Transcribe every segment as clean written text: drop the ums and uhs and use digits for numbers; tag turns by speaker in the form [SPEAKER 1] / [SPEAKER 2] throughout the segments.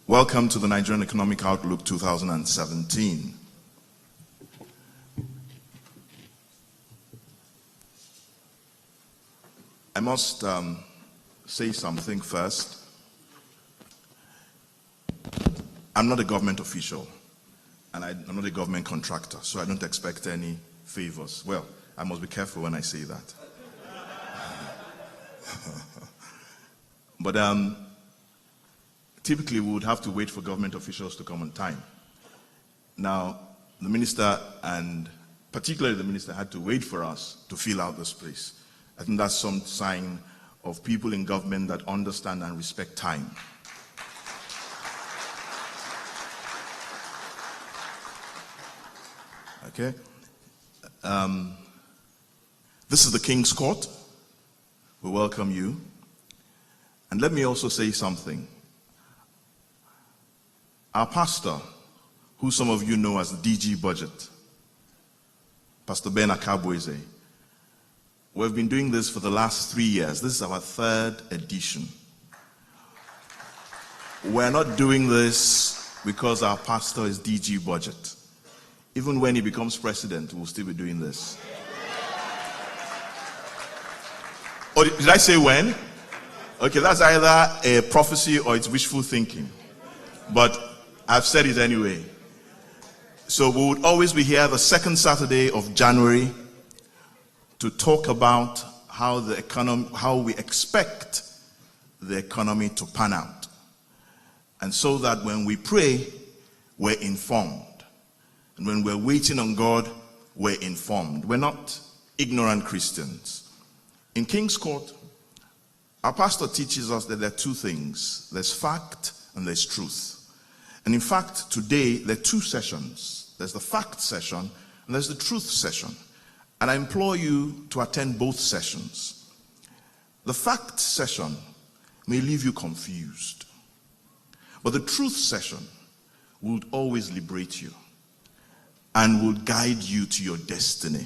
[SPEAKER 1] Welcome to the Nigerian Economic Outlook 2017. I must say something first. I'm not a government official, and I'm not a government contractor, so I don't expect any favors. Well, I must be careful when I say that. But typically, we would have to wait for government officials to come on time. Now, the minister, and particularly the minister, had to wait for us to fill out this place. I think that's some sign of people in government that understand and respect time. Okay? This is the King's Court. We welcome you. And let me also say something. Our pastor, who some of you know as the DG Budget, Pastor Ben Akabweze, we've been doing this for the last 3 years. This is our 3rd edition. We're not doing this because our pastor is DG Budget. Even when he becomes president, we'll still be doing this. Or did I say when? Okay, that's either a prophecy or it's wishful thinking. But I've said it anyway. So we would always be here the 2nd Saturday of January to talk about how we expect the economy to pan out. And so that when we pray, we're informed. And when we're waiting on God, we're informed. We're not ignorant Christians. In King's Court, our pastor teaches us that there are 2 things. There's fact and there's truth. And in fact, today, there are 2 sessions. There's the fact session and there's the truth session. And I implore you to attend both sessions. The fact session may leave you confused. But the truth session will always liberate you and will guide you to your destiny.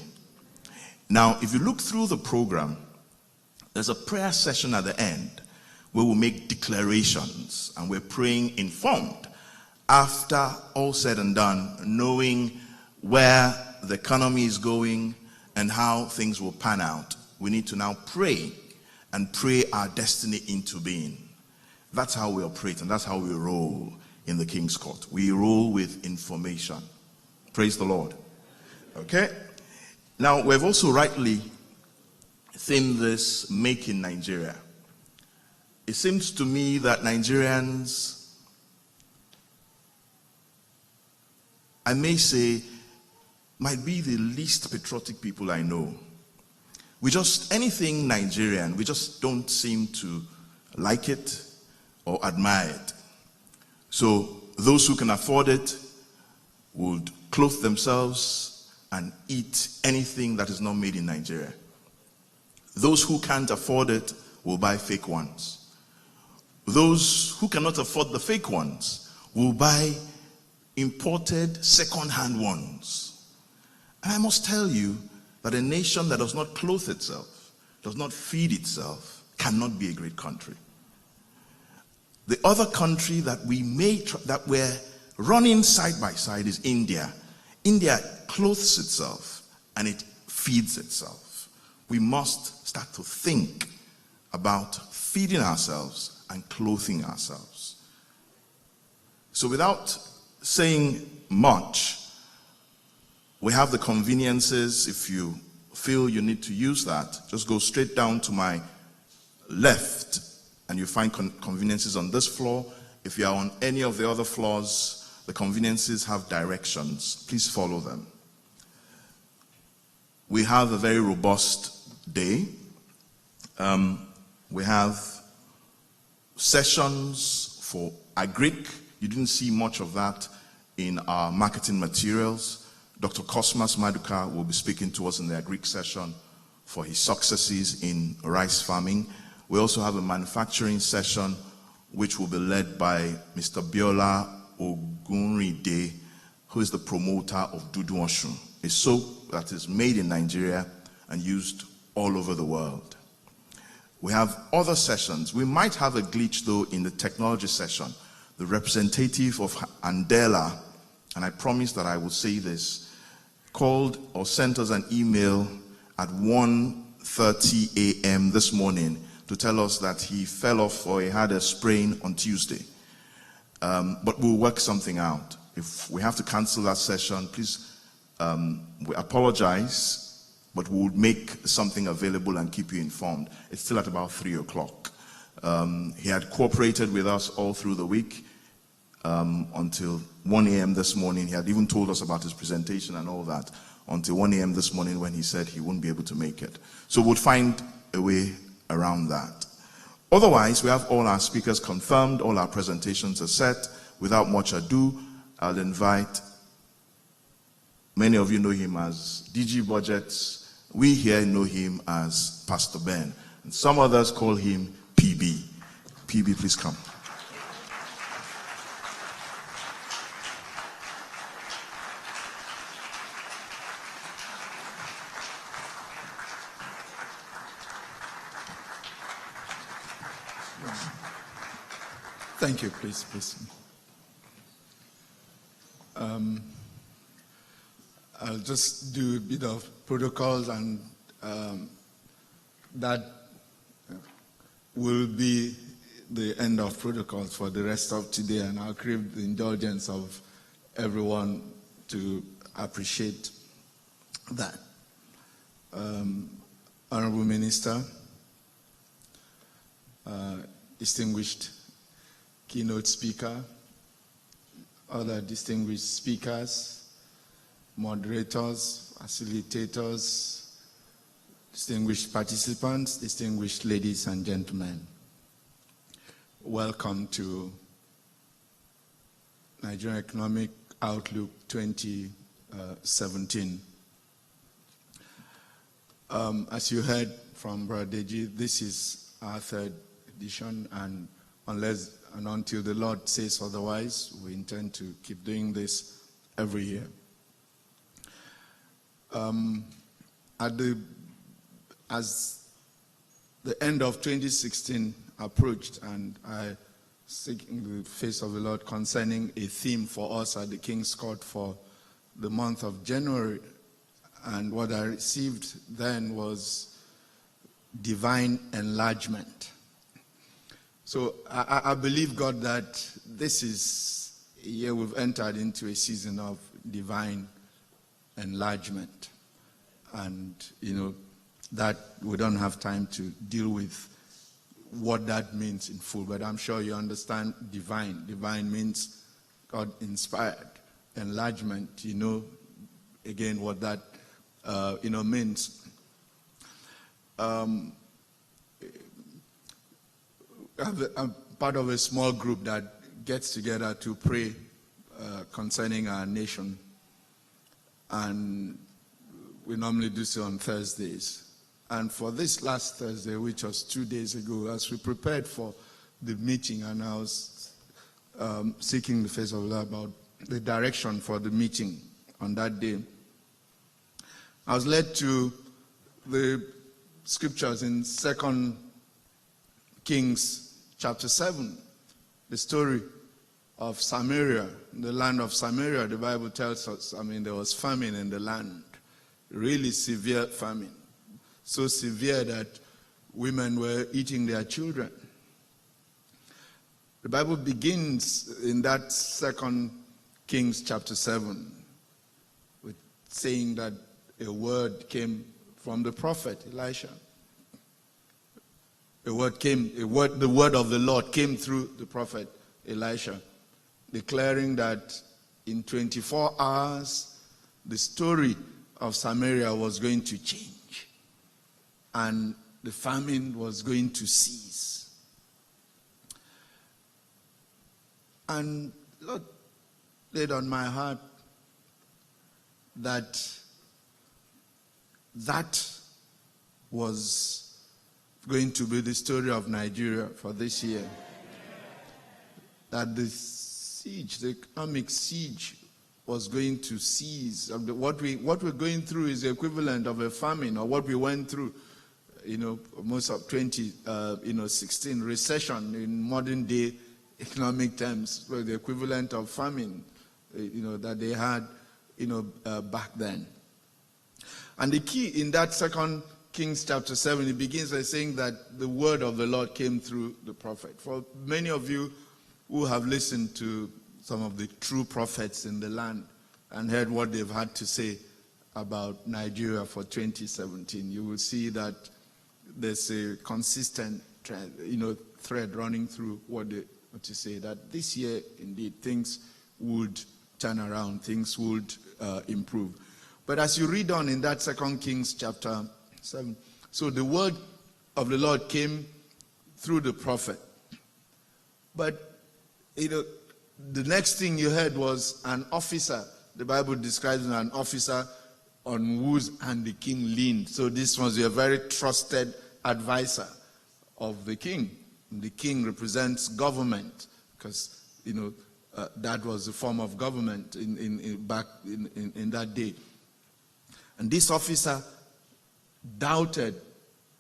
[SPEAKER 1] Now, if you look through the program, there's a prayer session at the end where we'll make declarations and we're praying informed. After all said and done, knowing where the economy is going and how things will pan out, we need to now pray and pray our destiny into being. That's how we operate and that's how we roll in the King's Court. We roll with information. Praise the Lord. Okay? Now, we've also rightly themed this Make in Nigeria. It seems to me that Nigerians, I may say, might be the least patriotic people I know. Anything Nigerian, we just don't seem to like it or admire it. So those who can afford it would clothe themselves and eat anything that is not made in Nigeria. Those who can't afford it will buy fake ones. Those who cannot afford the fake ones will buy imported second-hand ones. And I must tell you that a nation that does not clothe itself, does not feed itself, cannot be a great country. The other country that that we're running side by side is India. India clothes itself and it feeds itself. We must start to think about feeding ourselves and clothing ourselves. So without saying much, we have the conveniences. If you feel you need to use that, just go straight down to my left and you find conveniences on this floor. If you are on any of the other floors, the conveniences have directions. Please follow them. We have a very robust day. We have sessions for agric. You didn't see much of that in our marketing materials. Dr. Cosmas Maduka will be speaking to us in the agric session for his successes in rice farming. We also have a manufacturing session which will be led by Mr. Biola Ogunride, who is the promoter of Dudu Osun, a soap that is made in Nigeria and used all over the world. We have other sessions. We might have a glitch though in the technology session. The representative of Andela, and I promise that I will say this, called or sent us an email at 1:30 a.m. this morning to tell us that he fell off or he had a sprain on Tuesday. But we'll work something out. If we have to cancel that session, please, we apologize, but we'll make something available and keep you informed. It's still at about 3 o'clock. He had cooperated with us all through the week until 1 a.m. this morning. He had even told us about his presentation and all that until 1 a.m. this morning when he said he wouldn't be able to make it. So we'll find a way around that. Otherwise, we have all our speakers confirmed, all our presentations are set. Without much ado, I'll invite, many of you know him as DG Budgets. We here know him as Pastor Ben. And some others call him PB. PB, please come.
[SPEAKER 2] Thank you, please. I'll just do a bit of protocols, and that will be the end of protocols for the rest of today, and I'll crave the indulgence of everyone to appreciate that. Honorable Minister, distinguished keynote speaker, other distinguished speakers, moderators, facilitators, distinguished participants, distinguished ladies and gentlemen. Welcome to Nigerian Economic Outlook 2017. As you heard from Brother Deji, this is our third edition, and unless and until the Lord says otherwise, we intend to keep doing this every year. As the end of 2016 approached, and I seek in the face of the Lord concerning a theme for us at the King's Court for the month of January, and what I received then was divine enlargement. So I believe, God, that this is a year we've entered into a season of divine enlargement. And, that we don't have time to deal with what that means in full, but I'm sure you understand divine. Divine means God-inspired. Enlargement, again, what that, means. I'm part of a small group that gets together to pray concerning our nation. And we normally do so on Thursdays. And for this last Thursday, which was 2 days ago, as we prepared for the meeting, and I was seeking the face of Allah about the direction for the meeting on that day, I was led to the scriptures in 2 Kings chapter 7, the story of Samaria. In the land of Samaria, the Bible tells us, there was famine in the land, really severe famine, so severe that women were eating their children. The Bible begins in that 2 Kings chapter 7 with saying that a word came from the prophet Elisha. The word of the Lord came through the prophet Elisha, declaring that in 24 hours, the story of Samaria was going to change and the famine was going to cease. And Lord laid on my heart that was going to be the story of Nigeria for this year. That the siege, the economic siege, was going to cease. What we're going through is the equivalent of a famine, or what we went through, most of 2016 recession in modern day economic terms, were the equivalent of famine, that they had, back then. And the key in that 2 Kings chapter 7, it begins by saying that the word of the Lord came through the prophet. For many of you who have listened to some of the true prophets in the land and heard what they've had to say about Nigeria for 2017, you will see that there's a consistent thread running through what they say, that this year, indeed, things would turn around, things would improve. But as you read on in that 2 Kings chapter 7, so the word of the Lord came through the prophet. But, the next thing you heard was an officer. The Bible describes an officer on whose hand the king leaned. So this was a very trusted advisor of the king. The king represents government because, that was the form of government back in that day. And this officer doubted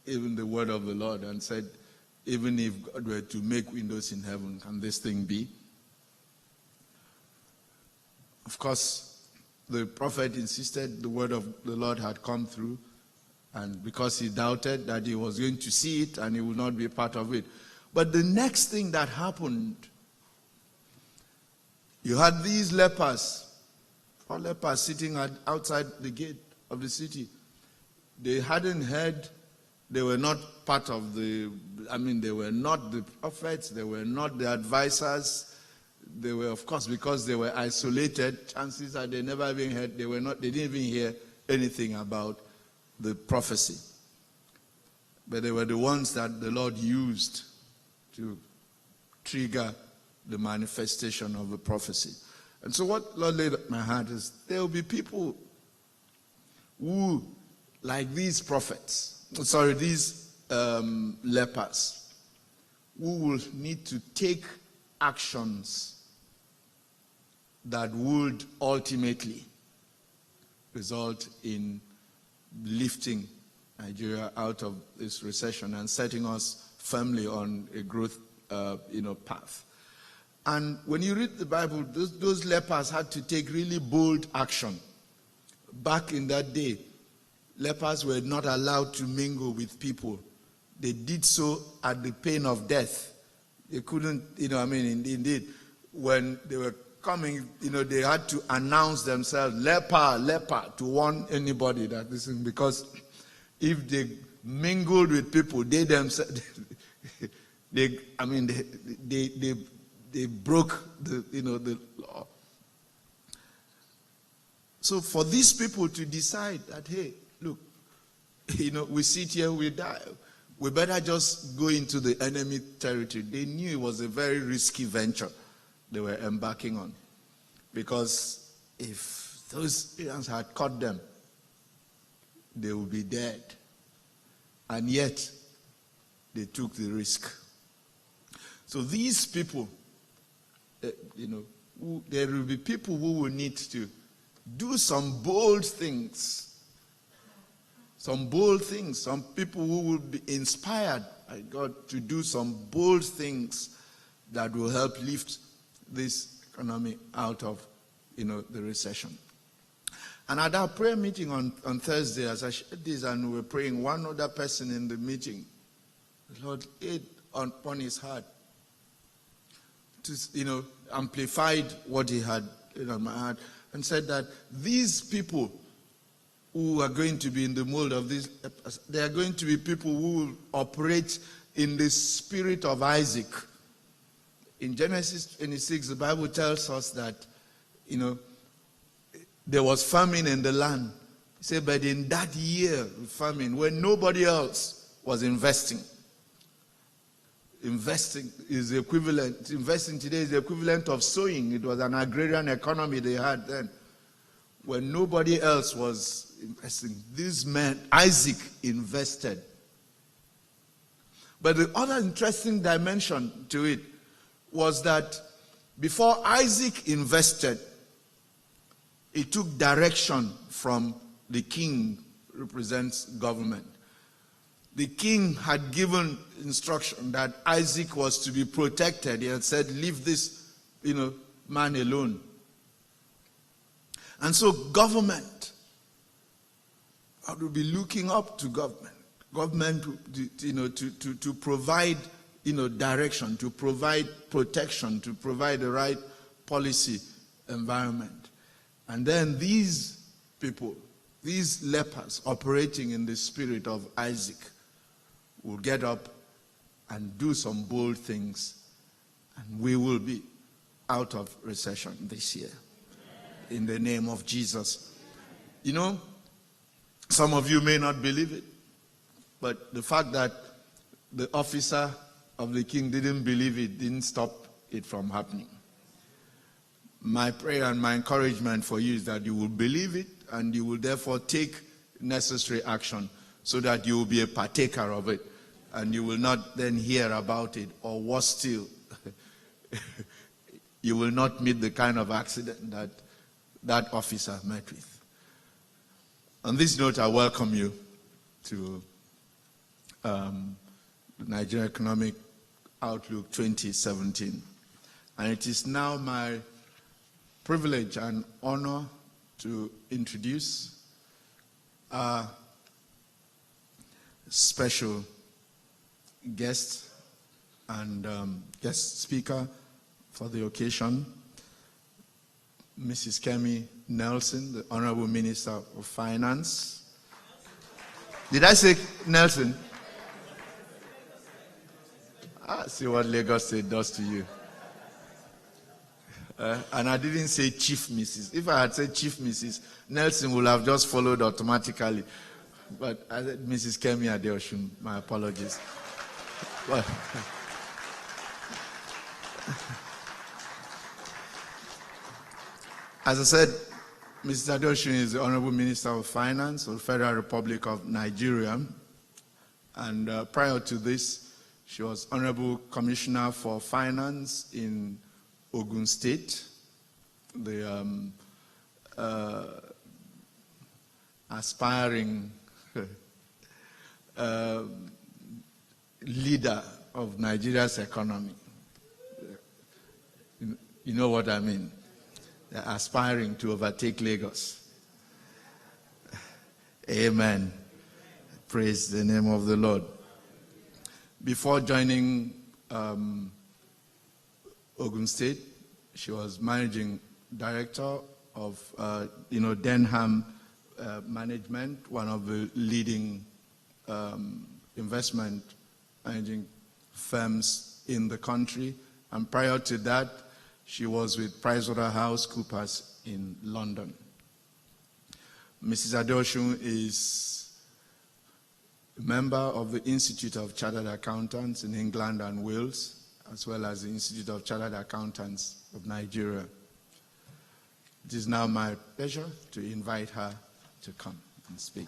[SPEAKER 2] even the word of the Lord and said, even if God were to make windows in heaven, can this thing be? Of course, the prophet insisted the word of the Lord had come through, and because he doubted that he was going to see it and he would not be a part of it. But the next thing that happened, you had these lepers, 4 lepers sitting outside the gate of the city. They hadn't heard, they were not part of they were not the prophets, they were not the advisors. They were, of course, because they were isolated, chances are they never even heard, they didn't even hear anything about the prophecy. But they were the ones that the Lord used to trigger the manifestation of the prophecy. And so what Lord laid on my heart is there will be people who, like these lepers, who will need to take actions that would ultimately result in lifting Nigeria out of this recession and setting us firmly on a growth path. And when you read the Bible, those lepers had to take really bold action. Back in that day, lepers were not allowed to mingle with people. They did so at the pain of death. They couldn't, indeed, when they were coming, they had to announce themselves, leper, leper, to warn anybody that this is, because if they mingled with people, they themselves, they broke the law. So for these people to decide that, hey, look, we sit here, we die, we better just go into the enemy territory. They knew it was a very risky venture. they were embarking on. Because if those Iranians had caught them, they would be dead. And yet, they took the risk. So these people, there will be people who will need to do some bold things. Some bold things. Some people who will be inspired by God to do some bold things that will help lift this economy out of, the recession. And at our prayer meeting on Thursday, as I shared this and we were praying, one other person in the meeting, the Lord laid upon his heart to, amplified what he had on my heart and said that these people who are going to be in the mold of this, they are going to be people who will operate in the spirit of Isaac. In Genesis 26, the Bible tells us that, there was famine in the land. He said, but in that year of famine, when nobody else was investing is the equivalent, investing today is the equivalent of sowing. It was an agrarian economy they had then. When nobody else was investing, this man, Isaac, invested. But the other interesting dimension to it was that before Isaac invested, he took direction from the king, represents government. The king had given instruction that Isaac was to be protected. He had said, leave this, man alone. And so government, I will be looking up to government. Government, to provide, direction, to provide protection, to provide the right policy environment. And then these people, these lepers operating in the spirit of Isaac, will get up and do some bold things, and we will be out of recession this year. In the name of Jesus. Some of you may not believe it, but the fact that the officer of the king didn't believe it didn't stop it from happening. My prayer and my encouragement for you is that you will believe it and you will therefore take necessary action so that you will be a partaker of it and you will not then hear about it, or worse still, you will not meet the kind of accident that that officer met with. On this note, I welcome you to the Nigerian Economic Outlook 2017. And it is now my privilege and honor to introduce our special guest and guest speaker for the occasion, Mrs. Kemi Nelson, the Honorable Minister of Finance. Did I say Nelson? See what Lagos State does to you. And I didn't say Chief Mrs. If I had said Chief Mrs., Nelson would have just followed automatically. But I said Mrs. Kemi Adeosun. My apologies. But as I said, Mrs. Adeosun is the Honorable Minister of Finance of the Federal Republic of Nigeria. And prior to this, she was Honorable Commissioner for Finance in Ogun State, the aspiring leader of Nigeria's economy. You know what I mean? They're aspiring to overtake Lagos. Amen. Praise the name of the Lord. Before joining Ogun State, she was managing director of Denham Management, one of the leading investment managing firms in the country. And prior to that, she was with PricewaterhouseCoopers in London. Mrs. Adeosun is a member of the Institute of Chartered Accountants in England and Wales, as well as the Institute of Chartered Accountants of Nigeria. It is now my pleasure to invite her to come and speak.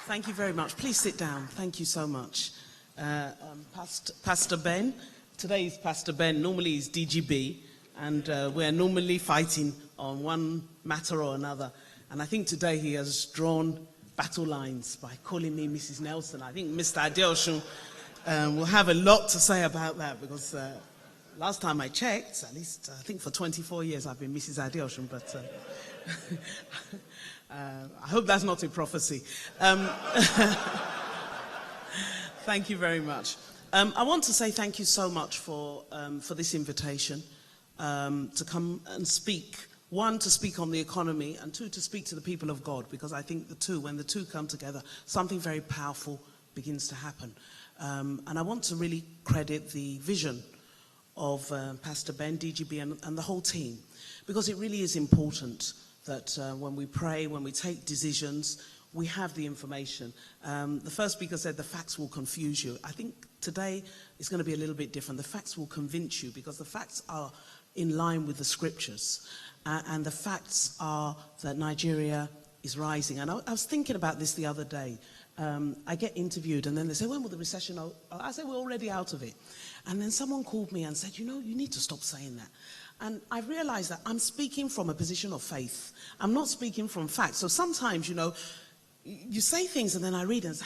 [SPEAKER 3] Thank you very much. Please sit down. Thank you so much. Pastor Ben. Today is Pastor Ben. Normally he's DGB. And we're normally fighting on one matter or another. And I think today he has drawn battle lines by calling me Mrs. Nelson. I think Mr. Adeosun will have a lot to say about that, because last time I checked, at least I think for 24 years I've been Mrs. Adeosun, but I hope that's not a prophecy. Thank you very much. I want to say thank you so much for this invitation to come and speak. One, to speak on the economy, and two, to speak to the people of God, because I think when the two come together, something very powerful begins to happen. And I want to really credit the vision of Pastor Ben, DGB, and the whole team, because it really is important that when we pray, when we take decisions, we have the information. The first speaker said the facts will confuse you. I think today is going to be a little bit different. The facts will convince you, because the facts are in line with the scriptures. And the facts are that Nigeria is rising. And I was thinking about this the other day. I get interviewed and then they say, when will the recession? I say, we're already out of it. And then someone called me and said, you need to stop saying that. And I realized that I'm speaking from a position of faith. I'm not speaking from facts. So sometimes, you say things and then I read and say,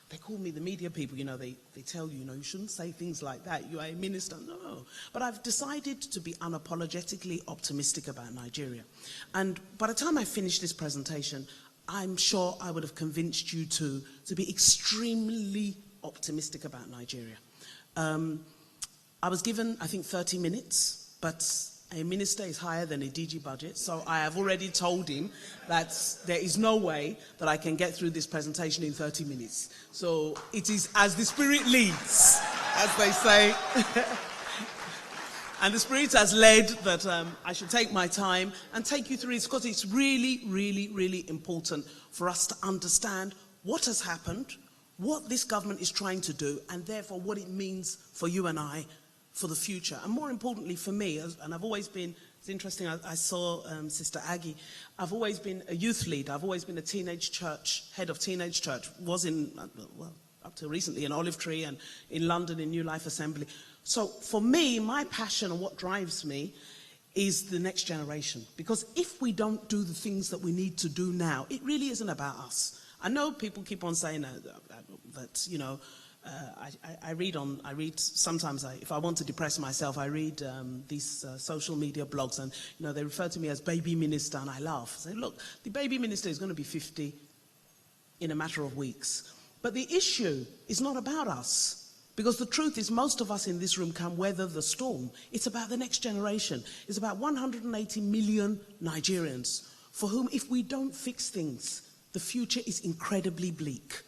[SPEAKER 3] they call me the media people, they tell you, you shouldn't say things like that. You are a minister. No. But I've decided to be unapologetically optimistic about Nigeria. And by the time I finish this presentation, I'm sure I would have convinced you to be extremely optimistic about Nigeria. I was given, I think, 30 minutes, but a minister is higher than a DG budget, so I have already told him that there is no way that I can get through this presentation in 30 minutes. So it is as the Spirit leads, as they say. And the Spirit has led that I should take my time and take you through it, because it's really, really, really important for us to understand what has happened, what this government is trying to do, and therefore what it means for you and I for the future. And more importantly for me, and I've always been, it's interesting, I saw Sister Aggie, I've always been a youth leader, I've always been a teenage church, head of teenage church, was in, up to recently in Olive Tree and in London in New Life Assembly. So for me, my passion and what drives me is the next generation. Because if we don't do the things that we need to do now, it really isn't about us. I know people keep on saying that I read sometimes, if I want to depress myself, I read these social media blogs, and they refer to me as baby minister, and I laugh. I say, look, the baby minister is going to be 50 in a matter of weeks. But the issue is not about us. Because the truth is, most of us in this room can weather the storm. It's about the next generation. It's about 180 million Nigerians for whom, if we don't fix things, the future is incredibly bleak.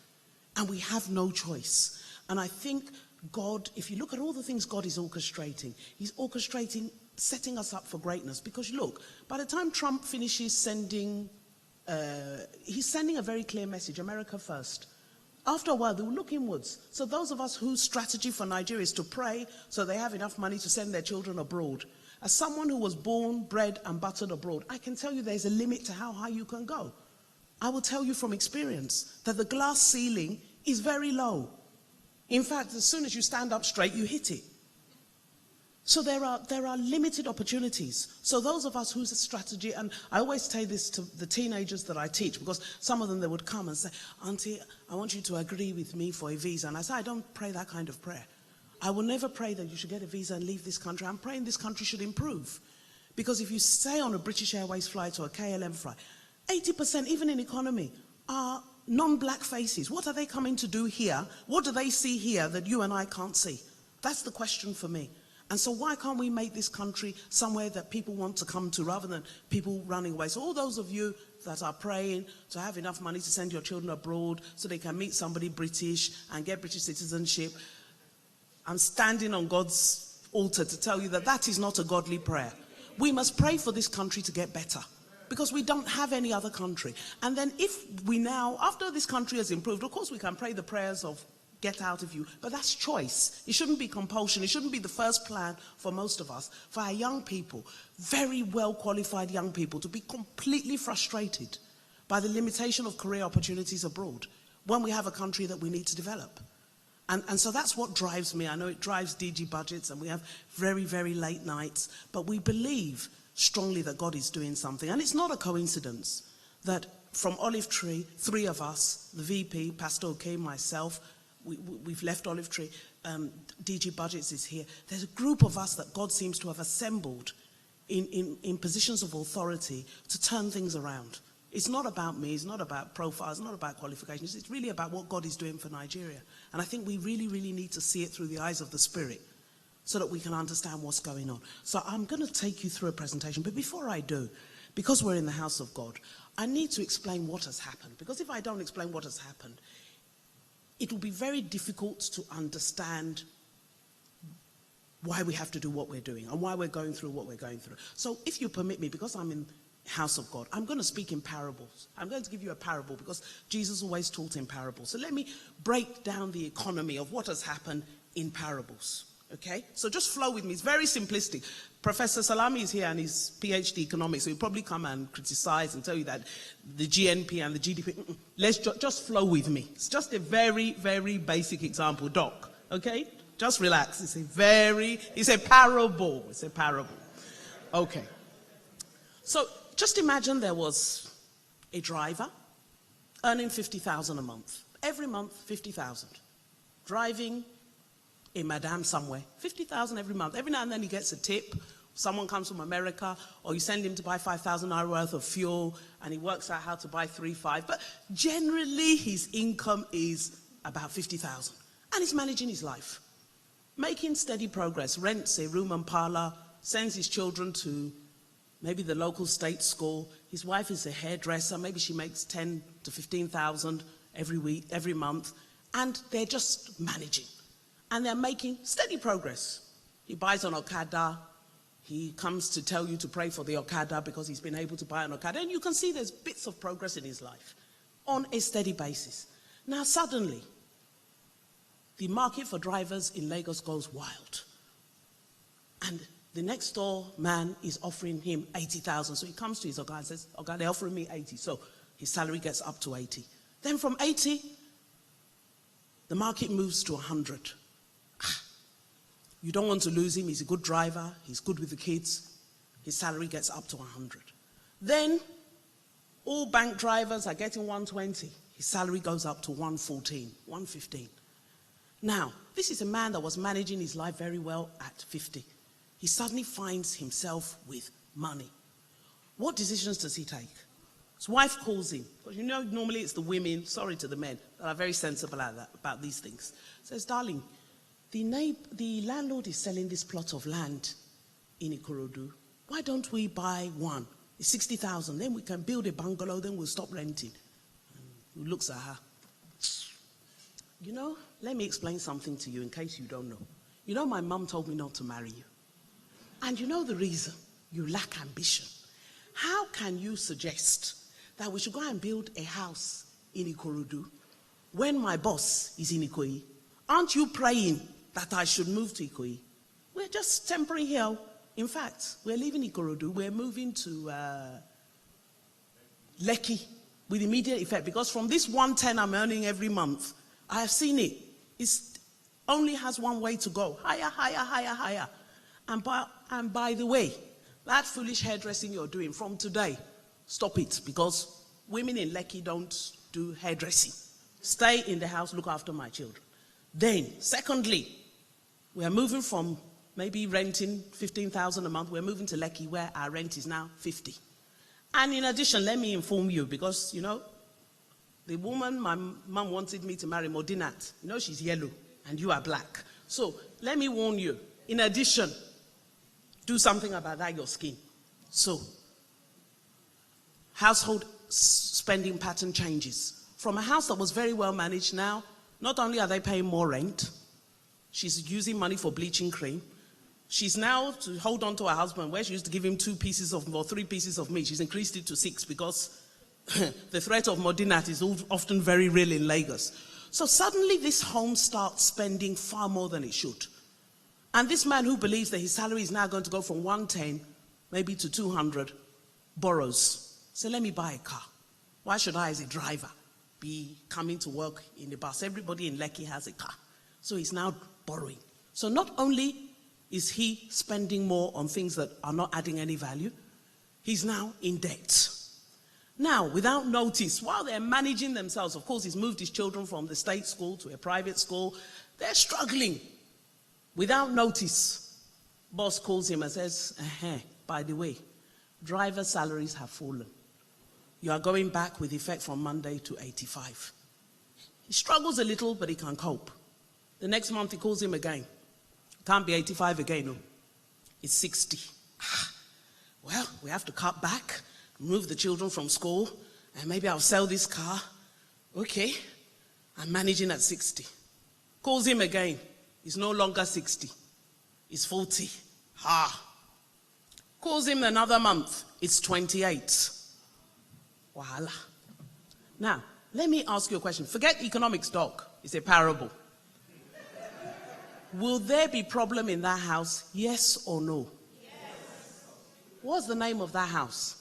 [SPEAKER 3] And we have no choice. And I think God, if you look at all the things God is orchestrating, he's orchestrating setting us up for greatness. Because look, by the time Trump finishes sending, he's sending a very clear message, America first. After a while, they will look inwards. So those of us whose strategy for Nigeria is to pray so they have enough money to send their children abroad. As someone who was born, bred, and buttered abroad, I can tell you there's a limit to how high you can go. I will tell you from experience that the glass ceiling is very low. In fact, as soon as you stand up straight, you hit it. So there are limited opportunities. So those of us whose strategy, and I always say this to the teenagers that I teach, because some of them, they would come and say, Auntie, I want you to agree with me for a visa. And I say, I don't pray that kind of prayer. I will never pray that you should get a visa and leave this country. I'm praying this country should improve. Because if you stay on a British Airways flight or a KLM flight, 80%, even in economy, are non-black faces. What are they coming to do here? What do they see here that you and I can't see? That's the question for me. And so why can't we make this country somewhere that people want to come to rather than people running away? So all those of you that are praying to have enough money to send your children abroad so they can meet somebody British and get British citizenship. I'm standing on God's altar to tell you that that is not a godly prayer. We must pray for this country to get better, because we don't have any other country. And then if we now, after this country has improved, of course we can pray the prayers of get out of you, but that's choice. It shouldn't be compulsion. It shouldn't be the first plan for most of us, for our young people, very well qualified young people, to be completely frustrated by the limitation of career opportunities abroad when we have a country that we need to develop. And so that's what drives me. I know it drives DG budgets, and we have very, very late nights, but we believe strongly that God is doing something. And it's not a coincidence that from Olive Tree, 3 of us, the VP, Pastor OK, myself, we've left Olive Tree, DG Budgets is here. There's a group of us that God seems to have assembled in positions of authority to turn things around. It's not about me, it's not about profile, it's not about qualifications, it's really about what God is doing for Nigeria. And I think we really, really need to see it through the eyes of the Spirit so that we can understand what's going on. So I'm going to take you through a presentation, but before I do, because we're in the house of God, I need to explain what has happened. Because if I don't explain what has happened, it will be very difficult to understand why we have to do what we're doing and why we're going through what we're going through. So if you permit me, because I'm in the house of God, I'm going to speak in parables. I'm going to give you a parable because Jesus always taught in parables. So let me break down the economy of what has happened in parables. Okay? So just flow with me. It's very simplistic. Professor Salami is here and he's PhD economics, so he'll probably come and criticize and tell you that the GNP and the GDP, let's just flow with me. It's just a very, very basic example, Doc. Okay? Just relax. It's a parable. It's a parable. Okay. So just imagine there was a driver earning 50,000 a month. Every month, 50,000. Driving a madame somewhere, 50,000 every month. Every now and then he gets a tip. Someone comes from America, or you send him to buy 5,000 naira worth of fuel, and he works out how to buy 3-5. But generally, his income is about 50,000, and he's managing his life, making steady progress. Rents a room and parlor, sends his children to maybe the local state school. His wife is a hairdresser. Maybe she makes 10 to 15,000 every week, every month, and they're just managing. And they're making steady progress. He buys an Okada. He comes to tell you to pray for the Okada because he's been able to buy an Okada. And you can see there's bits of progress in his life on a steady basis. Now, suddenly, the market for drivers in Lagos goes wild. And the next door man is offering him 80,000. So he comes to his Oga and says, Oga, they're offering me 80. So his salary gets up to 80. Then from 80, the market moves to 100. You don't want to lose him. He's a good driver. He's good with the kids. His salary gets up to 100. Then all bank drivers are getting 120. His salary goes up to 114, 115. Now, this is a man that was managing his life very well at 50. He suddenly finds himself with money. What decisions does he take? His wife calls him. Because you know, normally it's the women, sorry to the men, that are very sensible about these things. Says, darling, the landlord is selling this plot of land in Ikorodu. Why don't we buy one? It's 60,000. Then we can build a bungalow. Then we'll stop renting. And he looks at her. You know, let me explain something to you in case you don't know. You know, my mom told me not to marry you. And you know the reason? You lack ambition. How can you suggest that we should go and build a house in Ikorodu when my boss is in Ikoyi? Aren't you praying that I should move to Ikoyi? We're just temporary here. In fact, we're leaving Ikorodu. We're moving to Lekki with immediate effect, because from this 110 I'm earning every month, I have seen it. It only has one way to go. Higher, higher, higher, higher. And by the way, that foolish hairdressing you're doing from today, stop it, because women in Lekki don't do hairdressing. Stay in the house, look after my children. Then, secondly, we are moving from maybe renting 15,000 a month, we're moving to Lekki where our rent is now 50. And in addition, let me inform you, because, you know, the woman my mom wanted me to marry, Modinat, you know, she's yellow and you are black. So let me warn you, in addition, do something about that, your skin. So, household spending pattern changes. From a house that was very well managed, now, not only are they paying more rent, she's using money for bleaching cream. She's now, to hold on to her husband, where she used to give him 2 pieces of, or 3 pieces of meat, she's increased it to 6 because the threat of Modinat is often very real in Lagos. So suddenly this home starts spending far more than it should. And this man who believes that his salary is now going to go from 110, maybe to 200, borrows. So let me buy a car. Why should I, as a driver, be coming to work in the bus? Everybody in Lekki has a car. So he's now borrowing. So not only is he spending more on things that are not adding any value, he's now in debt. Now, without notice, while they're managing themselves, of course, he's moved his children from the state school to a private school. They're struggling. Without notice, boss calls him and says, by the way, driver salaries have fallen. You are going back with effect from Monday to 85. He struggles a little, but he can cope. The next month, he calls him again. Can't be 85 again, no. It's 60. Well, we have to cut back, move the children from school, and maybe I'll sell this car. Okay, I'm managing at 60. Calls him again. It's no longer 60. It's 40. Calls him another month. It's 28. Voila. Now, let me ask you a question. Forget economics, doc. It's a parable. Will there be problem in that house? Yes or no? Yes. What's the name of that house?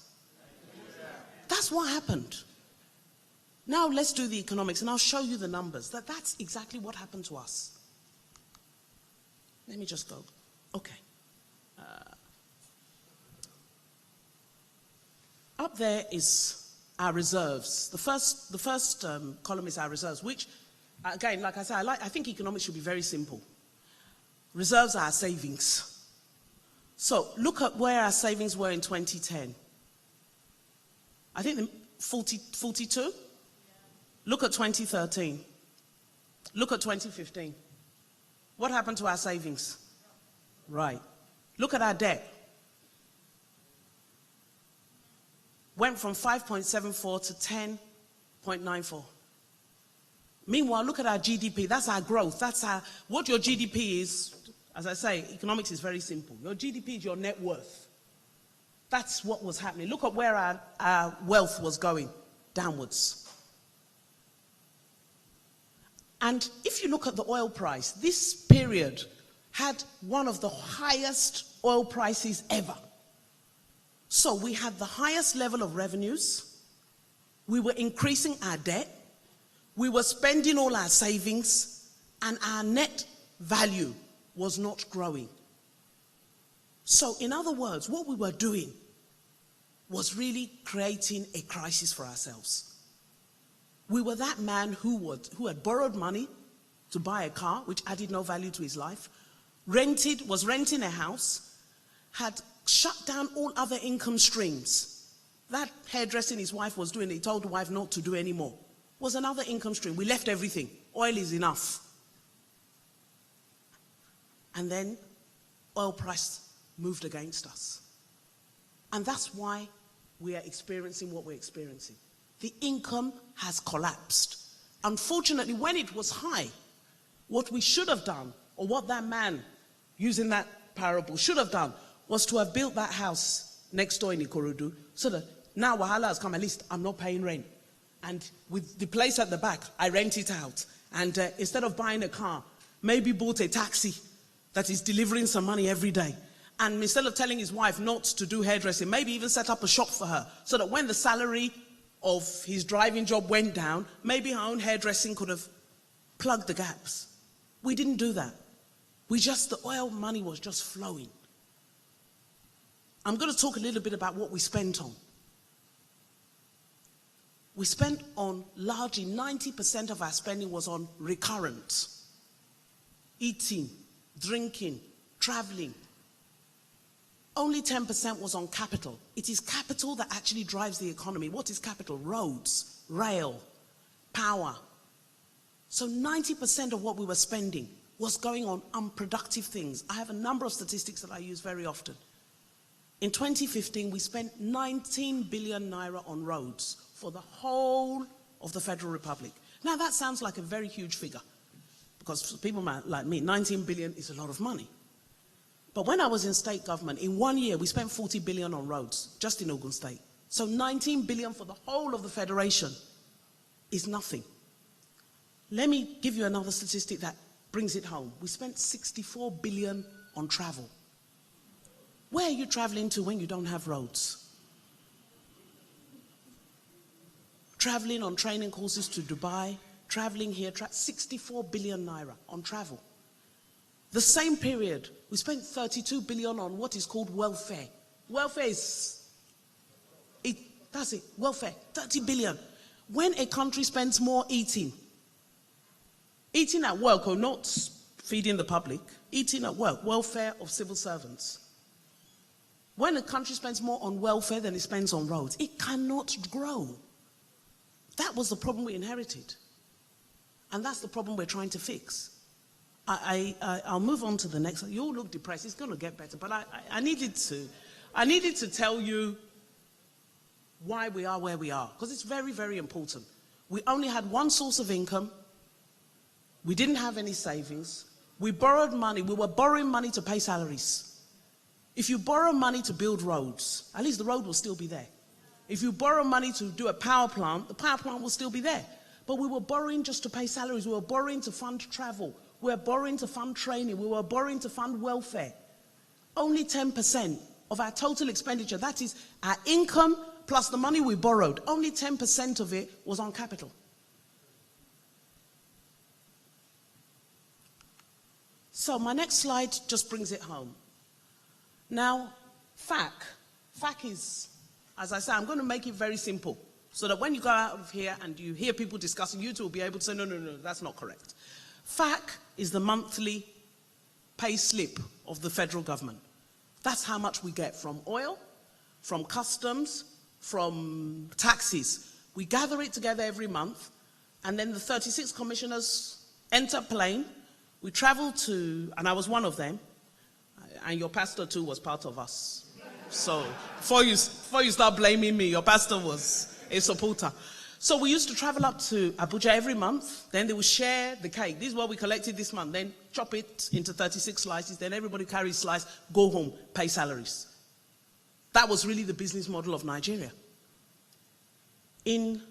[SPEAKER 3] That's what happened. Now let's do the economics, and I'll show you the numbers. That's exactly what happened to us. Let me just go. Okay. Up there is our reserves. The first column is our reserves, which, again, like I said, I think economics should be very simple. Reserves are our savings. So look at where our savings were in 2010. I think 42. Look at 2013. Look at 2015. What happened to our savings? Right. Look at our debt. Went from 5.74 to 10.94. Meanwhile, look at our GDP. That's our growth. That's what your GDP is. As I say, economics is very simple. Your GDP is your net worth. That's what was happening. Look at where our wealth was going, downwards. And if you look at the oil price, this period had one of the highest oil prices ever. So we had the highest level of revenues. We were increasing our debt. We were spending all our savings, and our net value was not growing. So in other words, what we were doing was really creating a crisis for ourselves. We were that man who had borrowed money to buy a car, which added no value to his life, was renting a house, had shut down all other income streams. That hairdressing his wife was doing, he told the wife not to do anymore, was another income stream. We left everything. Oil is enough. And then oil price moved against us. And that's why we are experiencing what we're experiencing. The income has collapsed. Unfortunately, when it was high, what we should have done, or what that man using that parable should have done, was to have built that house next door in Ikorodu, so that now Wahala has come, at least I'm not paying rent. And with the place at the back, I rent it out. And instead of buying a car, maybe bought a taxi that is delivering some money every day. And instead of telling his wife not to do hairdressing, maybe even set up a shop for her, so that when the salary of his driving job went down, maybe her own hairdressing could have plugged the gaps. We didn't do that. The oil money was just flowing. I'm going to talk a little bit about what we spent on. We spent on largely 90% of our spending was on recurrent. Eating, drinking, traveling. Only 10% was on capital. It is capital that actually drives the economy. What is capital? Roads, rail, power. So 90% of what we were spending was going on unproductive things. I have a number of statistics that I use very often. In 2015, we spent 19 billion naira on roads, for the whole of the Federal Republic. Now that sounds like a very huge figure, because for people like me, 19 billion is a lot of money. But when I was in state government, in 1 year we spent 40 billion on roads, just in Ogun State. So 19 billion for the whole of the Federation is nothing. Let me give you another statistic that brings it home. We spent 64 billion on travel. Where are you traveling to when you don't have roads? Traveling on training courses to Dubai, traveling here, 64 billion naira on travel. The same period, we spent 32 billion on what is called welfare. Welfare is, that's it, welfare, 30 billion. When a country spends more eating at work, or not feeding the public, eating at work, welfare of civil servants. When a country spends more on welfare than it spends on roads, it cannot grow. That was the problem we inherited. And that's the problem we're trying to fix. I'll move on to the next one. You all look depressed. It's going to get better. But I needed to tell you why we are where we are. Because it's very, very important. We only had one source of income. We didn't have any savings. We borrowed money. We were borrowing money to pay salaries. If you borrow money to build roads, at least the road will still be there. If you borrow money to do a power plant, the power plant will still be there. But we were borrowing just to pay salaries. We were borrowing to fund travel. We were borrowing to fund training. We were borrowing to fund welfare. Only 10% of our total expenditure, that is our income plus the money we borrowed, only 10% of it was on capital. So my next slide just brings it home. Now, FAC is, as I say, I'm going to make it very simple so that when you go out of here and you hear people discussing, you two will be able to say, no, that's not correct. FAC is the monthly pay slip of the federal government. That's how much we get from oil, from customs, from taxes. We gather it together every month, and then the 36 commissioners enter plane. We travel to, and I was one of them, and your pastor too was part of us. So before you start blaming me, your pastor was a supporter. So we used to travel up to Abuja every month. Then they would share the cake. This is what we collected this month. Then chop it into 36 slices. Then everybody carries a slice, go home, pay salaries. That was really the business model of Nigeria. In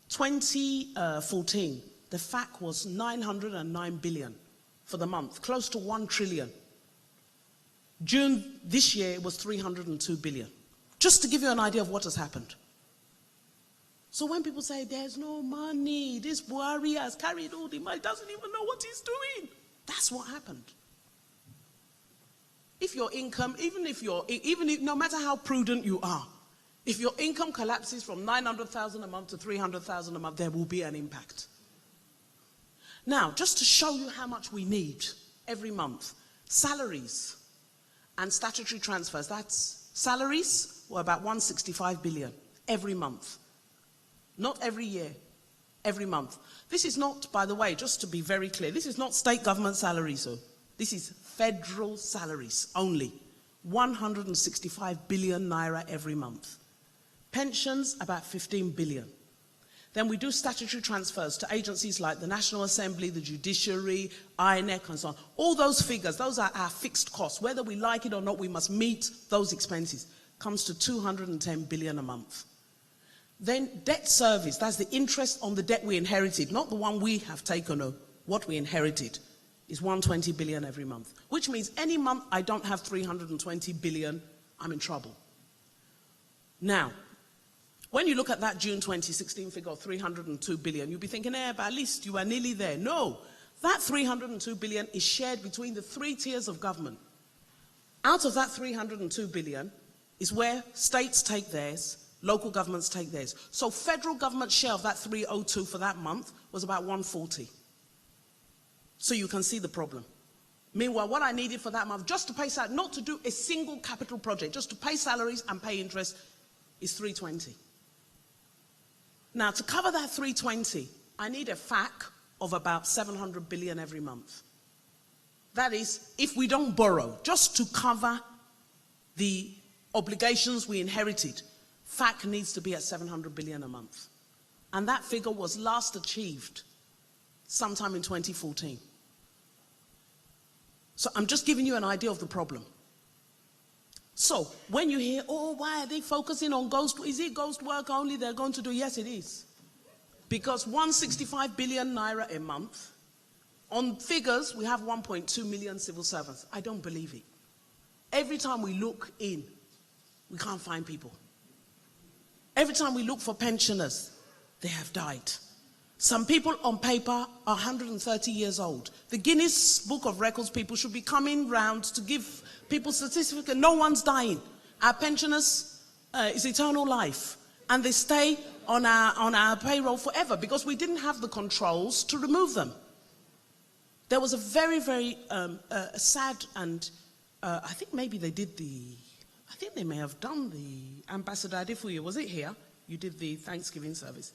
[SPEAKER 3] 2014, the FAC was 909 billion for the month, close to 1 trillion. June this year it was 302 billion. Just to give you an idea of what has happened. So when people say there's no money, this Buhari has carried all the money, doesn't even know what he's doing. That's what happened. If your income, no matter how prudent you are, if your income collapses from 900,000 a month to 300,000 a month, there will be an impact. Now, just to show you how much we need every month, salaries and statutory transfers, that's salaries were about 165 billion every month. Not every year, every month. This is not, by the way, just to be very clear, this is not state government salaries. So this is federal salaries only. 165 billion naira every month. Pensions, about 15 billion. Then we do statutory transfers to agencies like the National Assembly, the Judiciary, INEC, and so on. All those figures, those are our fixed costs. Whether we like it or not, we must meet those expenses. Comes to 210 billion a month. Then debt service, that's the interest on the debt we inherited, not the one we have taken, or what we inherited, is 120 billion every month. Which means any month I don't have 320 billion, I'm in trouble. Now, when you look at that June 2016 figure of 302 billion, you'll be thinking, but at least you are nearly there. No, that 302 billion is shared between the 3 tiers of government. Out of that 302 billion is where states take theirs, local governments take theirs. So federal government's share of that 302 for that month was about 140. So you can see the problem. Meanwhile, what I needed for that month, just to pay salaries, not to do a single capital project, just to pay salaries and pay interest, is 320. Now, to cover that 320, I need a FAC of about 700 billion every month. That is, if we don't borrow, just to cover the obligations we inherited, FAC needs to be at 700 billion a month. And that figure was last achieved sometime in 2014. So I'm just giving you an idea of the problem. So when you hear, oh, why are they focusing on ghost? Is it ghost work only they're going to do? Yes, it is. Because 165 billion naira a month, on figures, we have 1.2 million civil servants. I don't believe it. Every time we look in, we can't find people. Every time we look for pensioners, they have died. Some people on paper are 130 years old. The Guinness Book of Records people should be coming round to give people certificates. No one's dying. Our pensioners is eternal life. And they stay on our payroll forever because we didn't have the controls to remove them. There was a very, very sad and I think maybe they did I think they may have done the Ambassador Adefuye. Was it here? You did the Thanksgiving service.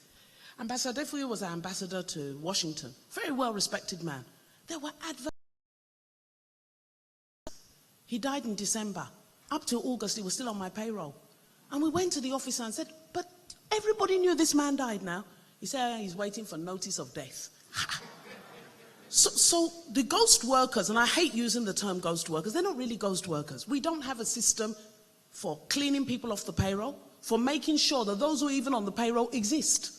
[SPEAKER 3] Ambassador Adefuye was an ambassador to Washington. Very well-respected man. There were adverts. He died in December. Up till August, he was still on my payroll. And we went to the officer and said, but everybody knew this man died now. He said, he's waiting for notice of death. So the ghost workers, and I hate using the term ghost workers, they're not really ghost workers. We don't have a system for cleaning people off the payroll, for making sure that those who are even on the payroll exist.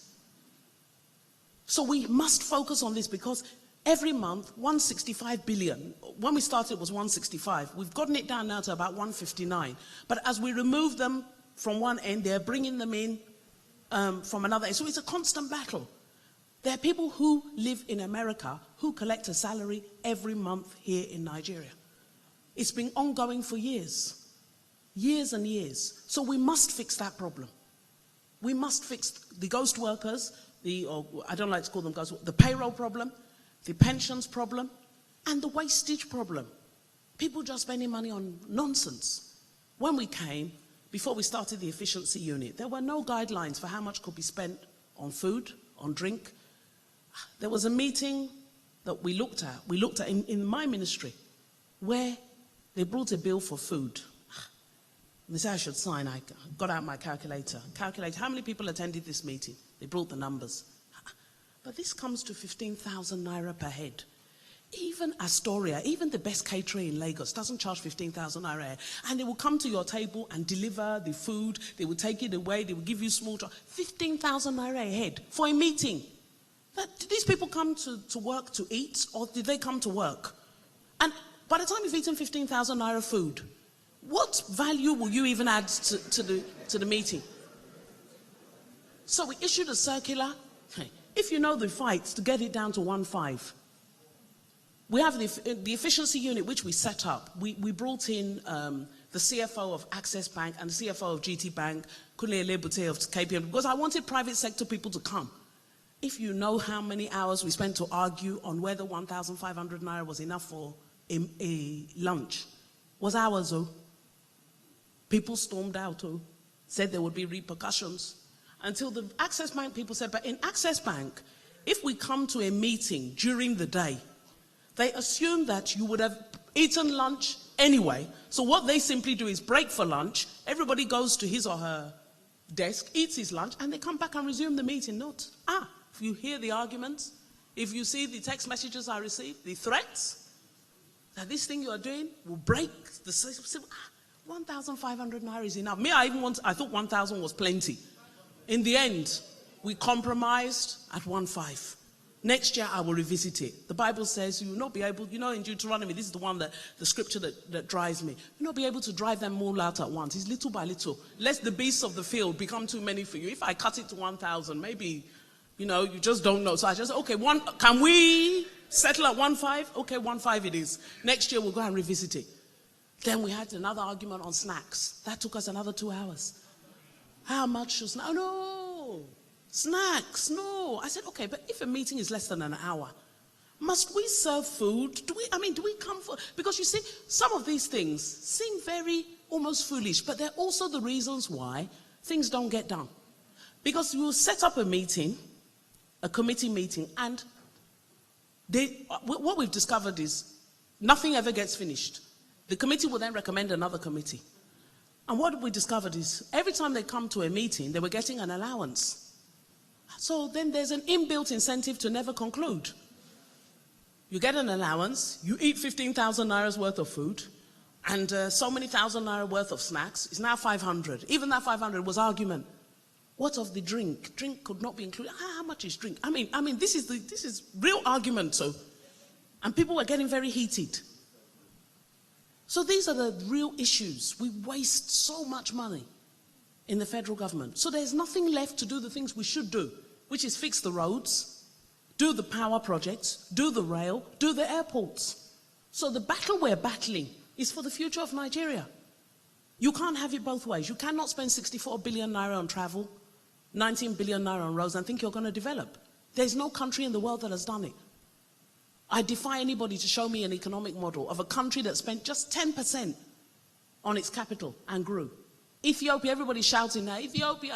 [SPEAKER 3] So we must focus on this because every month, 165 billion. When we started, it was 165. We've gotten it down now to about 159. But as we remove them from one end, they're bringing them in from another end. So it's a constant battle. There are people who live in America who collect a salary every month here in Nigeria. It's been ongoing for years. Years and years. So we must fix that problem. We must fix the ghost workers, I don't like to call them ghost workers, the payroll problem, the pensions problem, and the wastage problem. People just spending money on nonsense. When we came, before we started the efficiency unit, there were no guidelines for how much could be spent on food, on drink. There was a meeting that we looked at in my ministry, where they brought a bill for food. They said I should sign. I got out my calculator. Calculate how many people attended this meeting. They brought the numbers. But this comes to 15,000 naira per head. Even Astoria, even the best caterer in Lagos doesn't charge 15,000 naira a head. And they will come to your table and deliver the food. They will take it away. They will give you small charge. 15,000 naira a head for a meeting. Did these people come to work to eat, or did they come to work? And by the time you've eaten 15,000 naira food, what value will you even add to the meeting? So we issued a circular. If you know the fights, to get it down to 1.5. We have the efficiency unit which we set up. We brought in the CFO of Access Bank and the CFO of GT Bank, Kunle Lebute of KPM, because I wanted private sector people to come. If you know how many hours we spent to argue on whether 1,500 naira was enough for a lunch, was ours, oh. People stormed out, oh, said there would be repercussions. Until the Access Bank people said, but in Access Bank, if we come to a meeting during the day, they assume that you would have eaten lunch anyway. So what they simply do is break for lunch, everybody goes to his or her desk, eats his lunch, and they come back and resume the meeting. Not, if you hear the arguments, if you see the text messages I received, the threats, that this thing you are doing will break the system. 1,500 naira is enough. Me, I thought 1,000 was plenty. In the end, we compromised at 1.5. Next year, I will revisit it. The Bible says you will not be able, in Deuteronomy, this is the one the scripture that drives me. You'll not be able to drive them all out at once. It's little by little. Lest the beasts of the field become too many for you. If I cut it to 1,000, maybe, you just don't know. So I just, okay, can we settle at 1.5? Okay, 1.5 it is. Next year, we'll go and revisit it. Then we had another argument on snacks. That took us another 2 hours. How much should snacks? Oh, no. Snacks, no. I said, okay, but if a meeting is less than an hour, must we serve food? Do we come for... Because you see, some of these things seem very almost foolish, but they're also the reasons why things don't get done. Because you will set up a meeting, a committee meeting, and what we've discovered is nothing ever gets finished. The committee will then recommend another committee. And what we discovered is every time they come to a meeting, they were getting an allowance. So then there's an inbuilt incentive to never conclude. You get an allowance, you eat 15,000 naira's worth of food, and so many thousand naira worth of snacks. It's now 500. Even that 500 was argument. What of the drink? Drink could not be included. How much is drink? I mean, this is real argument. So, and people were getting very heated. So these are the real issues. We waste so much money in the federal government. So there's nothing left to do the things we should do, which is fix the roads, do the power projects, do the rail, do the airports. So the battle we're battling is for the future of Nigeria. You can't have it both ways. You cannot spend 64 billion naira on travel, 19 billion naira on roads and think you're going to develop. There's no country in the world that has done it. I defy anybody to show me an economic model of a country that spent just 10% on its capital and grew. Ethiopia, everybody's shouting now, Ethiopia,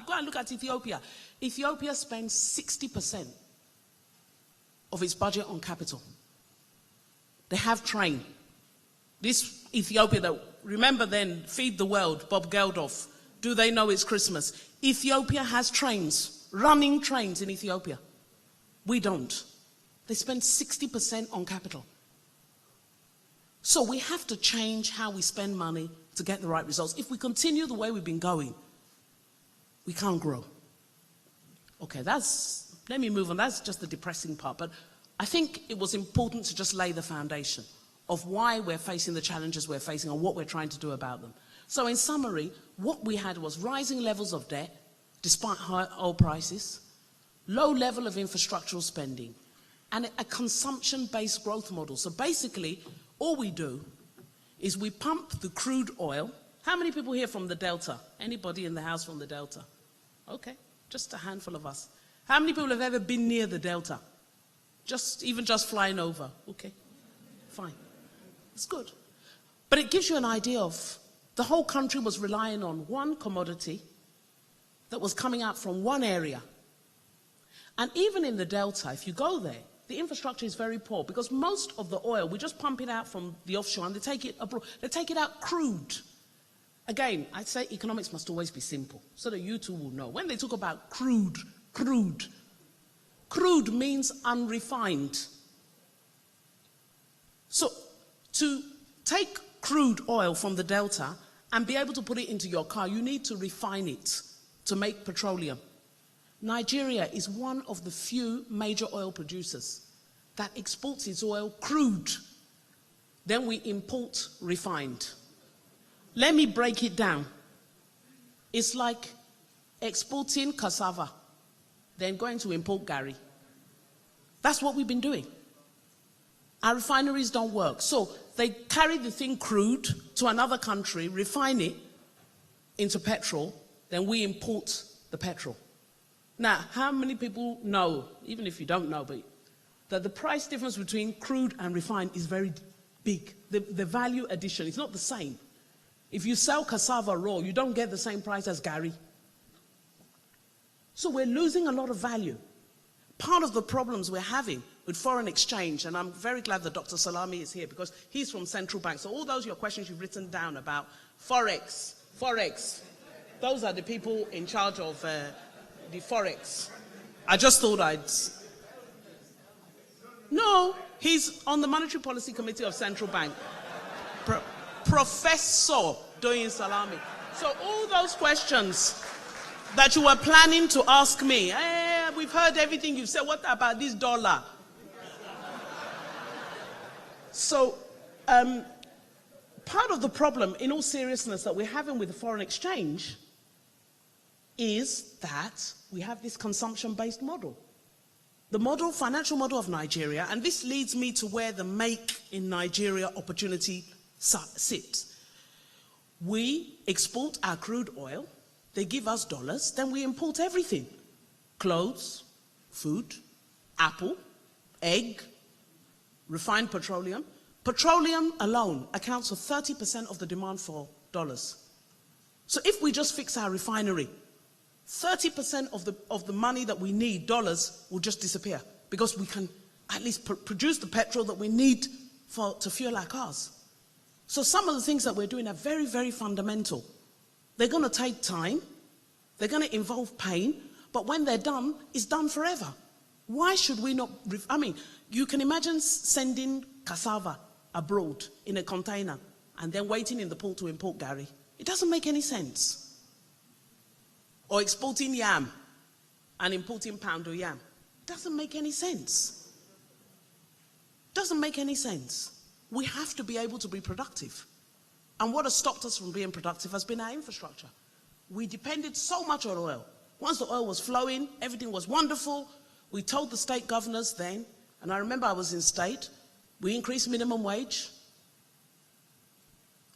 [SPEAKER 3] go and look at Ethiopia. Ethiopia spends 60% of its budget on capital. They have train. This Ethiopia that, remember then, Feed the World, Bob Geldof, do they know it's Christmas? Ethiopia has trains, running trains in Ethiopia. We don't. They spend 60% on capital. So we have to change how we spend money to get the right results. If we continue the way we've been going, we can't grow. Okay, let me move on. That's just the depressing part. But I think it was important to just lay the foundation of why we're facing the challenges we're facing and what we're trying to do about them. So in summary, what we had was rising levels of debt, despite high oil prices, low level of infrastructural spending, and a consumption-based growth model. So basically, all we do is we pump the crude oil. How many people here from the Delta? Anybody in the house from the Delta? Okay, just a handful of us. How many people have ever been near the Delta? Even just flying over? Okay, fine. It's good. But it gives you an idea of the whole country was relying on one commodity that was coming out from one area. And even in the Delta, if you go there, the infrastructure is very poor because most of the oil, we just pump it out from the offshore and they take it abroad. They take it out crude. Again, I'd say economics must always be simple so that you too will know. When they talk about crude means unrefined. So to take crude oil from the Delta and be able to put it into your car, you need to refine it to make petroleum. Nigeria is one of the few major oil producers that exports its oil crude. Then we import refined. Let me break it down. It's like exporting cassava, then going to import Gary. That's what we've been doing. Our refineries don't work. So they carry the thing crude to another country, refine it into petrol, then we import the petrol. Now, how many people know, even if you don't know, but that the price difference between crude and refined is very big? The value addition is not the same. If you sell cassava raw, you don't get the same price as Gary. So we're losing a lot of value. Part of the problems we're having with foreign exchange, and I'm very glad that Dr. Salami is here because he's from Central Bank. So all those your questions you've written down about Forex, those are the people in charge of the Forex. I just thought No, he's on the Monetary Policy Committee of Central Bank. Professor Doyin Salami. So all those questions that you were planning to ask me, we've heard everything you've said, what about this dollar? So part of the problem, in all seriousness, that we're having with the foreign exchange is that we have this consumption-based model. The financial model of Nigeria, and this leads me to where the make in Nigeria opportunity sits. We export our crude oil, they give us dollars, then we import everything. Clothes, food, apple, egg, refined petroleum. Petroleum alone accounts for 30% of the demand for dollars. So if we just fix our refinery, 30% of the money that we need, dollars, will just disappear because we can at least produce the petrol that we need to fuel our cars. So some of the things that we're doing are very, very fundamental. They're going to take time. They're going to involve pain. But when they're done, it's done forever. Why should we not? I mean, you can imagine sending cassava abroad in a container and then waiting in the port to import Gary. It doesn't make any sense. Or exporting yam and importing pound of yam. It doesn't make any sense. Doesn't make any sense. We have to be able to be productive. And what has stopped us from being productive has been our infrastructure. We depended so much on oil. Once the oil was flowing, everything was wonderful. We told the state governors then, and I remember I was in state, we increased minimum wage,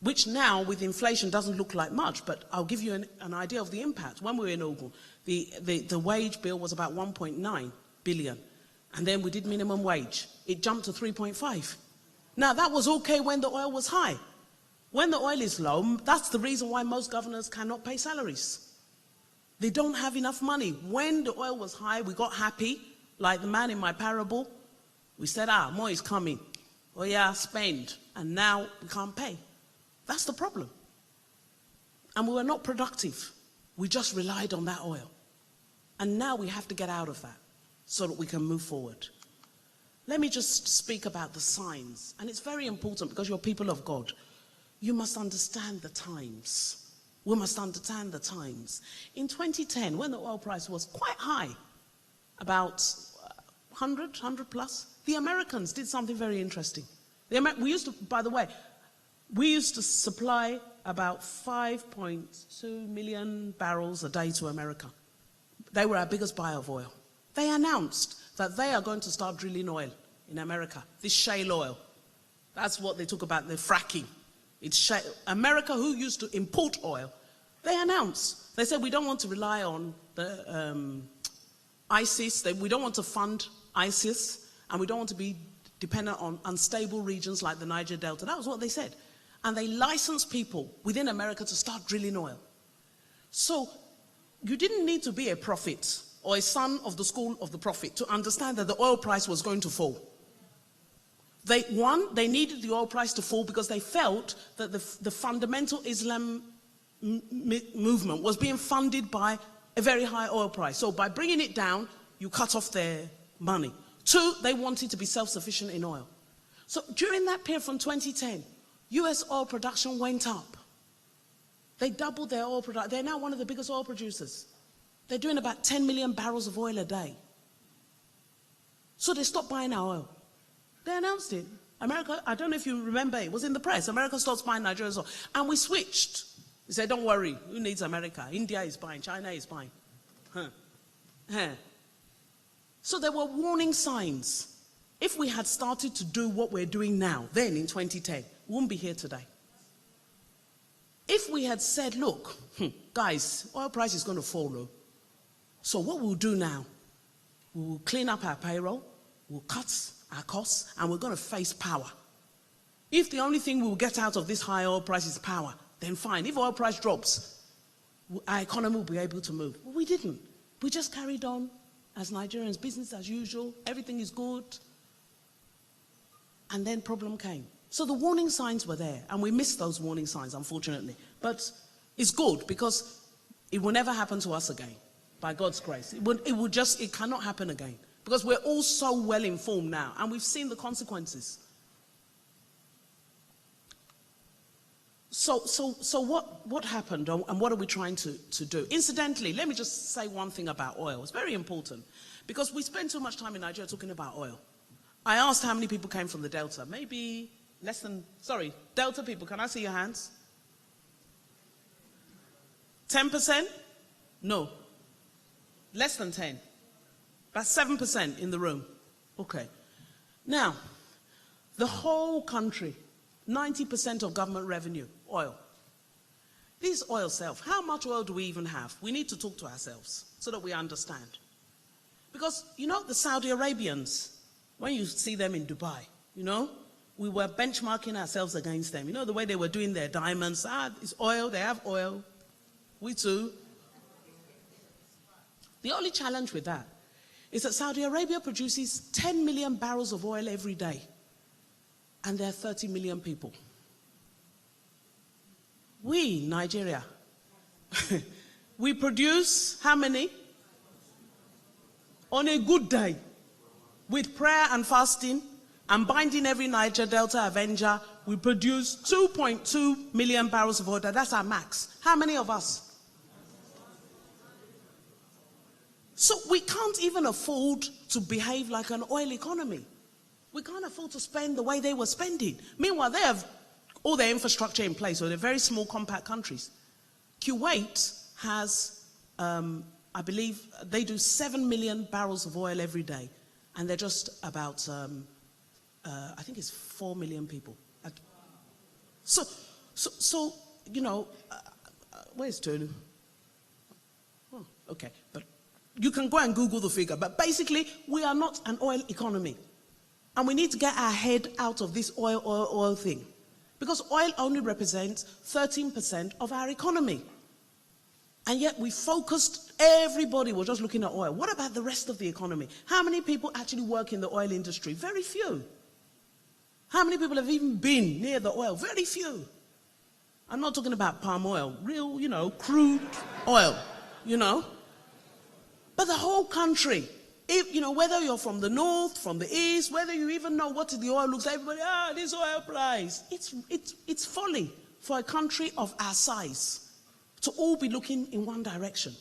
[SPEAKER 3] which now with inflation doesn't look like much, but I'll give you an idea of the impact. When we were in Ogun, the wage bill was about 1.9 billion, and then we did minimum wage. It jumped to 3.5. Now that was okay when the oil was high. When the oil is low, that's the reason why most governors cannot pay salaries. They don't have enough money. When the oil was high, we got happy, like the man in my parable. We said, more is coming. Oh yeah, spend. And now we can't pay. That's the problem. And we were not productive. We just relied on that oil. And now we have to get out of that so that we can move forward. Let me just speak about the signs. And it's very important because you're people of God. You must understand the times. We must understand the times. In 2010, when the oil price was quite high, about 100 plus, the Americans did something very interesting. We used to, by the way, we used to supply about 5.2 million barrels a day to America. They were our biggest buyer of oil. They announced that they are going to start drilling oil in America, this shale oil. That's what they talk about, the fracking. It's shale. America, who used to import oil, they announced. They said, we don't want to rely on the ISIS. We don't want to fund ISIS, and we don't want to be dependent on unstable regions like the Niger Delta. That was what they said. And they licensed people within America to start drilling oil. So you didn't need to be a prophet or a son of the school of the prophet to understand that the oil price was going to fall. They needed the oil price to fall because they felt that the fundamental Islam movement was being funded by a very high oil price. So by bringing it down, you cut off their money. 2, they wanted to be self-sufficient in oil. So during that period from 2010, US oil production went up. They doubled their oil production. They're now one of the biggest oil producers. They're doing about 10 million barrels of oil a day. So they stopped buying our oil. They announced it. America, I don't know if you remember, it was in the press. America stopped buying Nigeria's oil. And we switched. We said, don't worry, who needs America? India is buying, China is buying. So there were warning signs. If we had started to do what we're doing now, then in 2010, we wouldn't be here today. If we had said, look, guys, oil price is going to fall low. So what we'll do now, we will clean up our payroll, we'll cut our costs, and we're going to face power. If the only thing we will get out of this high oil price is power, then fine. If oil price drops, our economy will be able to move. Well, we didn't. We just carried on as Nigerians, business as usual, everything is good. And then problem came. So the warning signs were there, and we missed those warning signs, unfortunately. But it's good because it will never happen to us again, by God's grace. It cannot happen again. Because we're all so well informed now, and we've seen the consequences. So what happened, and what are we trying to do? Incidentally, let me just say one thing about oil. It's very important, because we spend too much time in Nigeria talking about oil. I asked how many people came from the Delta. Maybe less than, Delta people, can I see your hands? 10%? No. Less than 10. About 7% in the room. Okay. Now, the whole country, 90% of government revenue, oil. This oil self, how much oil do we even have? We need to talk to ourselves so that we understand. Because, the Saudi Arabians, when you see them in Dubai, we were benchmarking ourselves against them. The way they were doing their diamonds. It's oil, they have oil. We too. The only challenge with that is that Saudi Arabia produces 10 million barrels of oil every day. And there are 30 million people. We, Nigeria, we produce how many? On a good day, with prayer and fasting, and binding every Niger Delta Avenger, we produce 2.2 million barrels of oil. That's our max. How many of us? So we can't even afford to behave like an oil economy. We can't afford to spend the way they were spending. Meanwhile, they have all their infrastructure in place, so they're very small, compact countries. Kuwait has, I believe, they do 7 million barrels of oil every day, and they're just about, I think it's 4 million people. So you know, where's Tolu? Oh, okay, but you can go and Google the figure. But basically, we are not an oil economy. And we need to get our head out of this oil thing. Because oil only represents 13% of our economy. And yet we focused, everybody was just looking at oil. What about the rest of the economy? How many people actually work in the oil industry? Very few. How many people have even been near the oil? Very few. I'm not talking about palm oil, real, you know, crude oil, you know. But the whole country, if, you know, whether you're from the north, from the east, whether you even know what the oil looks like, everybody, this oil price. It's folly for a country of our size to all be looking in one direction.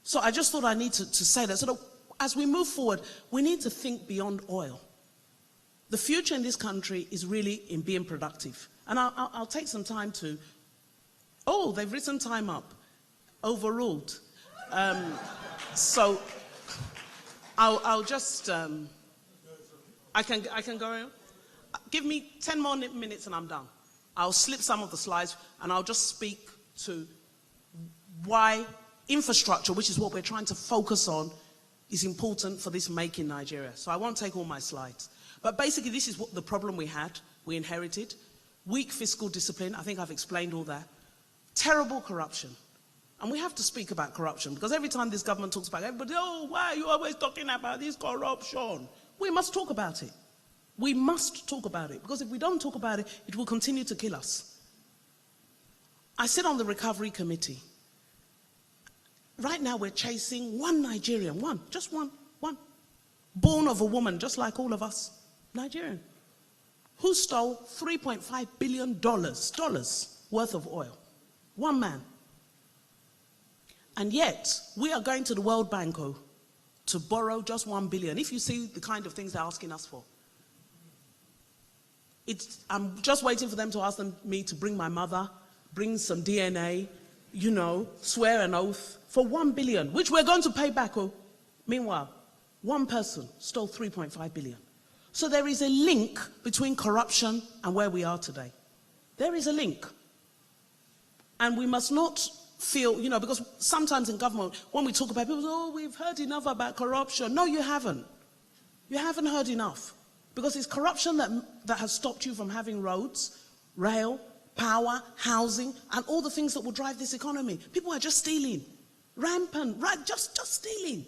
[SPEAKER 3] So I just thought I need to say that. So that as we move forward, we need to think beyond oil. The future in this country is really in being productive. And I'll take some time to, they've written time up, overruled. So I'll just, I can go in. Give me 10 more minutes and I'm done. I'll slip some of the slides and I'll just speak to why infrastructure, which is what we're trying to focus on, is important for this make in Nigeria. So I won't take all my slides. But basically, this is what the problem we inherited. Weak fiscal discipline, I think I've explained all that. Terrible corruption. And we have to speak about corruption, because every time this government talks about it, everybody, why are you always talking about this corruption? We must talk about it. We must talk about it, because if we don't talk about it, it will continue to kill us. I sit on the recovery committee. Right now, we're chasing one Nigerian, just one, born of a woman, just like all of us. Nigerian, who stole $3.5 billion worth of oil. One man. And yet, we are going to the World Bank to borrow just $1 billion. If you see the kind of things they're asking us for. I'm just waiting for them to ask me to bring my mother, bring some DNA, you know, swear an oath for $1 billion, which we're going to pay back. Meanwhile, one person stole $3.5 billion. So there is a link between corruption and where we are today. There is a link. And we must not feel, you know, because sometimes in government, when we talk about people, we've heard enough about corruption. No, you haven't. You haven't heard enough. Because it's corruption that has stopped you from having roads, rail, power, housing, and all the things that will drive this economy. People are just stealing. Rampant, right? Just stealing.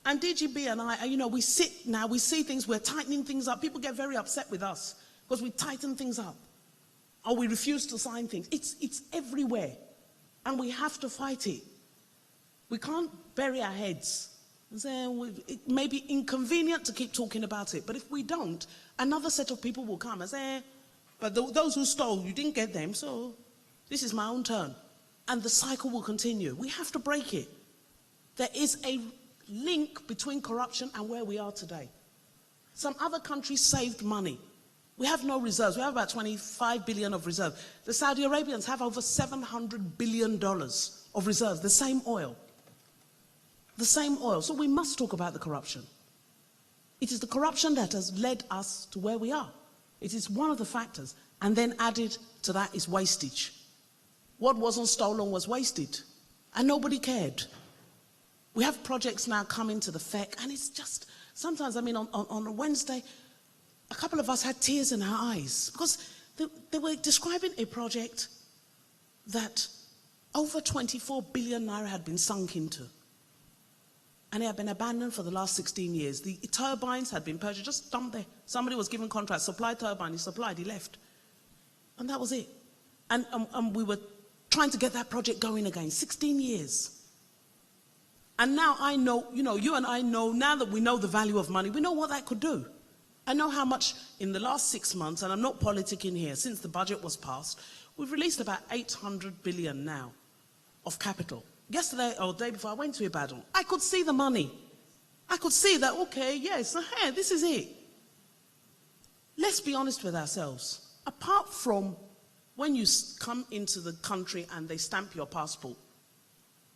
[SPEAKER 3] And DGB and I, you know, we sit now, we see things, we're tightening things up. People get very upset with us because we tighten things up. Or we refuse to sign things. It's everywhere. And we have to fight it. We can't bury our heads and say, it may be inconvenient to keep talking about it. But if we don't, another set of people will come and say, but those who stole, you didn't get them, so this is my own turn. And the cycle will continue. We have to break it. There is a link between corruption and where we are today. Some other countries saved money. We have no reserves. We have about 25 billion of reserves. The Saudi Arabians have over $700 billion of reserves, the same oil. The same oil. So we must talk about the corruption. It is the corruption that has led us to where we are. It is one of the factors. And then added to that is wastage. What wasn't stolen was wasted. And nobody cared. We have projects now coming to the FEC, and it's just, sometimes, I mean, on a Wednesday, a couple of us had tears in our eyes because they were describing a project that over 24 billion naira had been sunk into. And it had been abandoned for the last 16 years. The turbines had been purchased, just dumped there. Somebody was given contracts, supply turbine, he supplied, he left. And that was it. And we were trying to get that project going again, 16 years. And now I know, you and I know, now that we know the value of money, we know what that could do. I know how much in the last 6 months, and I'm not politicking here, since the budget was passed, we've released about 800 billion now of capital. Yesterday or the day before, I went to Ibadan. I could see the money. I could see that, okay, yes, this is it. Let's be honest with ourselves. Apart from when you come into the country and they stamp your passport,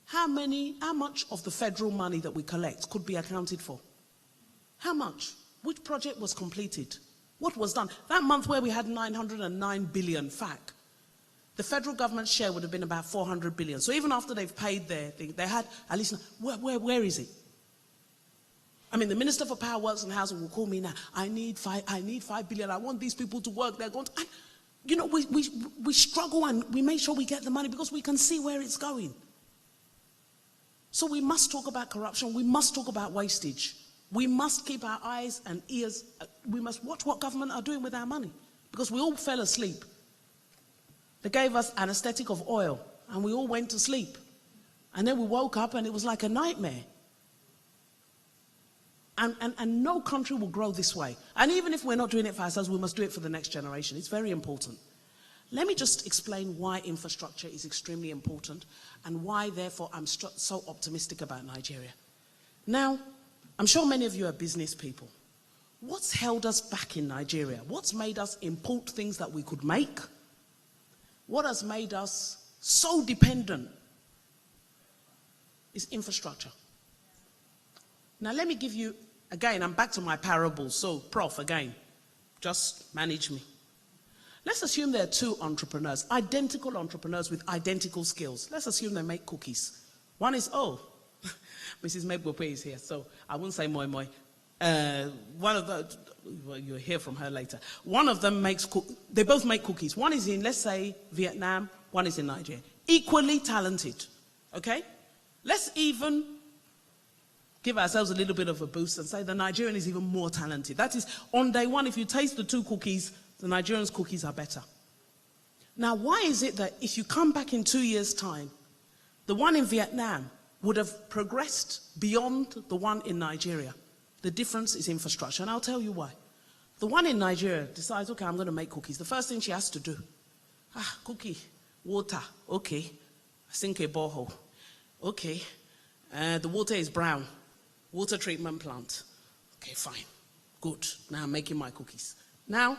[SPEAKER 3] how much of the federal money that we collect could be accounted for? How much? Which project was completed? What was done? That month where we had 909 billion FAC, the federal government's share would have been about 400 billion. So even after they've paid their thing, they had at least, where is it? I mean, the Minister for Power, Works and Housing will call me now. I need 5 billion. I want these people to work. They're going to, we struggle and we make sure we get the money because we can see where it's going. So we must talk about corruption. We must talk about wastage. We must keep our eyes and ears. We must watch what government are doing with our money because we all fell asleep. They gave us anesthetic of oil and we all went to sleep. And then we woke up and it was like a nightmare. And no country will grow this way. And even if we're not doing it for ourselves, we must do it for the next generation. It's very important. Let me just explain why infrastructure is extremely important and why, therefore, I'm so optimistic about Nigeria. Now, I'm sure many of you are business people. What's held us back in Nigeria? What's made us import things that we could make? What has made us so dependent is infrastructure. Now, let me give you, again, I'm back to my parables. So, Prof, again, just manage me. Let's assume there are two entrepreneurs, identical entrepreneurs with identical skills. Let's assume they make cookies. One is, Mrs. Megbope is here, so I won't say moi moi. One of the, well, you'll hear from her later. One of them they both make cookies. One is in, let's say, Vietnam, one is in Nigeria. Equally talented, okay? Let's even give ourselves a little bit of a boost and say the Nigerian is even more talented. That is, on day one, if you taste the two cookies, the Nigerian's cookies are better. Now, why is it that if you come back in 2 years' time, the one in Vietnam would have progressed beyond the one in Nigeria? The difference is infrastructure, and I'll tell you why. The one in Nigeria decides, okay, I'm going to make cookies. The first thing she has to do, cookie, water, okay, sink a borehole, okay, the water is brown, water treatment plant, okay, fine, good, now I'm making my cookies. Now,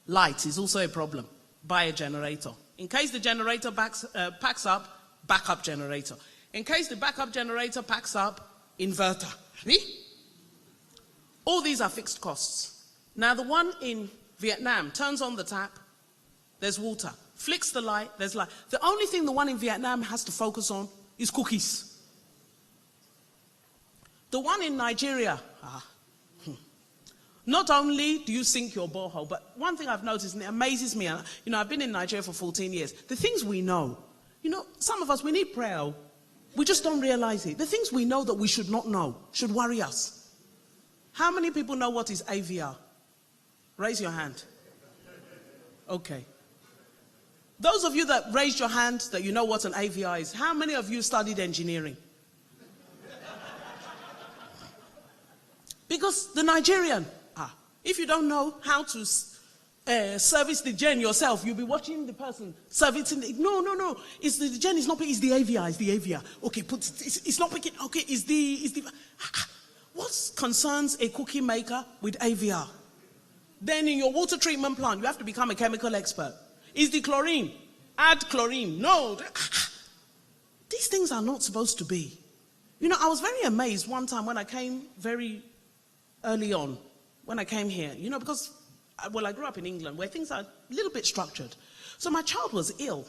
[SPEAKER 3] light is also a problem. Buy a generator. In case the generator packs up, backup generator. In case the backup generator packs up, inverter. All these are fixed costs. Now the one in Vietnam turns on the tap, there's water. Flicks the light, there's light. The only thing the one in Vietnam has to focus on is cookies. The one in Nigeria, not only do you sink your borehole, but one thing I've noticed, and it amazes me, I've been in Nigeria for 14 years, the things we know, some of us, we need prayer. We just don't realize it. The things we know that we should not know should worry us. How many people know what is AVR? Raise your hand. Okay. Those of you that raised your hand that you know what an AVR is, how many of you studied engineering? Because the Nigerian, if you don't know how to service the gen yourself, you'll be watching the person servicing it. No. It's the gen is not picking, it's the AVR, it's the AVR. Okay, it's not picking, okay, it's the what concerns a cookie maker with AVR? Then in your water treatment plant, you have to become a chemical expert. Is the chlorine? Add chlorine. No. These things are not supposed to be. I was very amazed one time when I came very early on, when I came here, because, I grew up in England where things are a little bit structured. So my child was ill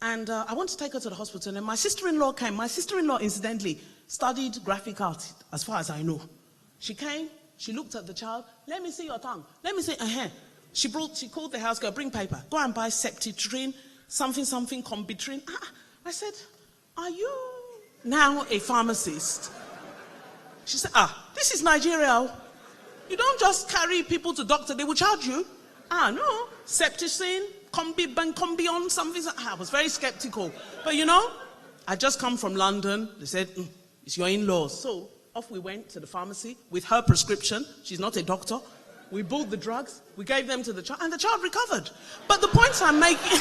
[SPEAKER 3] and I wanted to take her to the hospital and my sister-in-law came. My sister-in-law, incidentally, studied graphic art, as far as I know. She came, she looked at the child, let me see your tongue, let me see, She called the house girl, bring paper, go and buy septitrin, something, combitrin. I said, are you now a pharmacist? She said, this is Nigeria. You don't just carry people to doctor, they will charge you. No, septicin, combion, something. I was very skeptical. But I just come from London. They said, you It's your in-laws. So off we went to the pharmacy with her prescription. She's not a doctor. We bought the drugs, we gave them to the child, and the child recovered. But the points I'm making...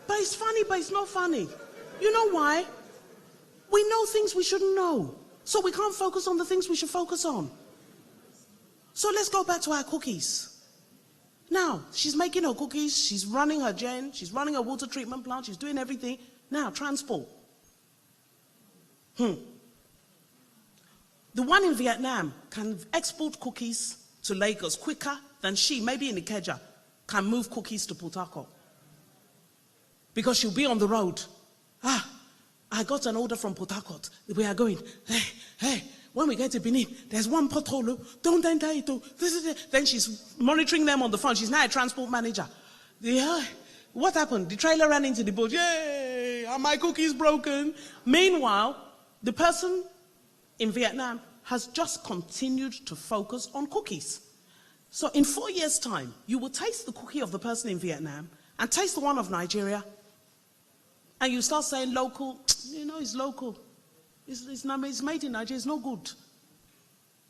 [SPEAKER 3] But it's funny, but it's not funny. You know why? We know things we shouldn't know. So we can't focus on the things we should focus on. So let's go back to our cookies. Now, she's making her cookies, she's running her gen, she's running her water treatment plant, she's doing everything. Now, transport. The one in Vietnam can export cookies to Lagos quicker than she, maybe in Ikeja, can move cookies to Port Harcourt. Because she'll be on the road. I got an order from Port Harcourt. We are going. Hey, when we get to Benin, there's one pothole. Don't enter it. Then she's monitoring them on the phone. She's now a transport manager. What happened? The trailer ran into the boat. Yay! Are my cookies broken? Meanwhile, the person in Vietnam has just continued to focus on cookies. So in 4 years' time, you will taste the cookie of the person in Vietnam and taste the one of Nigeria, and you start saying local, it's local. It's made in Nigeria, it's no good.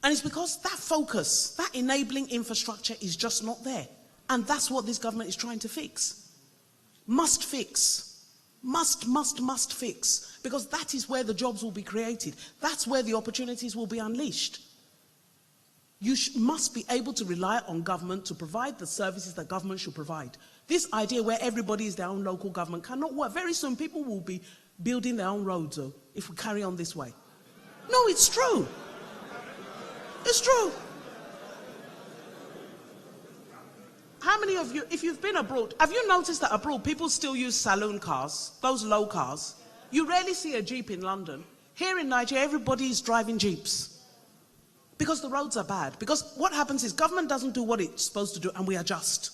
[SPEAKER 3] And it's because that focus, that enabling infrastructure is just not there. And that's what this government is trying to fix. Must fix. Must fix. Because that is where the jobs will be created. That's where the opportunities will be unleashed. You must be able to rely on government to provide the services that government should provide. This idea where everybody is their own local government cannot work. Very soon people will be building their own roads if we carry on this way. No, it's true. It's true. How many of you, if you've been abroad, have you noticed that abroad people still use saloon cars, those low cars? You rarely see a Jeep in London. Here in Nigeria, everybody is driving Jeeps. Because the roads are bad. Because what happens is government doesn't do what it's supposed to do and we adjust.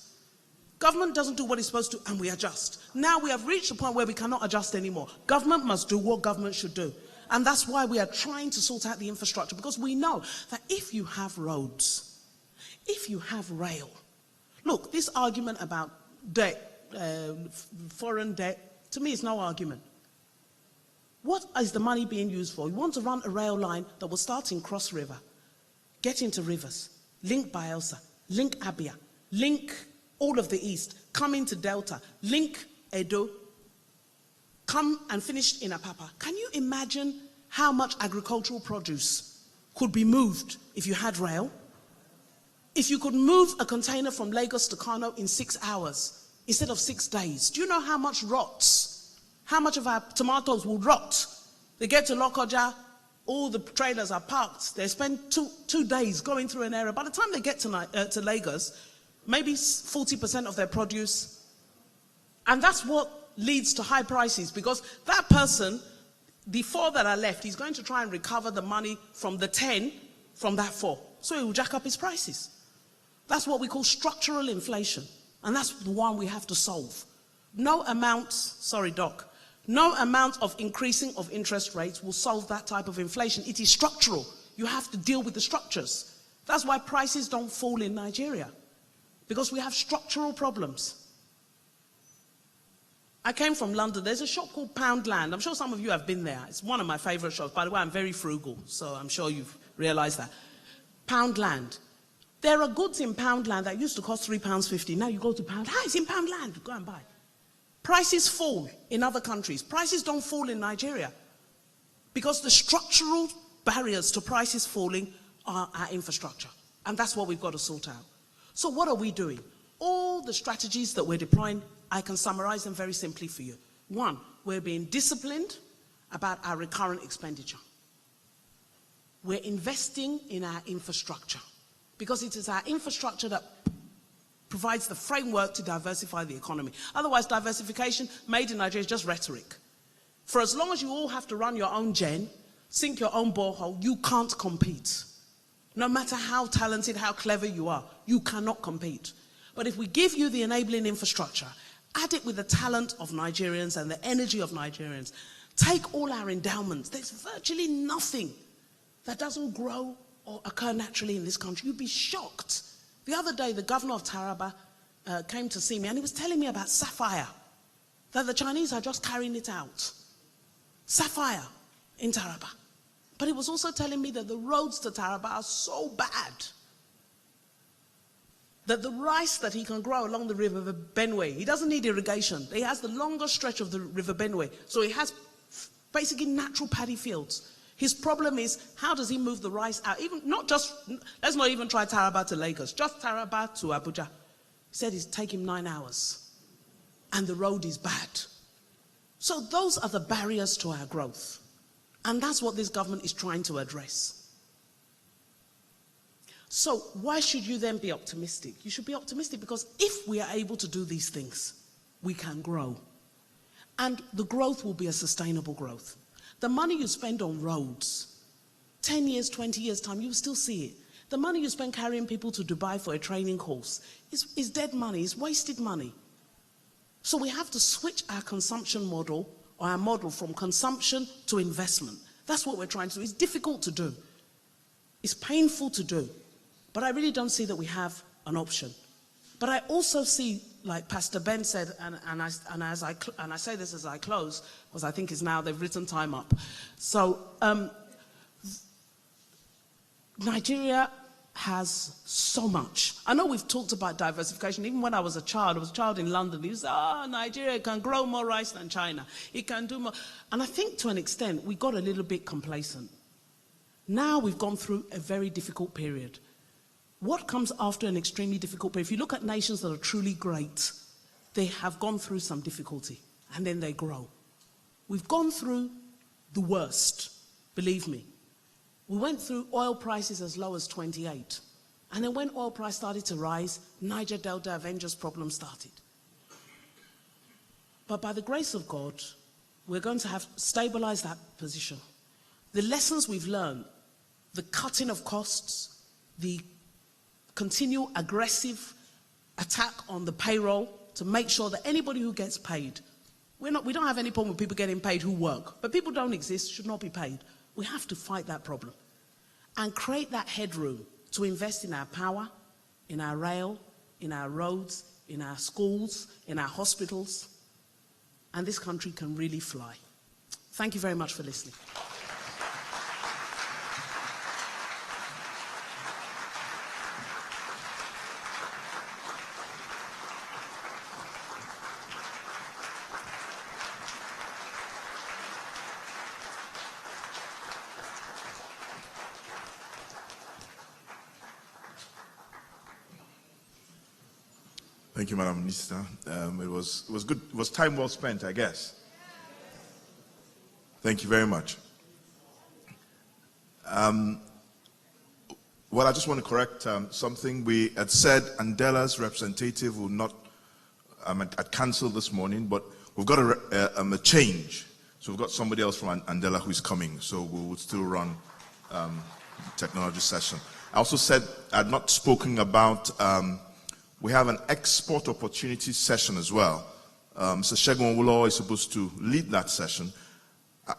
[SPEAKER 3] Government doesn't do what it's supposed to and we adjust. Now we have reached a point where we cannot adjust anymore. Government must do what government should do. And that's why we are trying to sort out the infrastructure, because we know that if you have roads, if you have rail, look, this argument about debt, foreign debt, to me it's no argument. What is the money being used for? You want to run a rail line that will start in Cross River, get into rivers, link Bielsa, link Abia, link all of the East, come into Delta, link Edo, come and finish in Apapa. Can you imagine how much agricultural produce could be moved if you had rail? If you could move a container from Lagos to Kano in 6 hours instead of 6 days, do you know how much rots? How much of our tomatoes will rot? They get to Lokoja, all the trailers are parked. They spend two days going through an area. By the time they get to Lagos, maybe 40% of their produce. And that's what leads to high prices, because that person, the 4 that are left, he's going to try and recover the money from the 10 from that 4. So he will jack up his prices. That's what we call structural inflation. And that's the one we have to solve. No amount, sorry Doc, no amount of increasing of interest rates will solve that type of inflation. It is structural. You have to deal with the structures. That's why prices don't fall in Nigeria, because we have structural problems. I came from London. There's a shop called Poundland. I'm sure some of you have been there. It's one of my favorite shops. By the way, I'm very frugal, so I'm sure you've realized that. Poundland. There are goods in Poundland that used to cost £3.50. Now you go to Pound. It's in Poundland. Go and buy. Prices fall in other countries. Prices don't fall in Nigeria, because the structural barriers to prices falling are our infrastructure. And that's what we've got to sort out. So what are we doing? All the strategies that we're deploying, I can summarize them very simply for you. 1, we're being disciplined about our recurrent expenditure. We're investing in our infrastructure, because it is our infrastructure that provides the framework to diversify the economy. Otherwise, diversification made in Nigeria is just rhetoric. For as long as you all have to run your own gen, sink your own borehole, you can't compete. No matter how talented, how clever you are, you cannot compete. But if we give you the enabling infrastructure, add it with the talent of Nigerians and the energy of Nigerians, take all our endowments, there's virtually nothing that doesn't grow or occur naturally in this country. You'd be shocked. The other day, the governor of Taraba came to see me, and he was telling me about sapphire, that the Chinese are just carrying it out. Sapphire in Taraba. But he was also telling me that the roads to Taraba are so bad that the rice that he can grow along the river Benue, he doesn't need irrigation. He has the longest stretch of the river Benue. So he has basically natural paddy fields. His problem is, how does he move the rice out? Even not just, let's not even try Taraba to Lagos, just Taraba to Abuja. He said it's taking 9 hours. And the road is bad. So those are the barriers to our growth. And that's what this government is trying to address. So why should you then be optimistic? You should be optimistic because if we are able to do these things, we can grow. And the growth will be a sustainable growth. The money you spend on roads, 10 years, 20 years' time, you'll still see it. The money you spend carrying people to Dubai for a training course is dead money, it's wasted money. So we have to switch our consumption model, or our model from consumption to investment. That's what we're trying to do. It's difficult to do. It's painful to do. But I really don't see that we have an option. But I also see, like Pastor Ben said, and I say this as I close, because I think it's now they've written time up. So Nigeria has so much. I know we've talked about diversification. Even when I was a child in London, he was, Nigeria can grow more rice than China. It can do more. And I think to an extent, we got a little bit complacent. Now we've gone through a very difficult period. What comes after an extremely difficult period? If you look at nations that are truly great, they have gone through some difficulty, and then they grow. We've gone through the worst, believe me. We went through oil prices as low as 28. And then when oil price started to rise, Niger Delta Avengers problem started. But by the grace of God, we're going to have stabilized that position. The lessons we've learned, the cutting of costs, the continual aggressive attack on the payroll to make sure that anybody who gets paid, we don't have any problem with people getting paid who work, but people don't exist, should not be paid. We have to fight that problem and create that headroom to invest in our power, in our rail, in our roads, in our schools, in our hospitals, and this country can really fly. Thank you very much for listening.
[SPEAKER 1] Thank you, Madam Minister. It was good. It was time well spent, I guess. Thank you very much. Well, I just want to correct something. We had said Andela's representative will not had cancelled this morning, but we've got a change. So we've got somebody else from Andela who is coming. So we will still run technology session. I also said I had not spoken about. We have an export opportunity session as well. Mr. Shegun Owolowo is supposed to lead that session.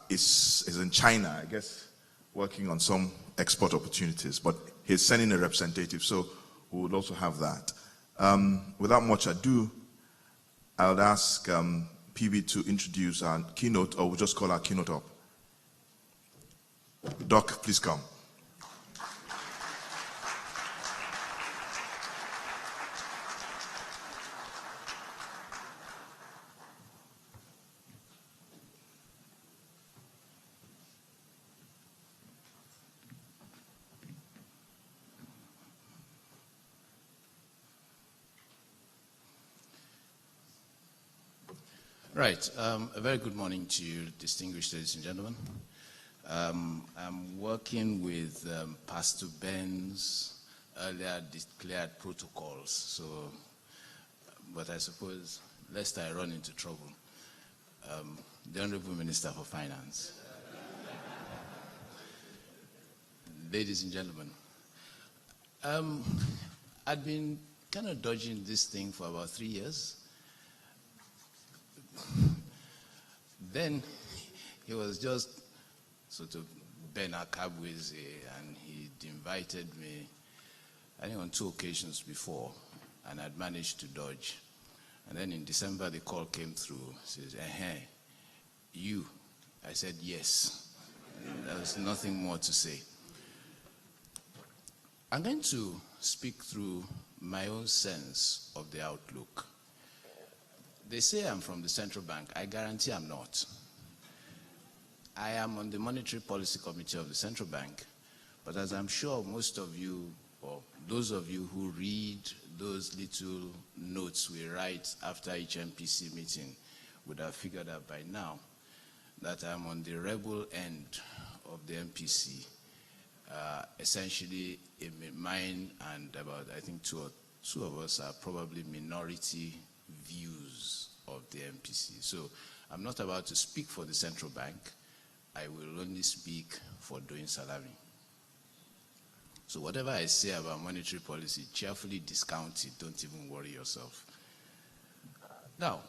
[SPEAKER 1] Is in China, I guess, working on some export opportunities. But he's sending a representative, so we would also have that. Without much ado, I would ask PB to introduce our keynote, or we'll just call our keynote up. Doc, please come.
[SPEAKER 4] Right. A very good morning to you, distinguished ladies and gentlemen. I'm working with Pastor Ben's earlier declared protocols. So, but I suppose, lest I run into trouble, the Honorable Minister for Finance. Ladies and gentlemen, I'd been kind of dodging this thing for about 3 years. Then he was just sort of Ben Akabweze, and he'd invited me, I think on 2 occasions before, and I'd managed to dodge. And then in December, the call came through. Says, you? I said, yes. There was nothing more to say. I'm going to speak through my own sense of the outlook. They say I'm from the central bank. I guarantee I'm not. I am on the Monetary Policy Committee of the central bank, but as I'm sure most of you, or those of you who read those little notes we write after each MPC meeting would have figured out by now, that I'm on the rebel end of the MPC. Essentially, in mine and about, I think, two of us are probably minority views of the MPC. So I'm not about to speak for the central bank. I will only speak for doing salami. So whatever I say about monetary policy, cheerfully discount it. Don't even worry yourself. Now,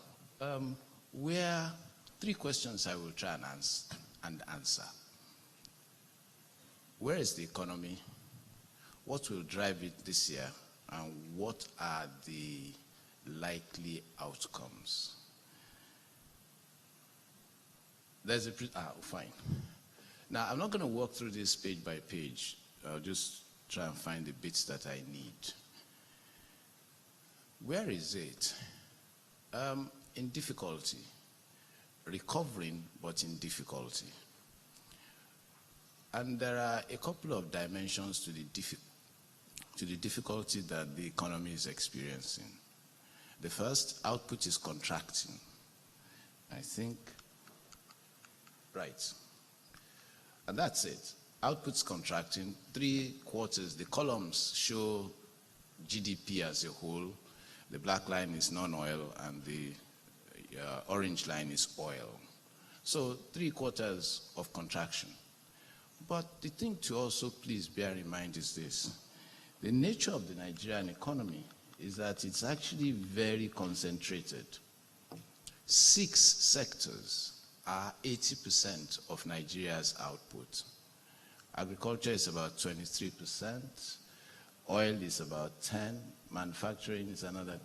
[SPEAKER 4] three questions I will try and answer. Where is the economy? What will drive it this year? And what are the likely outcomes? There's a, fine. Now, I'm not going to walk through this page by page. I'll just try and find the bits that I need. Where is it? In difficulty. Recovering, but in difficulty. And there are a couple of dimensions to the difficulty that the economy is experiencing. The first, output is contracting. I think, right. And that's it. Output's contracting. 3 quarters, the columns show GDP as a whole. The black line is non-oil, and the orange line is oil. So 3 quarters of contraction. But the thing to also please bear in mind is this. The nature of the Nigerian economy is that it's actually very concentrated. 6 sectors are 80% of Nigeria's output. Agriculture is about 23%, oil is about 10%, manufacturing is another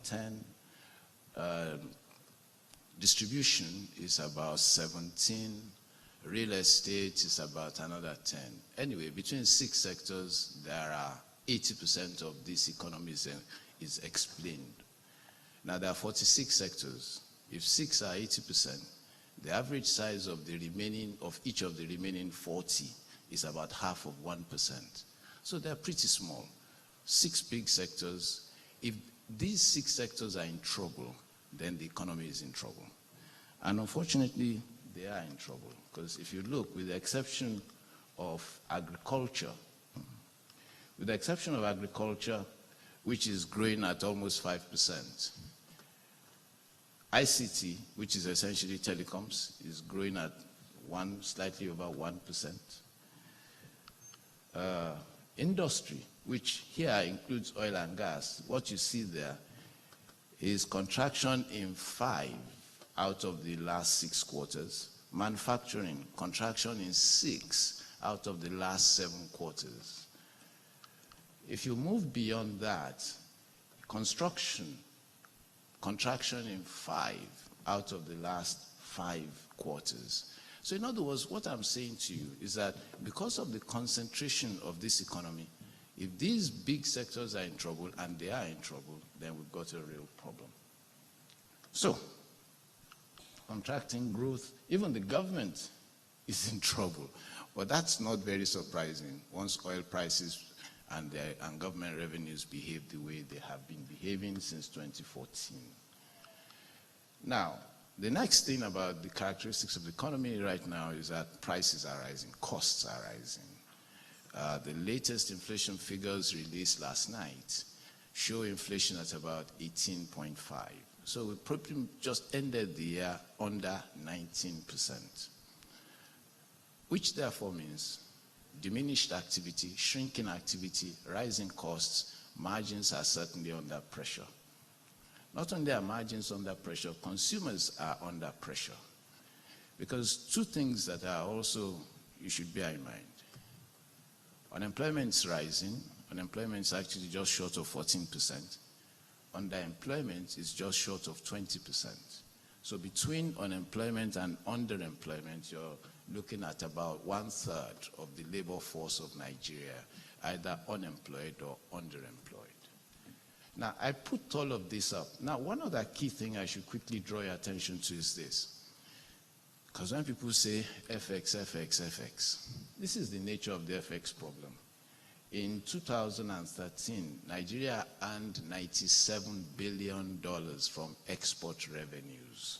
[SPEAKER 4] 10%, distribution is about 17%, real estate is about another 10%. Anyway, between 6 sectors, there are 80% of this economy is explained. Now, there are 46 sectors. If 6 are 80%, the average size of each of the remaining 40 is about half of 1%. So they're pretty small. 6 big sectors. If these 6 sectors are in trouble, then the economy is in trouble. And unfortunately, they are in trouble. Because if you look, with the exception of agriculture, which is growing at almost 5%, ICT, which is essentially telecoms, is growing at slightly over 1%. Industry, which here includes oil and gas, what you see there is contraction in 5 out of the last 6 quarters. Manufacturing, contraction in 6 out of the last 7 quarters. If you move beyond that, construction, contraction in 5 out of the last 5 quarters. So in other words, what I'm saying to you is that because of the concentration of this economy, if these big sectors are in trouble, and they are in trouble, then we've got a real problem. So, contracting growth, even the government is in trouble. But that's not very surprising once oil prices and government revenues behave the way they have been behaving since 2014. Now, the next thing about the characteristics of the economy right now is that prices are rising, costs are rising. The latest inflation figures released last night show inflation at about 18.5. So we probably just ended the year under 19%, which therefore means diminished activity, shrinking activity, rising costs, margins are certainly under pressure. Not only are margins under pressure, consumers are under pressure. Because 2 things that are also, you should bear in mind. Unemployment is rising. Unemployment is actually just short of 14%. underemployment is just short of 20%. So between unemployment and underemployment, you're looking at about 1/3 of the labor force of Nigeria, either unemployed or underemployed. Now, I put all of this up. Now, one other key thing I should quickly draw your attention to is this. Because when people say FX, FX, FX, this is the nature of the FX problem. In 2013, Nigeria earned $97 billion from export revenues.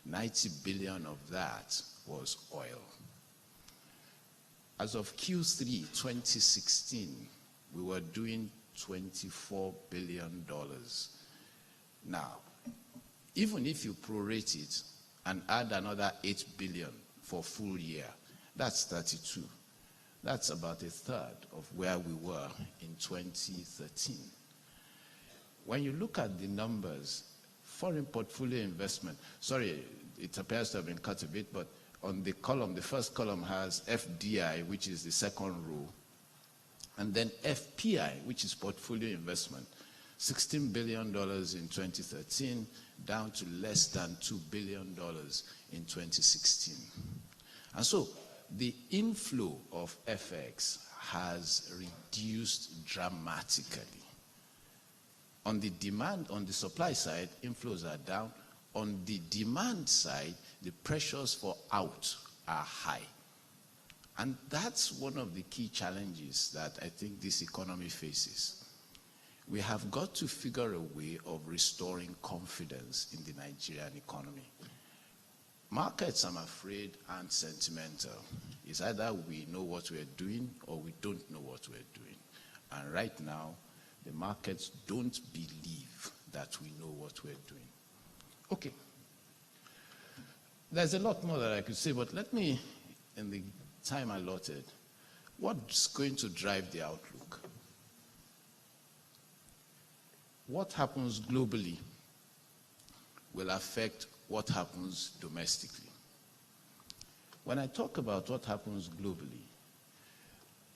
[SPEAKER 4] 90 billion of that was oil. As of Q3 2016, we were doing $24 billion. Now, even if you prorate it and add another 8 billion for full year, that's 32. That's about 1/3 of where we were in 2013. When you look at the numbers, foreign portfolio investment, sorry, it appears to have been cut a bit, but on the column, the first column has FDI, which is the second row, and then FPI, which is portfolio investment. $16 billion in 2013, down to less than $2 billion in 2016. And so the inflow of FX has reduced dramatically. On the demand, on the supply side, inflows are down. On the demand side, the pressures for out are high. And that's one of the key challenges that I think this economy faces. We have got to figure a way of restoring confidence in the Nigerian economy. Markets, I'm afraid, aren't sentimental. It's either we know what we're doing or we don't know what we're doing. And right now, the markets don't believe that we know what we're doing. Okay. There's a lot more that I could say, but let me, in the time allotted, what's going to drive the outlook? What happens globally will affect what happens domestically. When I talk about what happens globally,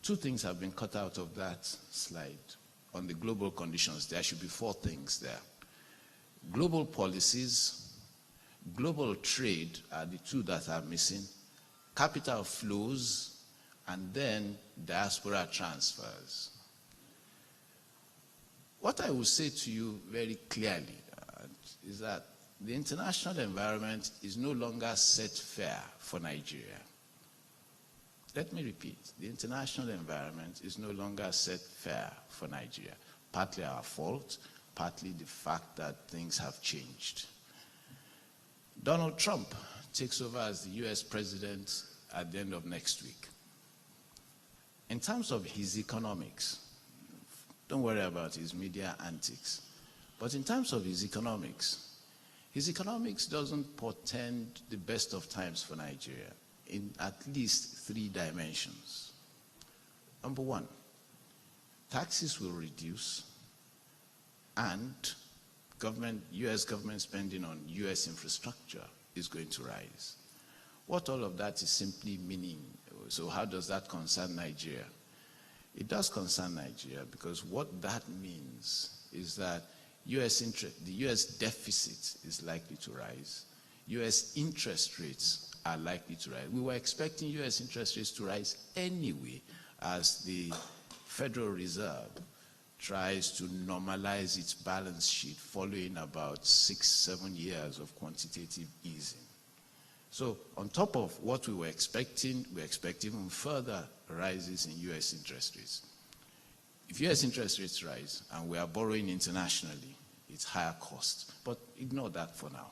[SPEAKER 4] two things have been cut out of that slide. On the global conditions, there should be 4 things there. Global policies, global trade are the 2 that are missing, capital flows, and then diaspora transfers. What I will say to you very clearly is that the international environment is no longer set fair for Nigeria. Let me repeat, the international environment is no longer set fair for Nigeria. Partly our fault, partly the fact that things have changed. Donald Trump takes over as the US president at the end of next week. In terms of his economics, don't worry about his media antics, but in terms of his economics doesn't portend the best of times for Nigeria in at least 3 dimensions. Number 1, taxes will reduce and US government spending on US infrastructure is going to rise. What all of that is simply meaning, so how does that concern Nigeria? It does concern Nigeria because what that means is that the US deficit is likely to rise. US interest rates are likely to rise. We were expecting US interest rates to rise anyway as the Federal Reserve tries to normalize its balance sheet following about 6-7 years of quantitative easing. So on top of what we expect even further rises in US interest rates. If US interest rates rise and we are borrowing internationally, it's higher cost. But ignore that for now.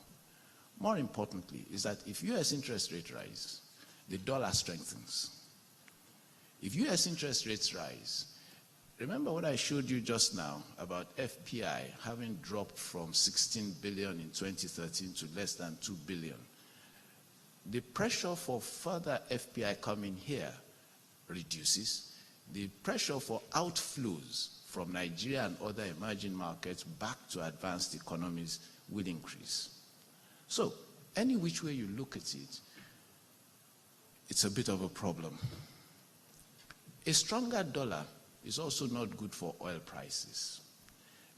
[SPEAKER 4] More importantly is that if US interest rates rise, the dollar strengthens. If US interest rates rise, remember what I showed you just now about FPI having dropped from 16 billion in 2013 to less than 2 billion. The pressure for further FPI coming here reduces. The pressure for outflows from Nigeria and other emerging markets back to advanced economies will increase. So, any which way you look at it, it's a bit of a problem. A stronger dollar is also not good for oil prices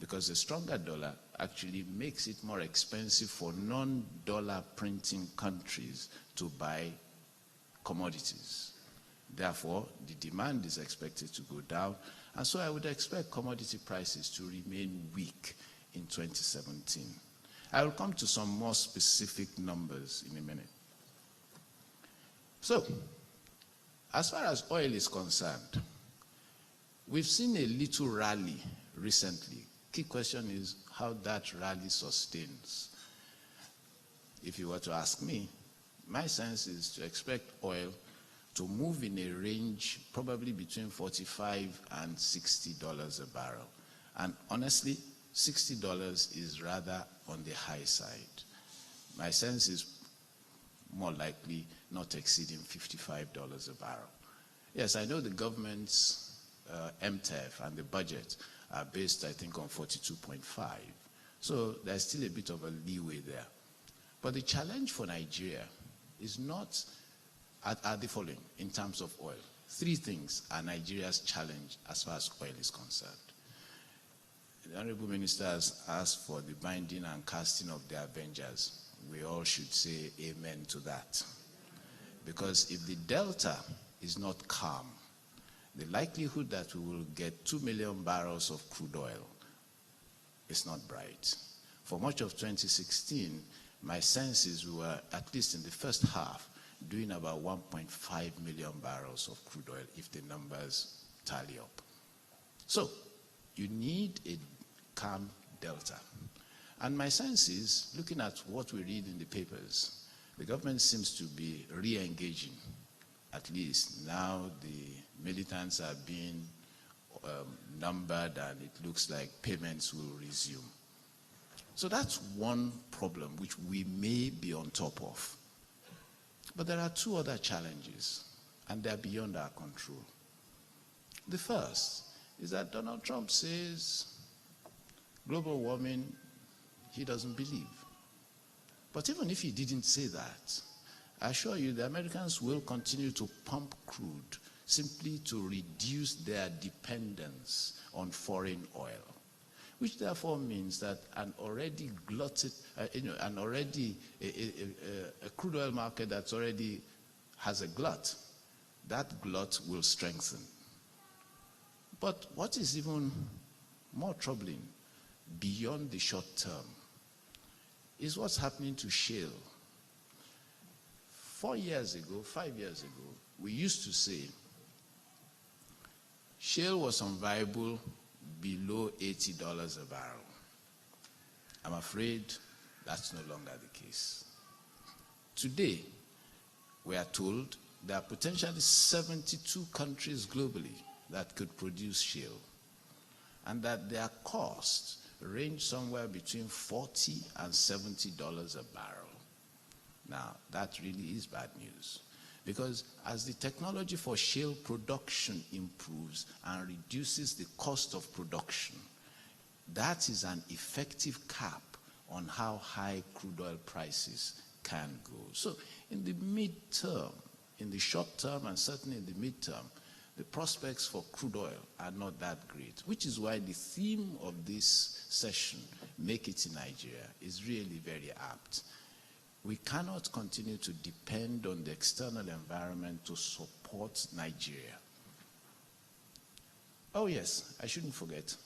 [SPEAKER 4] because the stronger dollar actually makes it more expensive for non-dollar printing countries to buy commodities. Therefore, the demand is expected to go down, and so I would expect commodity prices to remain weak in 2017. I will come to some more specific numbers in a minute. So, as far as oil is concerned, we've seen a little rally recently. Key question is how that rally sustains. If you were to ask me, my sense is to expect oil to move in a range probably between $45 and $60 a barrel. And honestly, $60 is rather on the high side. My sense is more likely not exceeding $55 a barrel. Yes, I know the government's MTEF and the budget are based, I think, on 42.5. So there's still a bit of a leeway there. But the challenge for Nigeria is not are the following in terms of oil. Three things are Nigeria's challenge as far as oil is concerned. The Honorable Minister has asked for the binding and casting of the Avengers. We all should say amen to that. Because if the delta is not calm, the likelihood that we will get 2 million barrels of crude oil is not bright. For much of 2016, my sense is we were, at least in the first half, doing about 1.5 million barrels of crude oil if the numbers tally up. So, you need a calm delta. And my sense is, looking at what we read in the papers, the government seems to be re-engaging. At least now the militants are being numbered and it looks like payments will resume. So that's one problem which we may be on top of. But there are two other challenges, and they're beyond our control. The first is that Donald Trump says global warming, he doesn't believe. But even if he didn't say that, I assure you the Americans will continue to pump crude simply to reduce their dependence on foreign oil, which therefore means that an already glutted, a crude oil market that's already has a glut, that glut will strengthen. But what is even more troubling beyond the short term is what's happening to shale. 5 years ago, we used to say shale was unviable below $80 a barrel. I'm afraid that's no longer the case. Today, we are told there are potentially 72 countries globally that could produce shale, and that their costs range somewhere between $40 and $70 a barrel. Now, that really is bad news, because as the technology for shale production improves and reduces the cost of production, that is an effective cap on how high crude oil prices can go. So in the midterm, in the short term and certainly in the midterm, the prospects for crude oil are not that great, which is why the theme of this session, Make It in Nigeria, is really very apt. We cannot continue to depend on the external environment to support Nigeria. Oh yes, I shouldn't forget,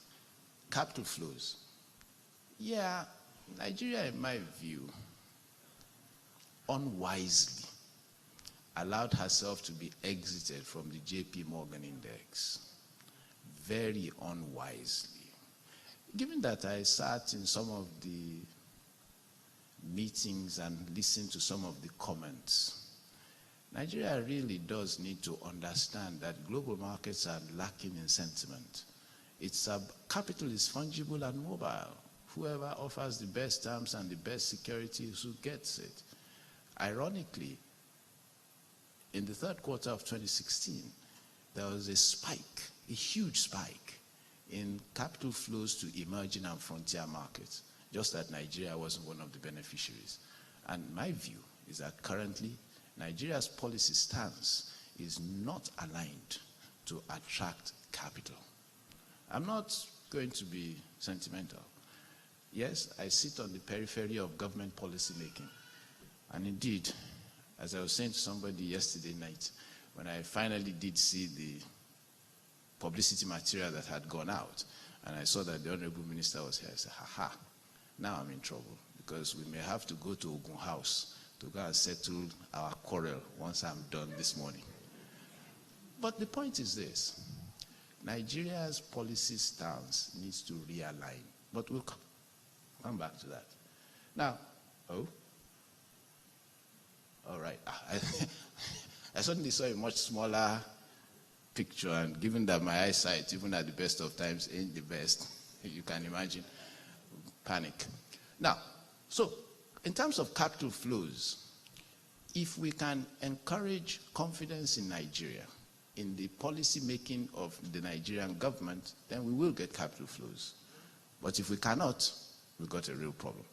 [SPEAKER 4] capital flows. Yeah, Nigeria, in my view, unwisely allowed herself to be exited from the JP Morgan index. Very unwisely. Given that I sat in some of the meetings and listened to some of the comments, Nigeria really does need to understand that global markets are lacking in sentiment. Capital is fungible and mobile. Whoever offers the best terms and the best securities who gets it. Ironically, in the third quarter of 2016, there was a spike, a huge spike in capital flows to emerging and frontier markets, just that Nigeria wasn't one of the beneficiaries. And my view is that currently, Nigeria's policy stance is not aligned to attract capital. I'm not going to be sentimental. Yes, I sit on the periphery of government policy making. And indeed, as I was saying to somebody yesterday night, when I finally did see the publicity material that had gone out, and I saw that the Honorable Minister was here, I said, ha, now I'm in trouble, because we may have to go to Ogun House to go and settle our quarrel once I'm done this morning. But the point is this: Nigeria's policy stance needs to realign. But we'll come back to that. Now, all right. I suddenly saw a much smaller picture, and given that my eyesight, even at the best of times, ain't the best, you can imagine, panic. Now, so in terms of capital flows, if we can encourage confidence in Nigeria, in the policy making of the Nigerian government, then we will get capital flows. But if we cannot, we've got a real problem.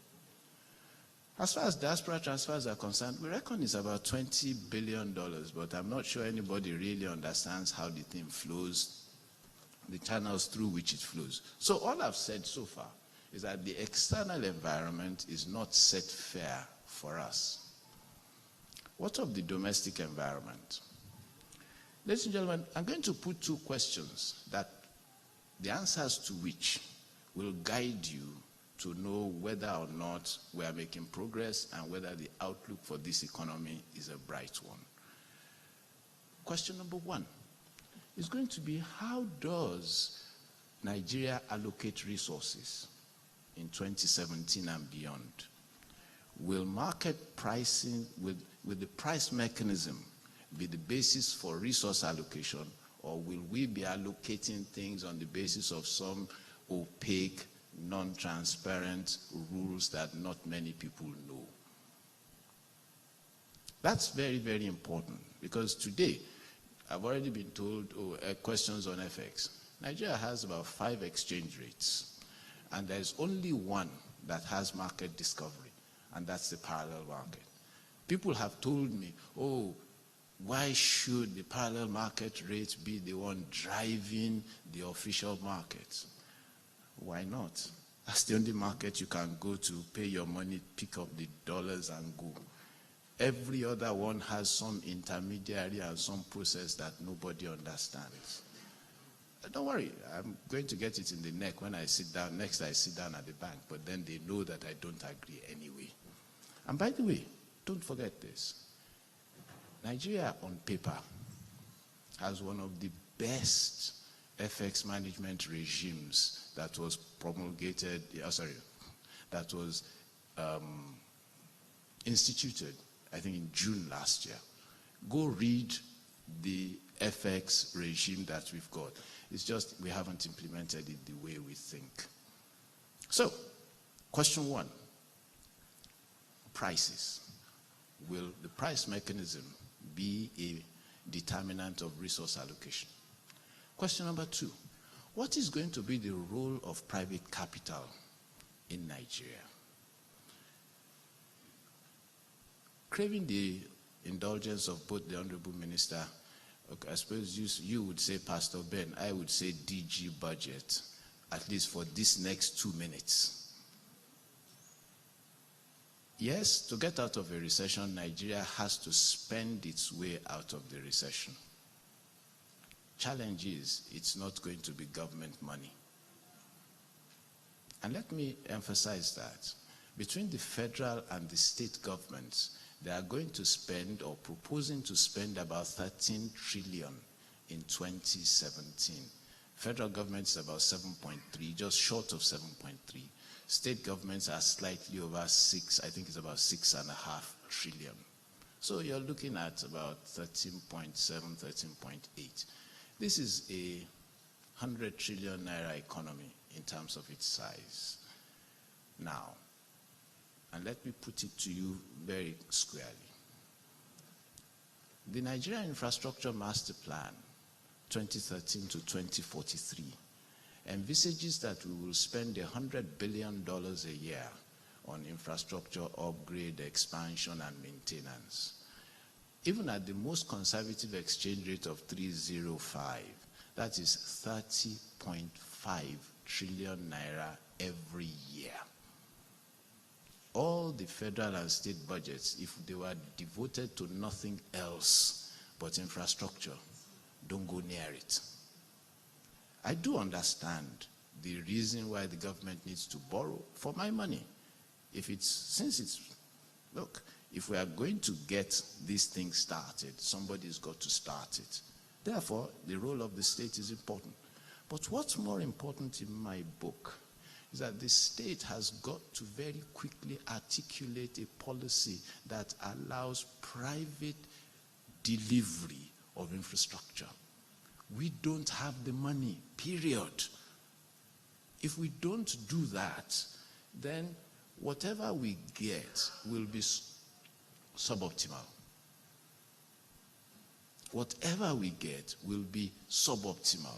[SPEAKER 4] As far as diaspora transfers are concerned, we reckon it's about $20 billion, but I'm not sure anybody really understands how the thing flows, the channels through which it flows. So all I've said so far is that the external environment is not set fair for us. What of the domestic environment? Ladies and gentlemen, I'm going to put two questions that the answers to which will guide you to know whether or not we are making progress and whether the outlook for this economy is a bright one. Question number one is going to be, how does Nigeria allocate resources in 2017 and beyond? Will market pricing, will the price mechanism be the basis for resource allocation, or will we be allocating things on the basis of some opaque, non-transparent rules that not many people know? That's very, very important, because today, I've already been told, questions on FX. Nigeria has about 5 exchange rates, and there's only one that has market discovery, and that's the parallel market. People have told me, why should the parallel market rate be the one driving the official market? Why not? That's the only market you can go to, pay your money, pick up the dollars and go. Every other one has some intermediary and some process that nobody understands. Don't worry, I'm going to get it in the neck when I sit down, next I sit down at the bank, but then they know that I don't agree anyway. And by the way, don't forget this. Nigeria on paper has one of the best FX management regimes that was promulgated, that was instituted, I think, in June last year. Go read the FX regime that we've got. It's just we haven't implemented it the way we think. So, question one, prices. Will the price mechanism be a determinant of resource allocation? Question number two, what is going to be the role of private capital in Nigeria? Craving the indulgence of both the Honorable Minister, I suppose you would say Pastor Ben, I would say DG budget, at least for this next 2 minutes. Yes, to get out of a recession, Nigeria has to spend its way out of the recession. Challenge is, it's not going to be government money. And let me emphasize that. Between the federal and the state governments, they are going to spend or proposing to spend about 13 trillion in 2017. Federal government is about 7.3, just short of 7.3. State governments are slightly over 6, I think it's about 6.5 trillion. So you're looking at about 13.7, 13.8. This is a 100 trillion naira economy in terms of its size. Now, and let me put it to you very squarely. The Nigerian Infrastructure Master Plan 2013 to 2043 envisages that we will spend $100 billion a year on infrastructure upgrade, expansion, and maintenance. Even at the most conservative exchange rate of 305, that is $30.5 trillion naira every year. All the federal and state budgets, if they were devoted to nothing else but infrastructure, don't go near it. I do understand the reason why the government needs to borrow for my money. Look, if we are going to get this thing started, somebody's got to start it. Therefore, the role of the state is important. But what's more important in my book is that the state has got to very quickly articulate a policy that allows private delivery of infrastructure. We don't have the money, period. If we don't do that, then whatever we get will be suboptimal. Whatever we get will be suboptimal.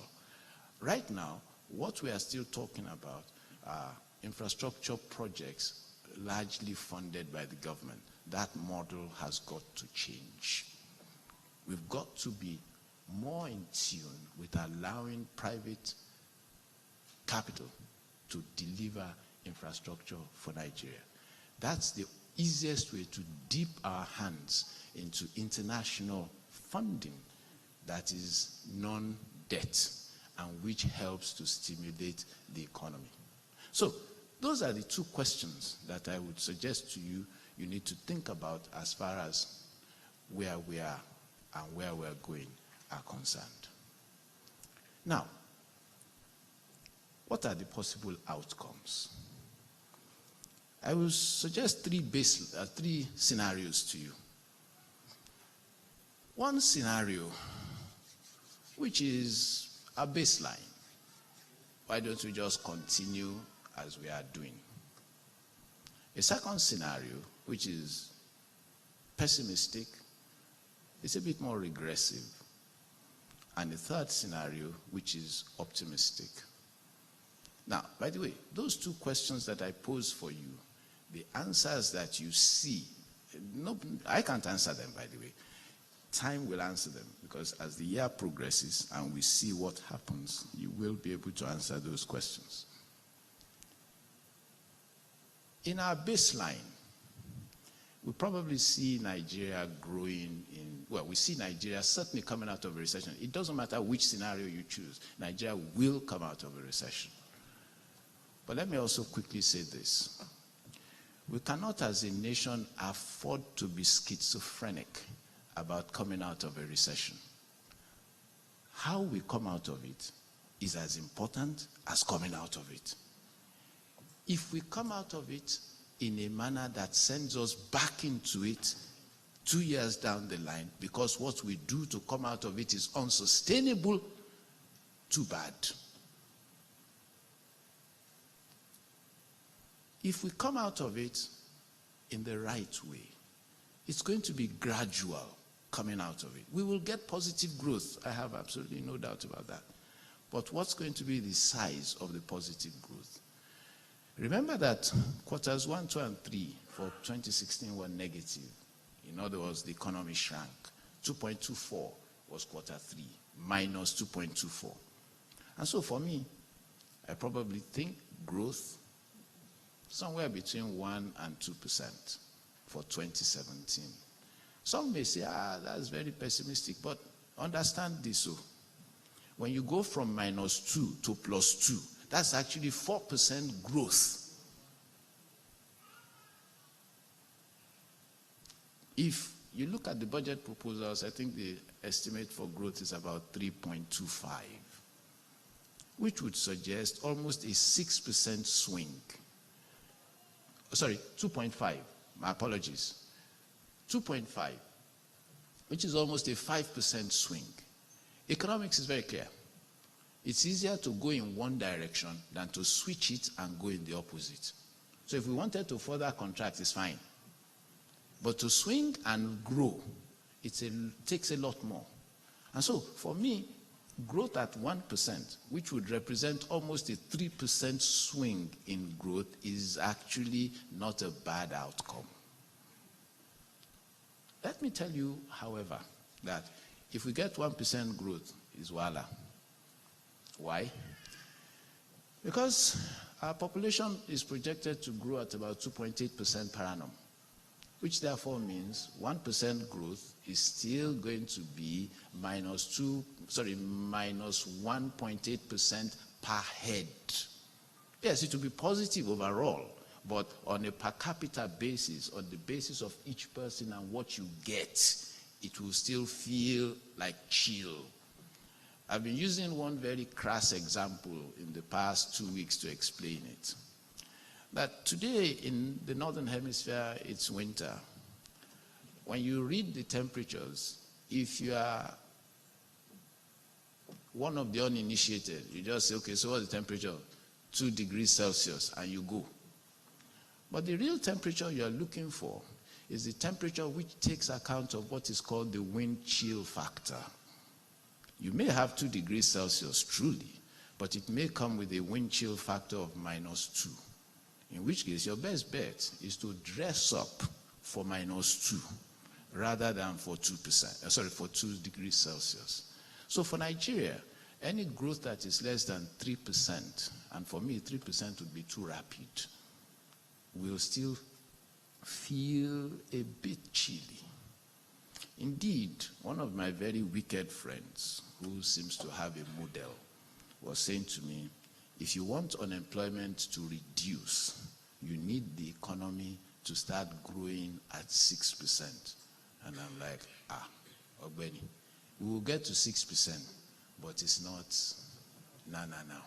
[SPEAKER 4] Right now, what we are still talking about are infrastructure projects largely funded by the government. That model has got to change. We've got to be more in tune with allowing private capital to deliver infrastructure for Nigeria. That's the easiest way to dip our hands into international funding that is non-debt and which helps to stimulate the economy. So those are the two questions that I would suggest to you you need to think about as far as where we are and where we're going are concerned. Now, what are the possible outcomes? I will suggest three scenarios to you. One scenario, which is a baseline. Why don't we just continue as we are doing? A second scenario, which is pessimistic, it's a bit more regressive. And the third scenario, which is optimistic. Now, by the way, those two questions that I pose for you, the answers that you see, no, I can't answer them, by the way. Time will answer them, because as the year progresses and we see what happens, you will be able to answer those questions. In our baseline, we probably see Nigeria growing we see Nigeria certainly coming out of a recession. It doesn't matter which scenario you choose, Nigeria will come out of a recession. But let me also quickly say this. We cannot as a nation afford to be schizophrenic about coming out of a recession. How we come out of it is as important as coming out of it. If we come out of it in a manner that sends us back into it 2 years down the line, because what we do to come out of it is unsustainable, too bad. If we come out of it in the right way, it's going to be gradual coming out of it. We will get positive growth. I have absolutely no doubt about that. But what's going to be the size of the positive growth? Remember that quarters 1, 2, and 3 for 2016 were negative. In other words, the economy shrank. 2.24 was quarter 3, minus 2.24. And so for me, I probably think growth somewhere between 1 and 2% for 2017. Some may say, that's very pessimistic, but understand this. So when you go from -2 to +2, that's actually 4% growth. If you look at the budget proposals, I think the estimate for growth is about 3.25, which would suggest almost a 6% swing. Sorry, 2.5, my apologies. 2.5, which is almost a 5% swing. Economics is very clear. It's easier to go in one direction than to switch it and go in the opposite. So if we wanted to further contract, it's fine. But to swing and grow, it takes a lot more. And so for me, growth at 1%, which would represent almost a 3% swing in growth, is actually not a bad outcome. Let me tell you, however, that if we get 1% growth, it's voila. Why? Because our population is projected to grow at about 2.8% per annum, which therefore means 1% growth is still going to be minus 1.8% per head. Yes, it will be positive overall, but on a per capita basis, on the basis of each person and what you get, it will still feel like chill. I've been using one very crass example in the past 2 weeks to explain it. That today in the northern hemisphere, it's winter. When you read the temperatures, if you are one of the uninitiated, you just say, okay, so what's the temperature? 2 degrees Celsius, and you go. But the real temperature you are looking for is the temperature which takes account of what is called the wind chill factor. You may have 2 degrees Celsius truly, but it may come with a wind chill factor of -2. In which case, your best bet is to dress up for -2 rather than for 2 degrees Celsius. So for Nigeria, any growth that is less than 3%, and for me 3% would be too rapid, will still feel a bit chilly. Indeed, one of my very wicked friends, who seems to have a model, was saying to me, if you want unemployment to reduce, you need the economy to start growing at 6%. And I'm like, Ogbeni, we will get to 6%, but it's not now.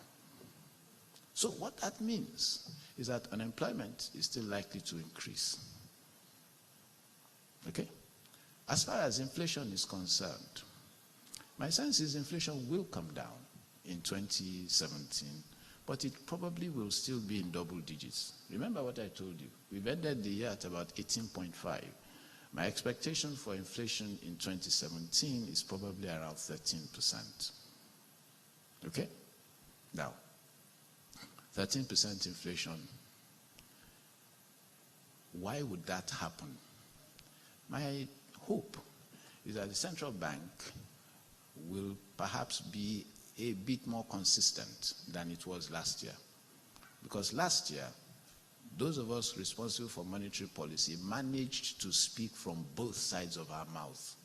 [SPEAKER 4] So what that means is that unemployment is still likely to increase. Okay? As far as inflation is concerned, my sense is inflation will come down in 2017, but it probably will still be in double digits. Remember what I told you. We've ended the year at about 18.5. My expectation for inflation in 2017 is probably around 13%. Okay? Now, 13% inflation. Why would that happen? My hope is that the central bank will perhaps be a bit more consistent than it was last year. Because last year, those of us responsible for monetary policy managed to speak from both sides of our mouth.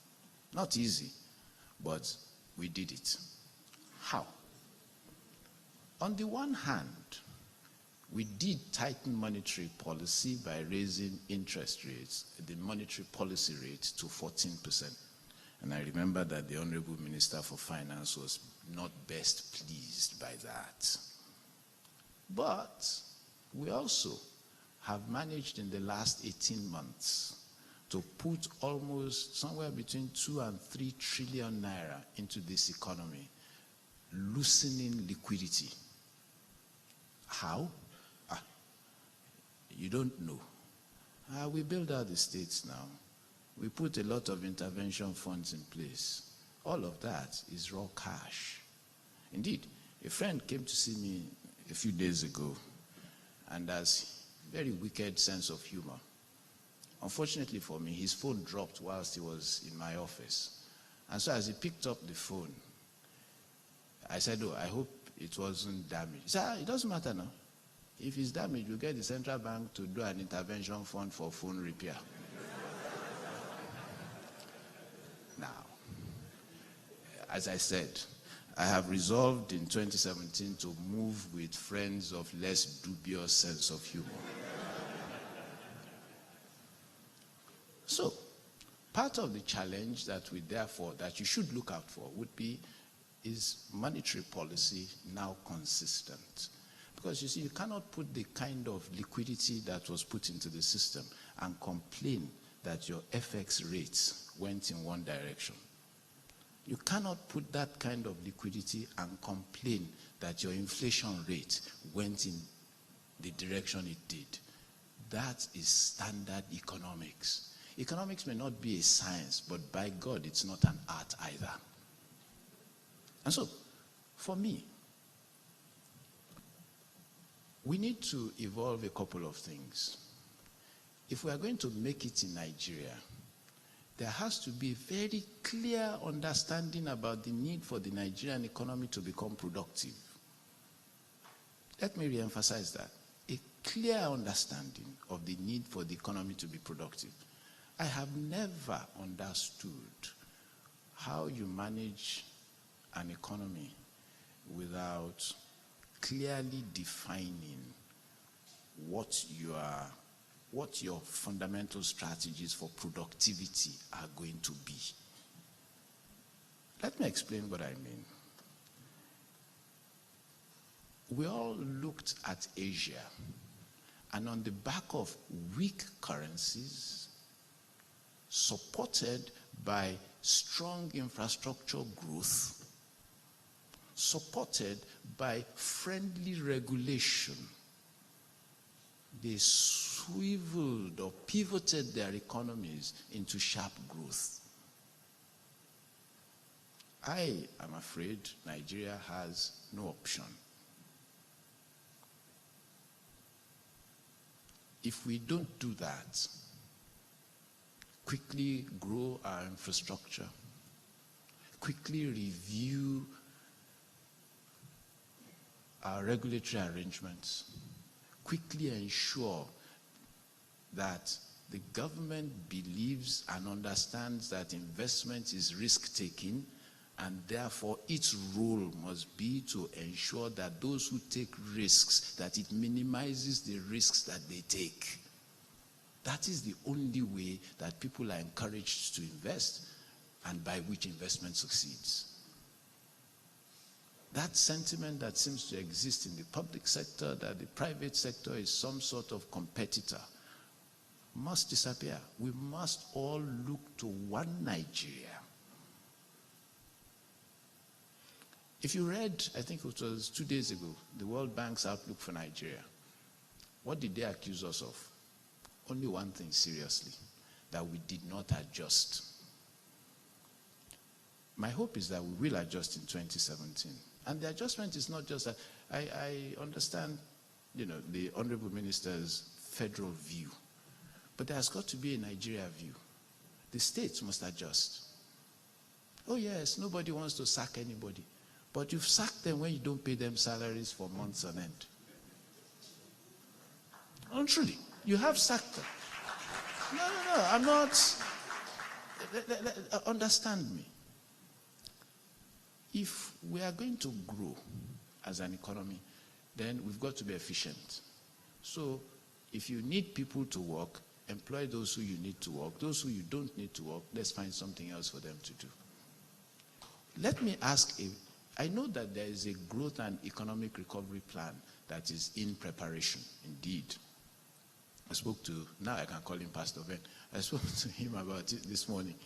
[SPEAKER 4] Not easy, but we did it. How? On the one hand, we did tighten monetary policy by raising interest rates, the monetary policy rate, to 14%. And I remember that the Honorable Minister for Finance was not best pleased by that. But we also have managed in the last 18 months to put almost somewhere between 2 and 3 trillion naira into this economy, loosening liquidity. How? You don't know. We build out the states now. We put a lot of intervention funds in place. All of that is raw cash. Indeed, a friend came to see me a few days ago and has a very wicked sense of humor. Unfortunately for me, his phone dropped whilst he was in my office. And so as he picked up the phone, I said, I hope it wasn't damaged. He said, it doesn't matter now. If it's damaged, we'll get the central bank to do an intervention fund for phone repair. Now, as I said, I have resolved in 2017 to move with friends of less dubious sense of humor. So, part of the challenge that you should look out for would be, is monetary policy now consistent? Because you see, you cannot put the kind of liquidity that was put into the system and complain that your FX rates went in one direction. You cannot put that kind of liquidity and complain that your inflation rate went in the direction it did. That is standard economics. Economics may not be a science, but by God, it's not an art either. And so, for me, we need to evolve a couple of things. If we are going to make it in Nigeria, there has to be a very clear understanding about the need for the Nigerian economy to become productive. Let me re-emphasize that. A clear understanding of the need for the economy to be productive. I have never understood how you manage an economy without clearly defining what your fundamental strategies for productivity are going to be. Let me explain what I mean. We all looked at Asia, and on the back of weak currencies, supported by strong infrastructure growth, supported by friendly regulation, they swiveled or pivoted their economies into sharp growth. I am afraid Nigeria has no option. If we don't do that, quickly grow our infrastructure, quickly review our regulatory arrangements, quickly ensure that the government believes and understands that investment is risk-taking, and therefore its role must be to ensure that those who take risks, that it minimizes the risks that they take. That is the only way that people are encouraged to invest, and by which investment succeeds. That sentiment that seems to exist in the public sector, that the private sector is some sort of competitor, must disappear. We must all look to one Nigeria. If you read, I think it was 2 days ago, the World Bank's outlook for Nigeria, what did they accuse us of? Only one thing, seriously, that we did not adjust. My hope is that we will adjust in 2017. And the adjustment is not just that. I understand, the Honorable Minister's federal view. But there has got to be a Nigeria view. The states must adjust. Oh yes, nobody wants to sack anybody. But you've sacked them when you don't pay them salaries for months on end. Truly, you have sacked them. No, I'm not. Understand me. If we are going to grow as an economy, then we've got to be efficient. So if you need people to work, employ those who you need to work. Those who you don't need to work, let's find something else for them to do. Let me ask, I know that there is a growth and economic recovery plan that is in preparation, indeed. I spoke to, now I can call him Pastor Ben. I spoke to him about it this morning.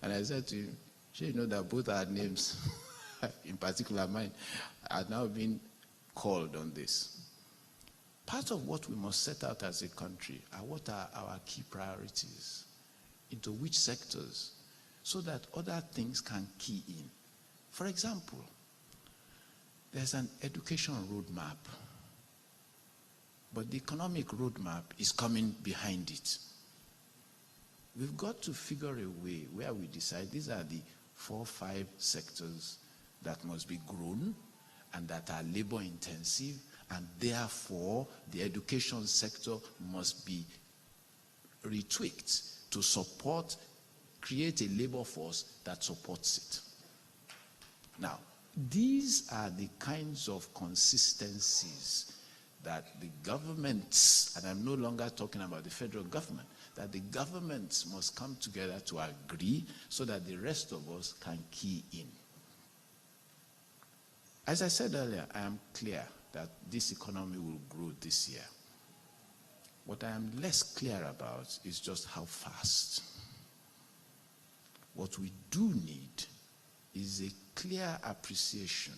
[SPEAKER 4] And I said to him, you know that both our names, in particular mine, are now being called on this. Part of what we must set out as a country are what are our key priorities, into which sectors, so that other things can key in. For example, there's an education roadmap, but the economic roadmap is coming behind it. We've got to figure a way where we decide these are the 4 or 5 sectors that must be grown and that are labor intensive, and therefore the education sector must be retweaked to support, create a labor force that supports it. Now, these are the kinds of consistencies that the governments, and I'm no longer talking about the federal government, that the governments must come together to agree so that the rest of us can key in. As I said earlier, I am clear that this economy will grow this year. What I am less clear about is just how fast. What we do need is a clear appreciation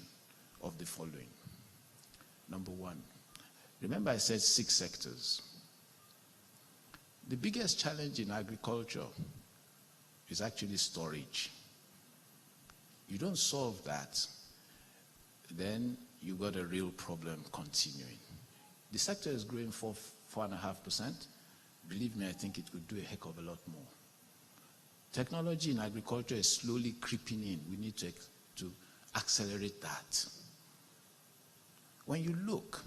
[SPEAKER 4] of the following. Number one, remember I said 6 sectors. The biggest challenge in agriculture is actually storage. You don't solve that, then you got a real problem continuing. The sector is growing 4.5%. Believe me, I think it could do a heck of a lot more. Technology in agriculture is slowly creeping in. We need to accelerate that. When you look,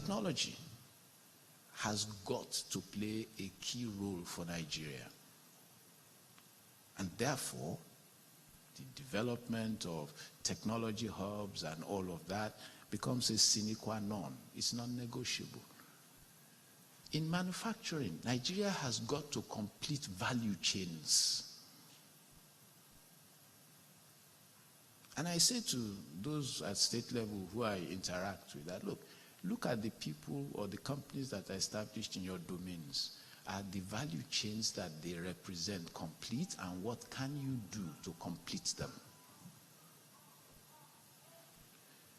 [SPEAKER 4] technology has got to play a key role for Nigeria. And therefore, the development of technology hubs and all of that becomes a sine qua non. It's non-negotiable. In manufacturing, Nigeria has got to complete value chains. And I say to those at state level who I interact with that, look at the people or the companies that are established in your domains. Are the value chains that they represent complete, and what can you do to complete them?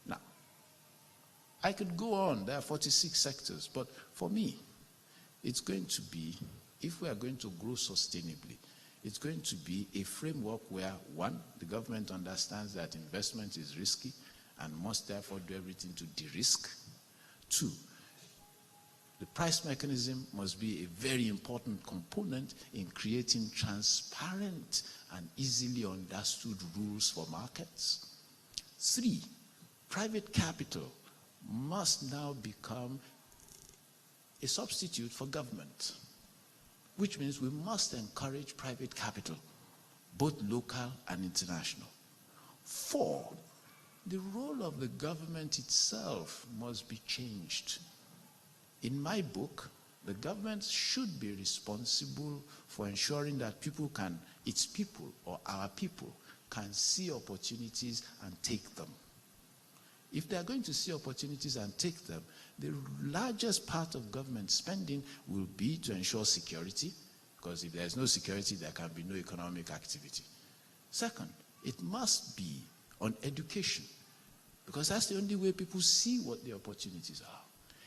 [SPEAKER 4] Now, I could go on. There are 46 sectors, but for me, it's going to be, if we are going to grow sustainably, it's going to be a framework where, one, the government understands that investment is risky and must therefore do everything to de-risk. Two, the price mechanism must be a very important component in creating transparent and easily understood rules for markets. Three, private capital must now become a substitute for government, which means we must encourage private capital, both local and international. Four, the role of the government itself must be changed. In my book, the government should be responsible for ensuring that people can, its people or our people, can see opportunities and take them. If they are going to see opportunities and take them, the largest part of government spending will be to ensure security, because if there is no security, there can be no economic activity. Second, it must be on education, because that's the only way people see what the opportunities are.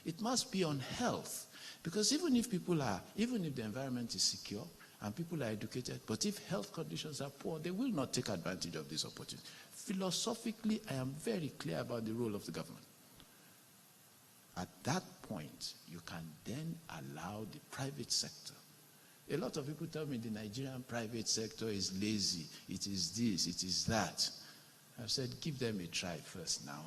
[SPEAKER 4] It must be on health, because even if the environment is secure and people are educated, but if health conditions are poor, they will not take advantage of this opportunity. Philosophically, I am very clear about the role of the government. At that point, you can then allow the private sector. A lot of people tell me the Nigerian private sector is lazy. It is this, it is that. I've said, give them a try first now.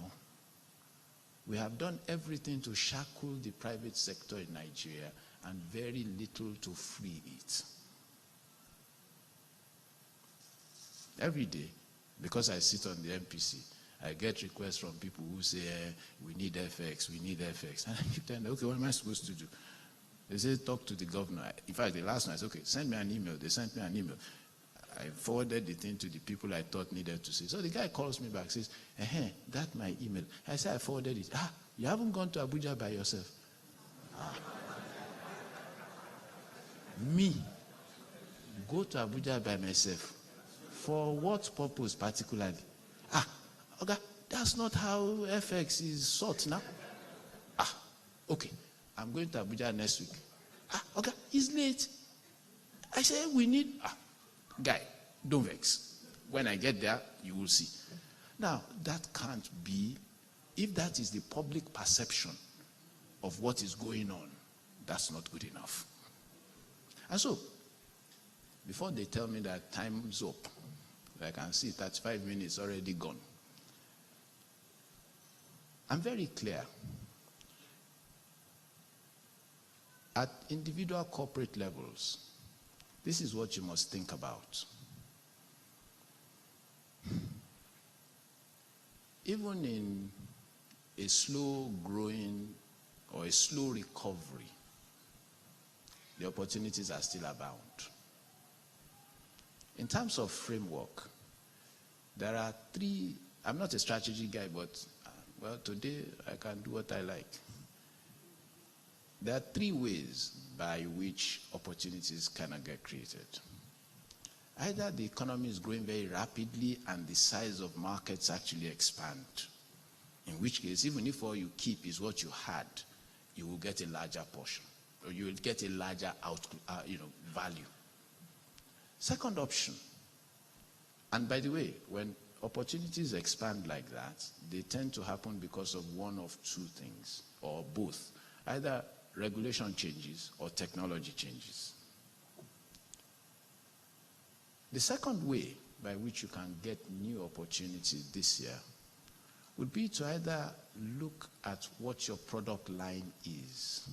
[SPEAKER 4] We have done everything to shackle the private sector in Nigeria and very little to free it. Every day, because I sit on the MPC, I get requests from people who say, we need FX, we need FX. And I keep telling them, okay, what am I supposed to do? They say, talk to the governor. In fact, the last one, I said, okay, send me an email. They sent me an email. I forwarded the thing to the people I thought needed to see. So the guy calls me back, says, that's my email. I said, I forwarded it. You haven't gone to Abuja by yourself? Me, go to Abuja by myself. For what purpose particularly? Okay, that's not how FX is sought now. Okay, I'm going to Abuja next week. Okay, it's late. I said, we need... Guy, don't vex. When I get there, you will see. Now, that can't be, if that is the public perception of what is going on, that's not good enough. And so, before they tell me that time's up, I can see 35 minutes already gone, I'm very clear. At individual corporate levels, this is what you must think about. Even in a slow growing or a slow recovery, the opportunities are still abound. In terms of framework, there are three. I'm not a strategy guy, but today I can do what I like. There are three ways by which opportunities cannot get created. Either the economy is growing very rapidly and the size of markets actually expand, in which case, even if all you keep is what you had, you will get a larger portion, or you will get a larger value. Second option, and by the way, when opportunities expand like that, they tend to happen because of one of two things, or both. Either regulation changes or technology changes. The second way by which you can get new opportunities this year would be to either look at what your product line is,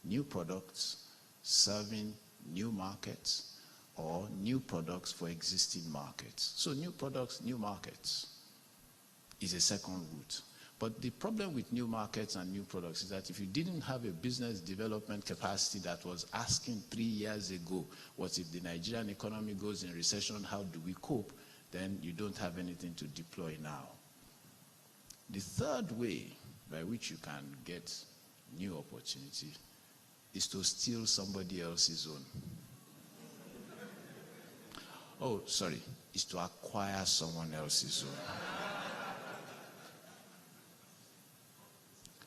[SPEAKER 4] new products serving new markets, or new products for existing markets. So new products, new markets is a second route. But the problem with new markets and new products is that if you didn't have a business development capacity that was asking 3 years ago, what if the Nigerian economy goes in recession, how do we cope? Then you don't have anything to deploy now. The third way by which you can get new opportunity is to steal somebody else's own. Oh, sorry, is to acquire someone else's own.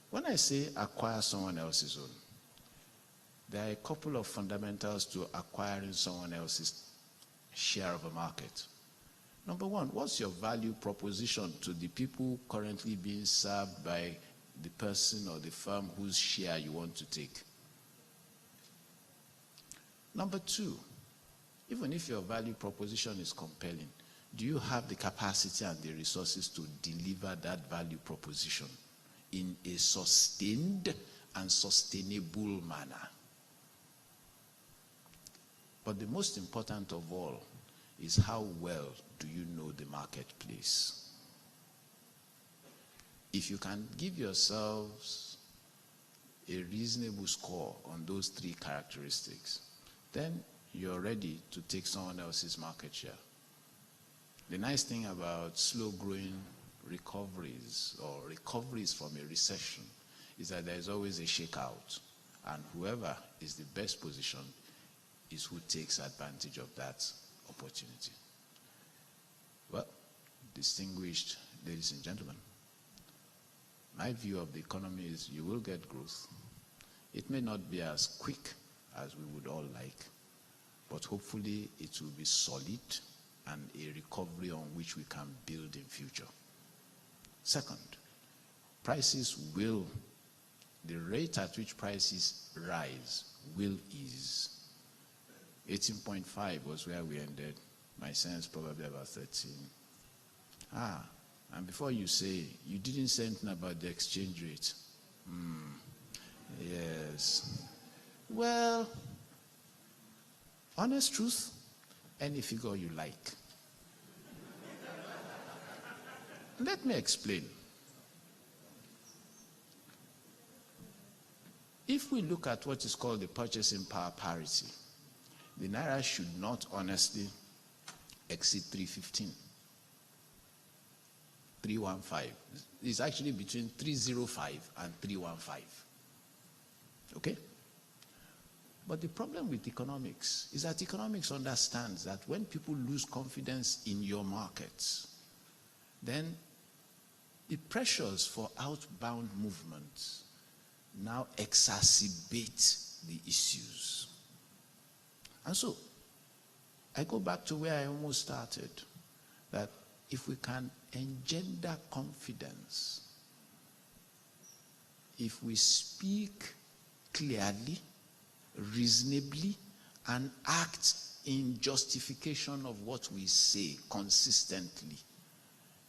[SPEAKER 4] When I say acquire someone else's own, there are a couple of fundamentals to acquiring someone else's share of a market. Number one, what's your value proposition to the people currently being served by the person or the firm whose share you want to take? Number two, even if your value proposition is compelling, do you have the capacity and the resources to deliver that value proposition in a sustained and sustainable manner? But the most important of all is how well do you know the marketplace? If you can give yourselves a reasonable score on those three characteristics, then you're ready to take someone else's market share. The nice thing about slow-growing recoveries or recoveries from a recession is that there is always a shakeout, and whoever is the best positioned is who takes advantage of that opportunity. Well, distinguished ladies and gentlemen, my view of the economy is you will get growth. It may not be as quick as we would all like, but hopefully it will be solid and a recovery on which we can build in future. Second, the rate at which prices rise will ease. 18.5 was where we ended. My sense probably about 13. And before you say, you didn't say anything about the exchange rate. Yes. Well, honest truth, any figure you like. Let me explain. If we look at what is called the purchasing power parity, the Naira should not honestly exceed 315. 315. It's actually between 305 and 315. Okay? But the problem with economics is that economics understands that when people lose confidence in your markets, then the pressures for outbound movements now exacerbate the issues. And so, I go back to where I almost started, that if we can engender confidence, if we speak clearly, reasonably, and act in justification of what we say consistently,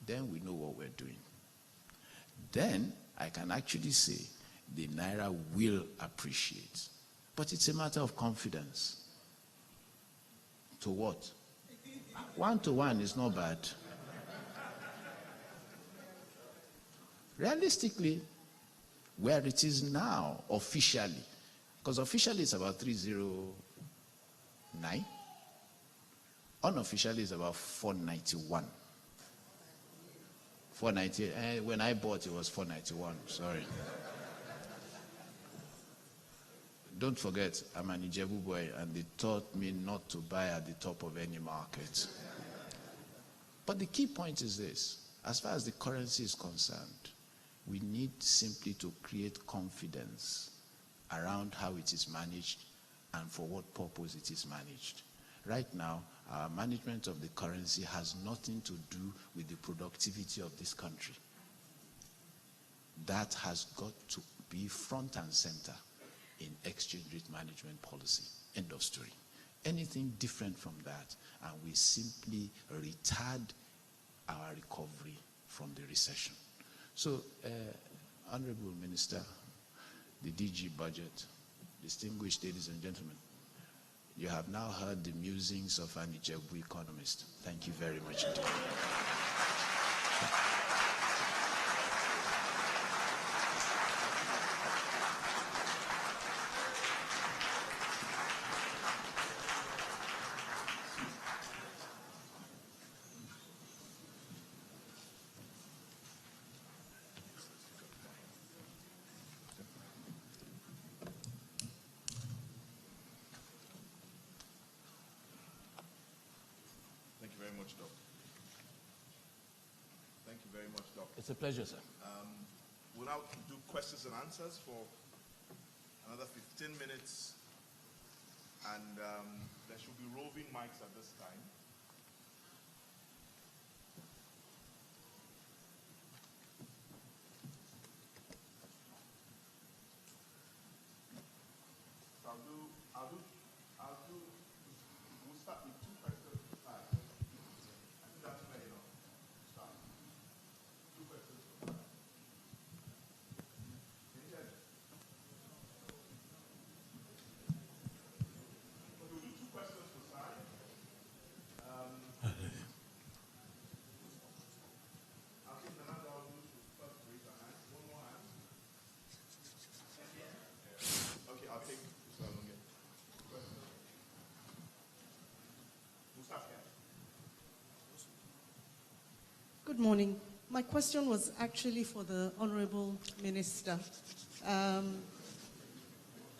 [SPEAKER 4] then we know what we're doing. Then I can actually say the Naira will appreciate. But it's a matter of confidence. To what? 1 to 1 is not bad. Realistically, where it is now, officially, because officially it's about 309, unofficially it's about 491. 490, when I bought it was 491, sorry. Don't forget, I'm an Ijebu boy, and they taught me not to buy at the top of any market. But the key point is this: as far as the currency is concerned, we need simply to create confidence around how it is managed and for what purpose it is managed. Right now, our management of the currency has nothing to do with the productivity of this country. That has got to be front and center in exchange rate management policy. End of story. Anything different from that, and we simply retard our recovery from the recession. So, Honorable Minister, the DG budget, distinguished ladies and gentlemen, you have now heard the musings of an Ijebu economist. Thank you very much indeed.
[SPEAKER 1] Thank you very much, Doc. Thank you very much, Doc.
[SPEAKER 4] It's a pleasure, sir.
[SPEAKER 1] We'll now do questions and answers for another 15 minutes. And there should be roving mics at this time. We'll start with 2 questions per side. I think that's fair enough. Start. 2 questions per side. Can you hear me? Okay, we'll do 2 questions per side. I'll take the hand out. First raise your hand. One more hand. Okay, I'll take this one again.
[SPEAKER 5] Good morning. My question was actually for the Honorable Minister. And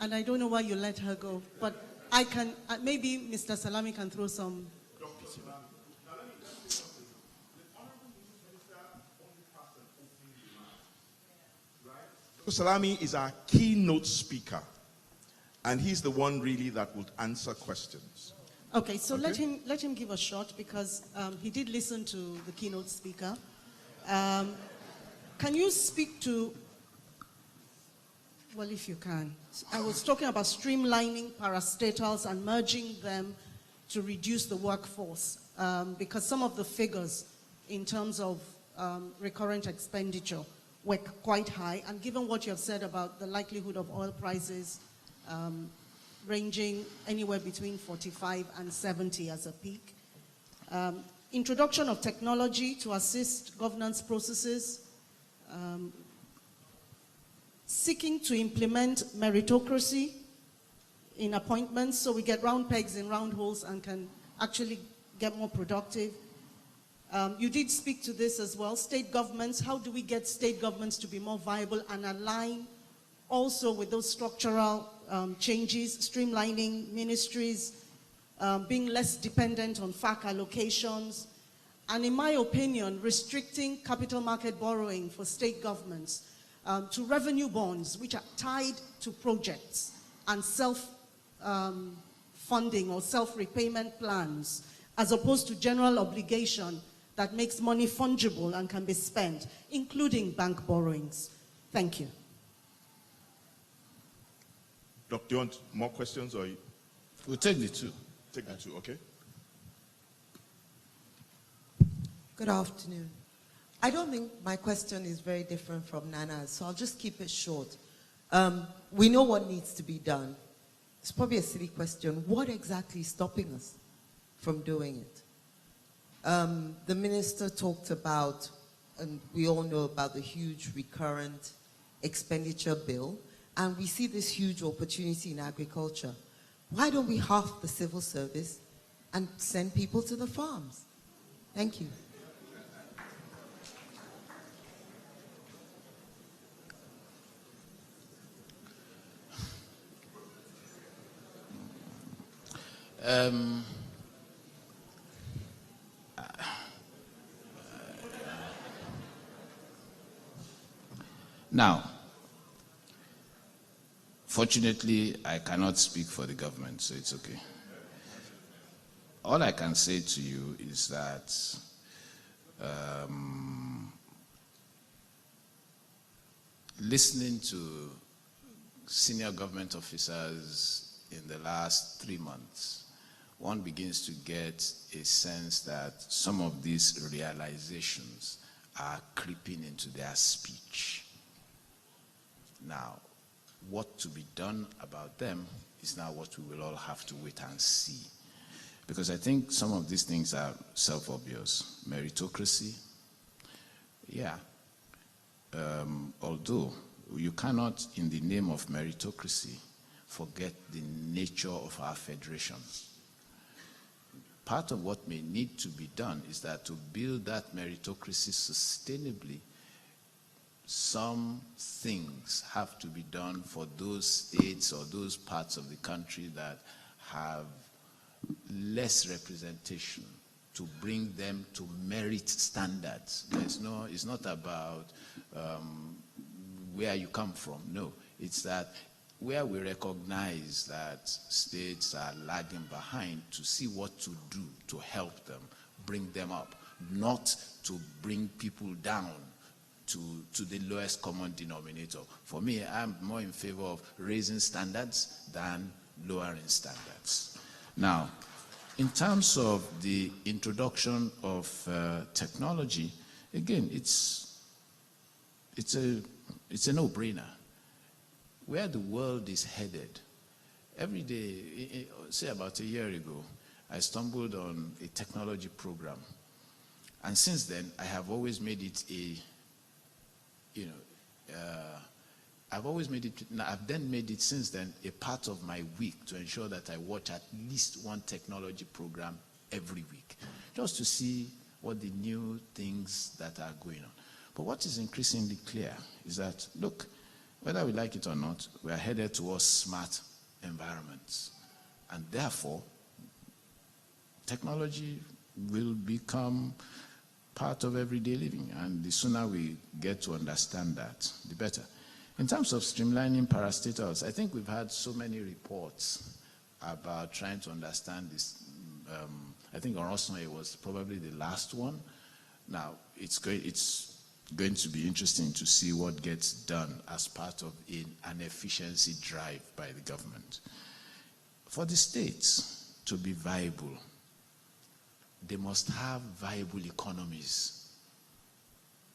[SPEAKER 5] I don't know why you let her go, but I can, maybe Mr. Salami can throw some.
[SPEAKER 1] Dr. Salami, now let me tell you something. The Honorable Minister only passed an opening remark, right? Dr. Salami is our keynote speaker, and he's the one really that would answer questions.
[SPEAKER 5] Okay, so let him give a shot because he did listen to the keynote speaker. Can you speak to, well, if you can. I was talking about streamlining parastatals and merging them to reduce the workforce because some of the figures in terms of recurrent expenditure were quite high. And given what you have said about the likelihood of oil prices ranging anywhere between 45 and 70 as a peak. Introduction of technology to assist governance processes. Seeking to implement meritocracy in appointments so we get round pegs in round holes and can actually get more productive. You did speak to this as well. State governments, how do we get state governments to be more viable and align also with those structural changes, streamlining ministries, being less dependent on FAC allocations, and in my opinion, restricting capital market borrowing for state governments to revenue bonds, which are tied to projects and self-funding or self-repayment plans, as opposed to general obligation that makes money fungible and can be spent, including bank borrowings. Thank you.
[SPEAKER 1] Doc, do you want more questions or?
[SPEAKER 4] We'll take the 2.
[SPEAKER 1] Take the 2, okay?
[SPEAKER 6] Good afternoon. I don't think my question is very different from Nana's, so I'll just keep it short. We know what needs to be done. It's probably a silly question. What exactly is stopping us from doing it? The minister talked about, and we all know about the huge recurrent expenditure bill, and we see this huge opportunity in agriculture. Why don't we halve the civil service and send people to the farms? Thank you.
[SPEAKER 4] Now, fortunately, I cannot speak for the government, so it's okay. All I can say to you is that listening to senior government officers in the last 3 months, one begins to get a sense that some of these realizations are creeping into their speech. Now, what to be done about them is now what we will all have to wait and see. Because I think some of these things are self-obvious. Meritocracy, yeah. Although you cannot, in the name of meritocracy, forget the nature of our federation. Part of what may need to be done is that to build that meritocracy sustainably, some things have to be done for those states or those parts of the country that have less representation, to bring them to merit standards. It's not about where you come from. No, it's that where we recognize that states are lagging behind, to see what to do to help them, bring them up, not to bring people down to the lowest common denominator. For me, I'm more in favor of raising standards than lowering standards. Now, in terms of the introduction of technology, again, it's a no-brainer. Where the world is headed, every day, say about a year ago, I stumbled on a technology program. And since then, I have always made it I've then made it since then a part of my week to ensure that I watch at least one technology program every week, just to see what the new things that are going on. But what is increasingly clear is that, look, whether we like it or not, we are headed towards smart environments. And therefore, technology will become part of everyday living. And the sooner we get to understand that, the better. In terms of streamlining parastatals, I think we've had so many reports about trying to understand this. I think Orosnoye was probably the last one. Now, it's going to be interesting to see what gets done as part of an efficiency drive by the government. For the states to be viable, they must have viable economies.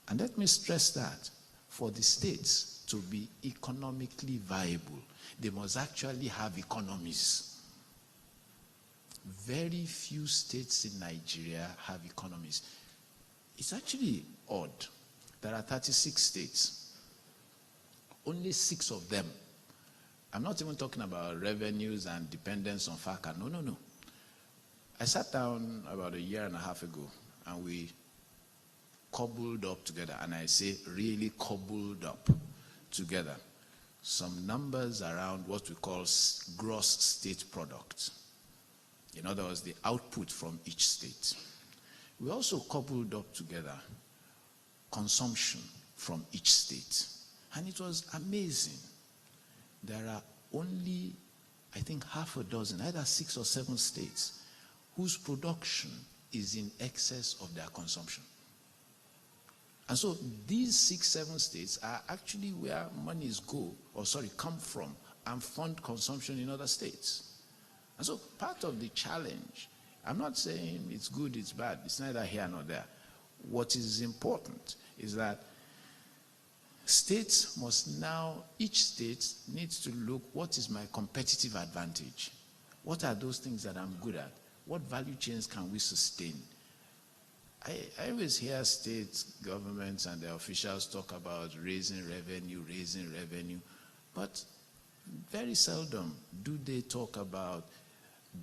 [SPEAKER 4] And let me stress that. For the states to be economically viable, they must actually have economies. Very few states in Nigeria have economies. It's actually odd. There are 36 states. Only 6 of them. I'm not even talking about revenues and dependence on FACA. No. I sat down about a year and a half ago and we cobbled up together, and I say really cobbled up together, some numbers around what we call gross state product. In other words, the output from each state. We also cobbled up together consumption from each state. And it was amazing. There are only, I think, half a dozen, either 6 or 7 states, whose production is in excess of their consumption. And so these 6, 7 states are actually where monies come from and fund consumption in other states. And so part of the challenge, I'm not saying it's good, it's bad, it's neither here nor there. What is important is that states must now, each state needs to look, what is my competitive advantage? What are those things that I'm good at? What value chains can we sustain? I always hear state governments and their officials talk about raising revenue, but very seldom do they talk about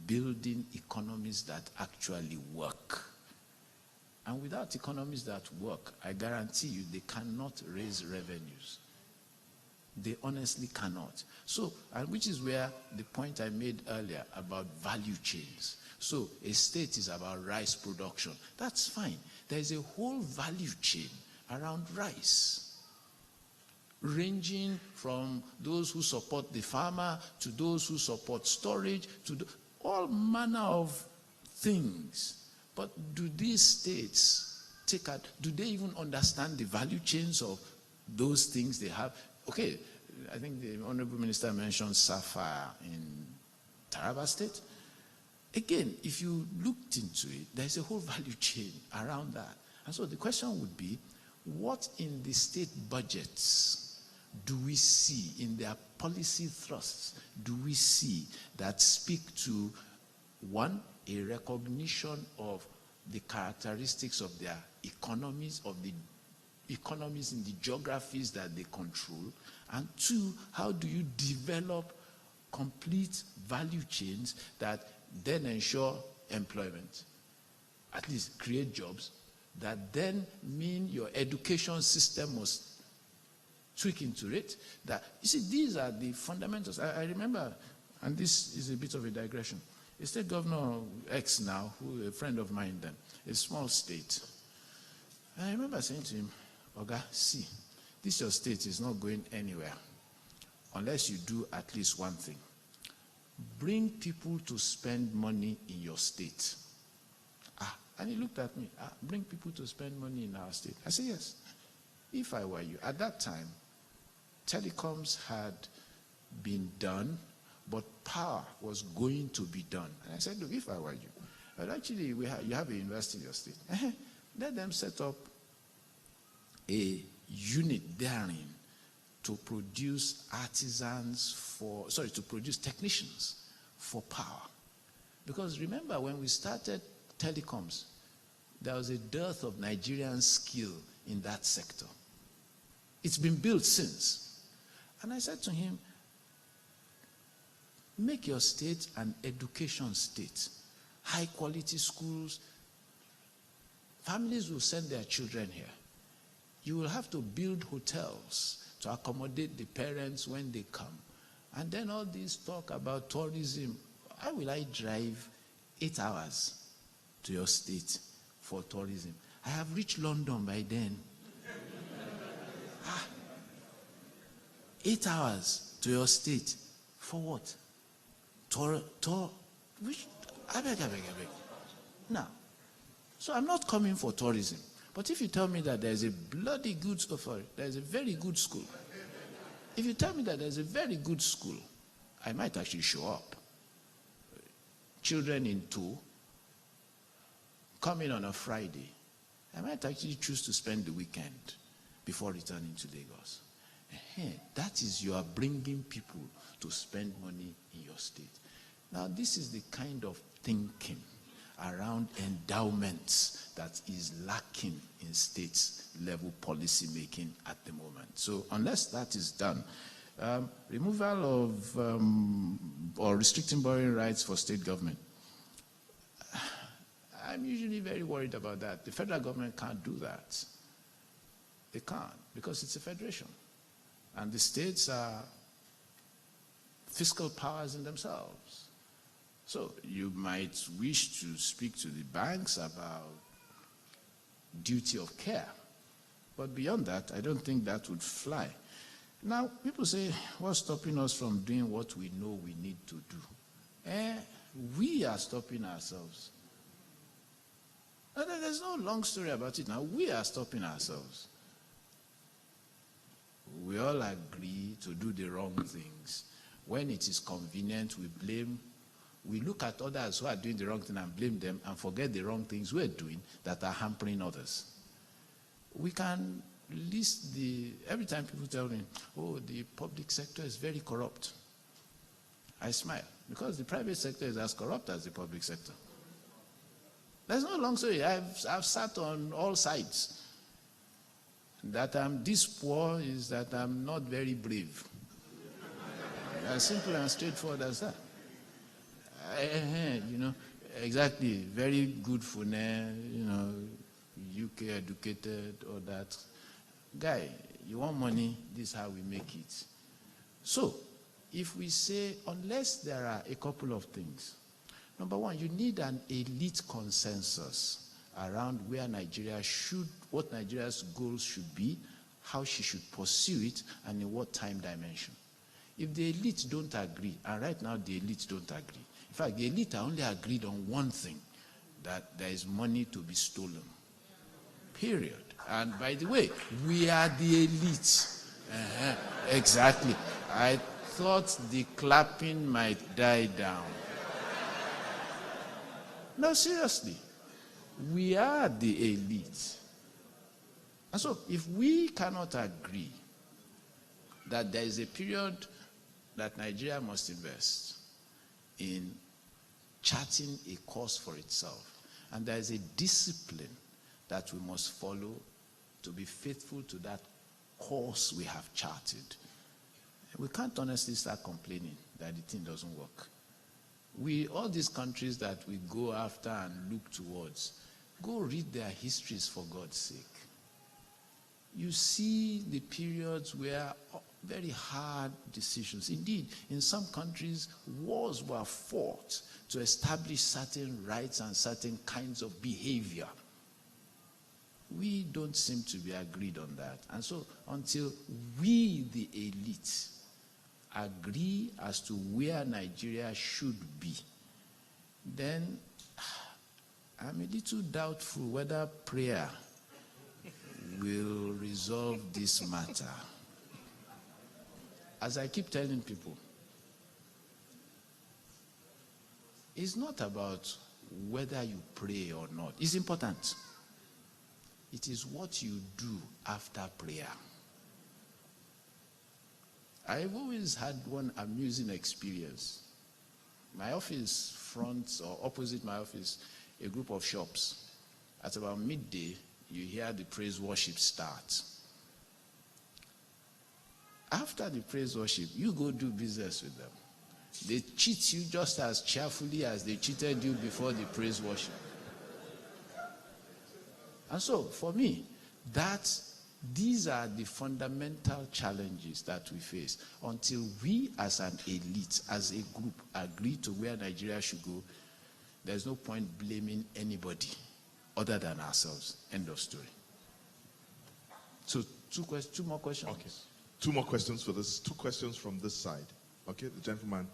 [SPEAKER 4] building economies that actually work. And without economies that work, I guarantee you they cannot raise revenues. They honestly cannot. So, and which is where the point I made earlier about value chains. So a state is about rice production. That's fine. There is a whole value chain around rice, ranging from those who support the farmer to those who support storage to all manner of things. But do these states do they even understand the value chains of those things they have? Okay, I think the Honorable Minister mentioned sapphire in Taraba State. Again, if you looked into it, there's a whole value chain around that. And so the question would be, what in the state budgets do we see, in their policy thrusts, do we see that speak to, one, a recognition of the characteristics of their economies, of the economies in the geographies that they control, and two, how do you develop complete value chains that then ensure employment, at least create jobs, that then mean your education system must tweak into it. That, you see, these are the fundamentals. I remember, and this is a bit of a digression, a state governor X now, who a friend of mine then, a small state. I remember saying to him, Oga, see, this your state is not going anywhere unless you do at least one thing. Bring people to spend money in your state. And he looked at me, bring people to spend money in our state. I said, yes. If I were you, at that time, telecoms had been done, but power was going to be done. And I said, look, if I were you, but actually you have a university in your state. Let them set up a unit therein to produce to produce technicians for power. Because remember, when we started telecoms, there was a dearth of Nigerian skill in that sector. It's been built since. And I said to him, make your state an education state. High quality schools. Families will send their children here. You will have to build hotels to accommodate the parents when they come. And then all this talk about tourism. How will I drive 8 hours to your state for tourism? I have reached London by then. 8 hours to your state. For what? Which? I beg. Now, so I'm not coming for tourism. But if you tell me that there's a bloody good school, there's a very good school. If you tell me that there's a very good school, I might actually show up. Children in tow, coming on a Friday, I might actually choose to spend the weekend before returning to Lagos. That is, you are bringing people to spend money in your state. Now, this is the kind of thinking around endowments that is lacking in states level policy making at the moment. So unless that is done, removal of or restricting borrowing rights for state government, I'm usually very worried about that. The federal government can't do that. They can't, because it's a federation. And the states are fiscal powers in themselves. So you might wish to speak to the banks about duty of care. But beyond that, I don't think that would fly. Now, people say, what's stopping us from doing what we know we need to do? We are stopping ourselves. There's no long story about it now. We are stopping ourselves. We all agree to do the wrong things. When it is convenient, we blame. We look at others who are doing the wrong thing and blame them and forget the wrong things we're doing that are hampering others. We can list every time people tell me, oh, the public sector is very corrupt. I smile, because the private sector is as corrupt as the public sector. There's no long story. I've sat on all sides. That I'm this poor is that I'm not very brave. As simple and straightforward as that. Exactly. Very good for UK educated, or that. Guy, you want money, this is how we make it. So, if we say, unless there are a couple of things. Number one, you need an elite consensus around where Nigeria should, what Nigeria's goals should be, how she should pursue it, and in what time dimension. If the elite don't agree, and right now the elite don't agree. In fact, the elite are only agreed on one thing, that there is money to be stolen. Period. And by the way, we are the elite. Exactly. I thought the clapping might die down. No, seriously. We are the elite. And so if we cannot agree that there is a period that Nigeria must invest in charting a course for itself, and there is a discipline that we must follow to be faithful to that course we have charted, we can't honestly start complaining that the thing doesn't work. All these countries that we go after and look towards, go read their histories for God's sake. You see the periods where very hard decisions. Indeed, in some countries, wars were fought to establish certain rights and certain kinds of behavior. We don't seem to be agreed on that. And so until we, the elite, agree as to where Nigeria should be, then I'm a little doubtful whether prayer will resolve this matter. As I keep telling people, it's not about whether you pray or not. It's important. It is what you do after prayer. I've always had one amusing experience. My office fronts, or opposite my office, a group of shops. At about midday, you hear the praise worship start. After the praise worship, you go do business with them. They cheat you just as cheerfully as they cheated you before the praise worship. And so, for me, these are the fundamental challenges that we face. Until we as an elite, as a group, agree to where Nigeria should go, there's no point blaming anybody other than ourselves. End of story. So, two more questions.
[SPEAKER 1] Okay. Two more questions for this. Two questions from this side. Okay, the gentleman.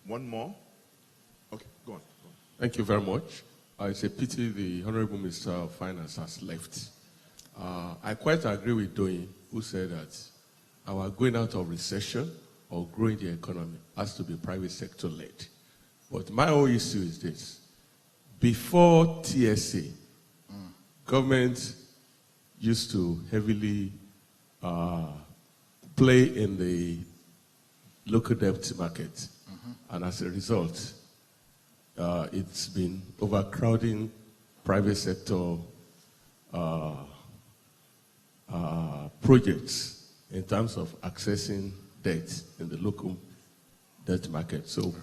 [SPEAKER 1] One more. Okay, go on.
[SPEAKER 7] Thank you very much. It's a pity the Honorable Minister of Finance has left. I quite agree with Doyin, who said that our going out of recession or growing the economy has to be private sector led. But my whole issue is this. Before TSA, government used to heavily play in the local debt market. And as a result, it's been overcrowding private sector projects in terms of accessing debt in the local debt market. So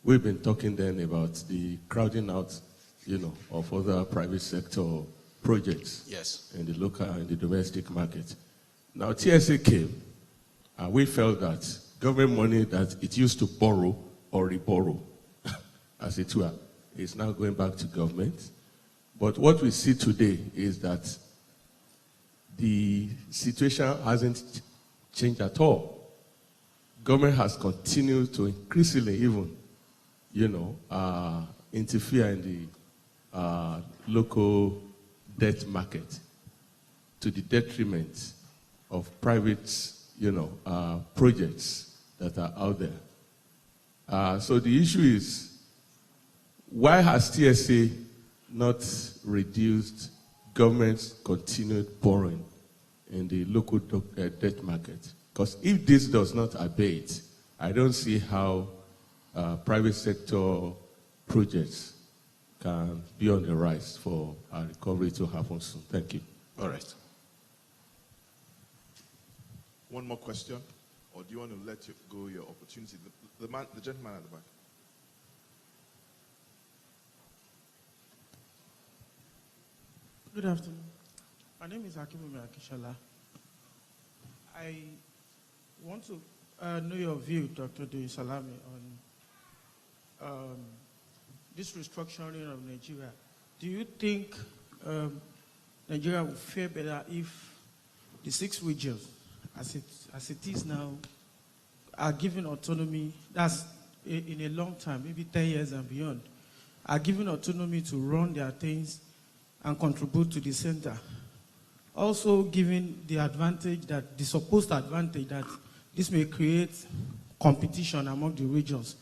[SPEAKER 7] we've been talking then about the crowding out, of other private sector projects in the local and the domestic market. Now TSA came, and we felt that government money that it used to borrow or reborrow, as it were, is now going back to government. But what we see today is that the situation hasn't changed at all. Government has continued to increasingly even, interfere in the local debt market to the detriment of private, projects that are out there. So the issue is, why has TSA not reduced government's continued borrowing in the local debt market? Because if this does not abate, I don't see how private sector projects can be on the rise for our recovery to happen soon. Thank you.
[SPEAKER 4] All right.
[SPEAKER 1] One more question, or do you want to let you go your opportunity? The gentleman at the back.
[SPEAKER 8] Good afternoon. My name is Akimumi Akishala. I want to know your view, Dr. Doyin Salami, on this restructuring of Nigeria. Do you think Nigeria will fare better if the 6 regions, as it is now, are given autonomy? That's in a long time, maybe 10 years and beyond, are given autonomy to run their things and contribute to the center. Also given the advantage that, the supposed advantage that this may create competition among the regions,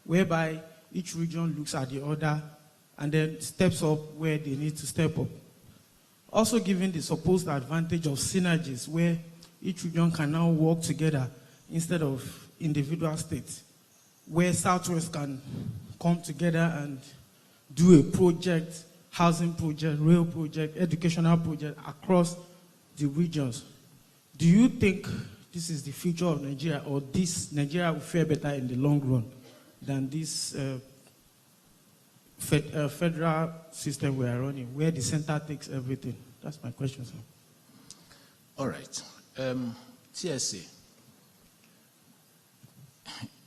[SPEAKER 8] whereby each region looks at the other and then steps up where they need to step up. Also giving the supposed advantage of synergies where each region can now work together instead of individual states, where Southwest can come together and do a project, housing project, rail project, educational project across the regions. Do you think this is the future of Nigeria, or this Nigeria will fare better in the long run than this federal system we are running, where the center takes everything? That's my question, sir.
[SPEAKER 4] All right. TSA.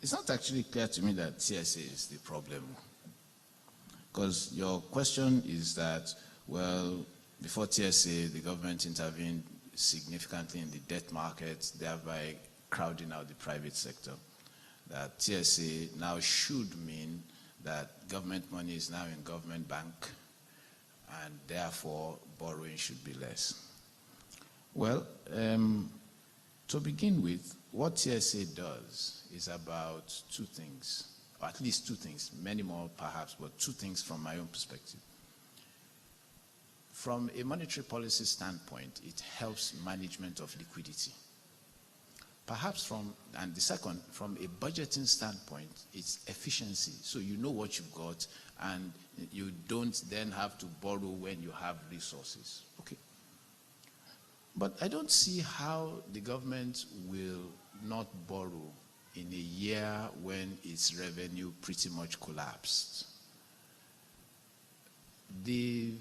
[SPEAKER 4] It's not actually clear to me that TSA is the problem. Because your question is that, well, before TSA, the government intervened significantly in the debt market, thereby crowding out the private sector. That TSA now should mean that government money is now in government bank, and therefore borrowing should be less. Well, to begin with, what TSA does is about two things, or at least two things, many more perhaps, but two things from my own perspective. From a monetary policy standpoint, it helps management of liquidity. Perhaps and the second, from a budgeting standpoint, it's efficiency. So you know what you've got, and you don't then have to borrow when you have resources. Okay. But I don't see how the government will not borrow in a year when its revenue pretty much collapsed. The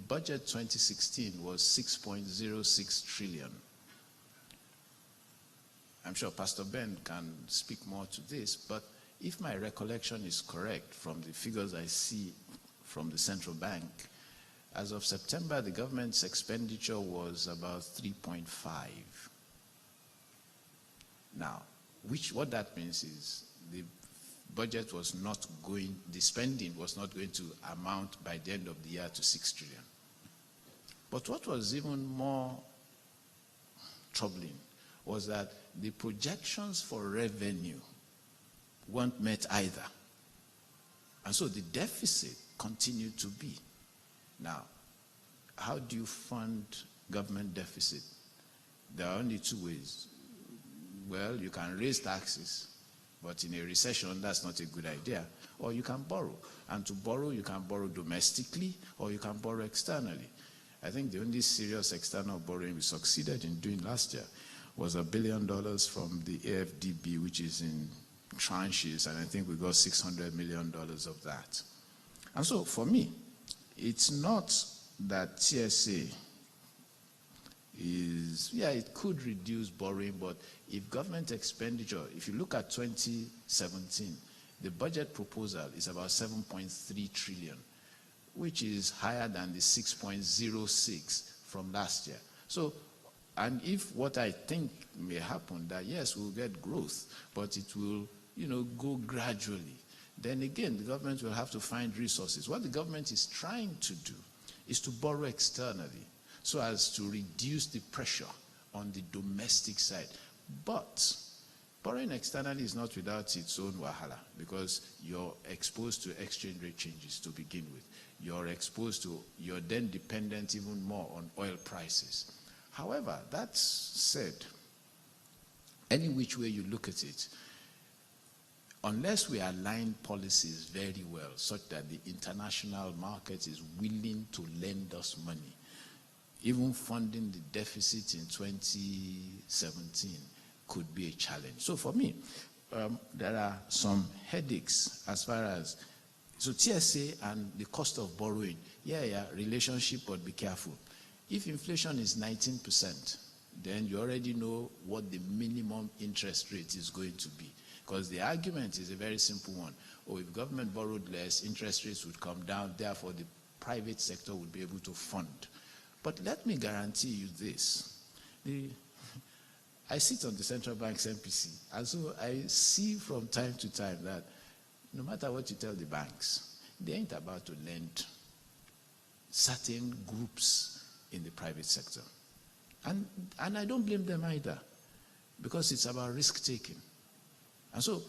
[SPEAKER 4] budget 2016 was 6.06 trillion. I'm sure Pastor Ben can speak more to this, but if my recollection is correct from the figures I see from the central bank, as of September, the government's expenditure was about 3.5. Now, what that means is the budget was not going, the spending was not going to amount by the end of the year to 6 trillion. But what was even more troubling was that the projections for revenue weren't met either. And so the deficit continued to be. Now, how do you fund government deficit? There are only two ways. Well, you can raise taxes, but in a recession, that's not a good idea. Or you can borrow. And to borrow, you can borrow domestically, or you can borrow externally. I think the only serious external borrowing we succeeded in doing last year was $1 billion from the AFDB, which is in tranches, and I think we got $600 million of that. And so for me, it's not that TSA it could reduce borrowing, but if government expenditure, if you look at 2017, the budget proposal is about 7.3 trillion, which is higher than the 6.06 from last year. So, and if what I think may happen, that yes, we'll get growth, but it will, go gradually, then again, the government will have to find resources. What the government is trying to do is to borrow externally so as to reduce the pressure on the domestic side. But borrowing externally is not without its own wahala, because you're exposed to exchange rate changes to begin with. You're then dependent even more on oil prices. However, that said, any which way you look at it, unless we align policies very well such that the international market is willing to lend us money, even funding the deficit in 2017 could be a challenge. So for me, there are some headaches as far as, so TSA and the cost of borrowing, relationship, but be careful. If inflation is 19%, then you already know what the minimum interest rate is going to be. Because the argument is a very simple one. If government borrowed less, interest rates would come down, therefore the private sector would be able to fund. But let me guarantee you this. I sit on the central bank's MPC, and so I see from time to time that no matter what you tell the banks, they ain't about to lend certain groups in the private sector. And I don't blame them either, because it's about risk-taking. And so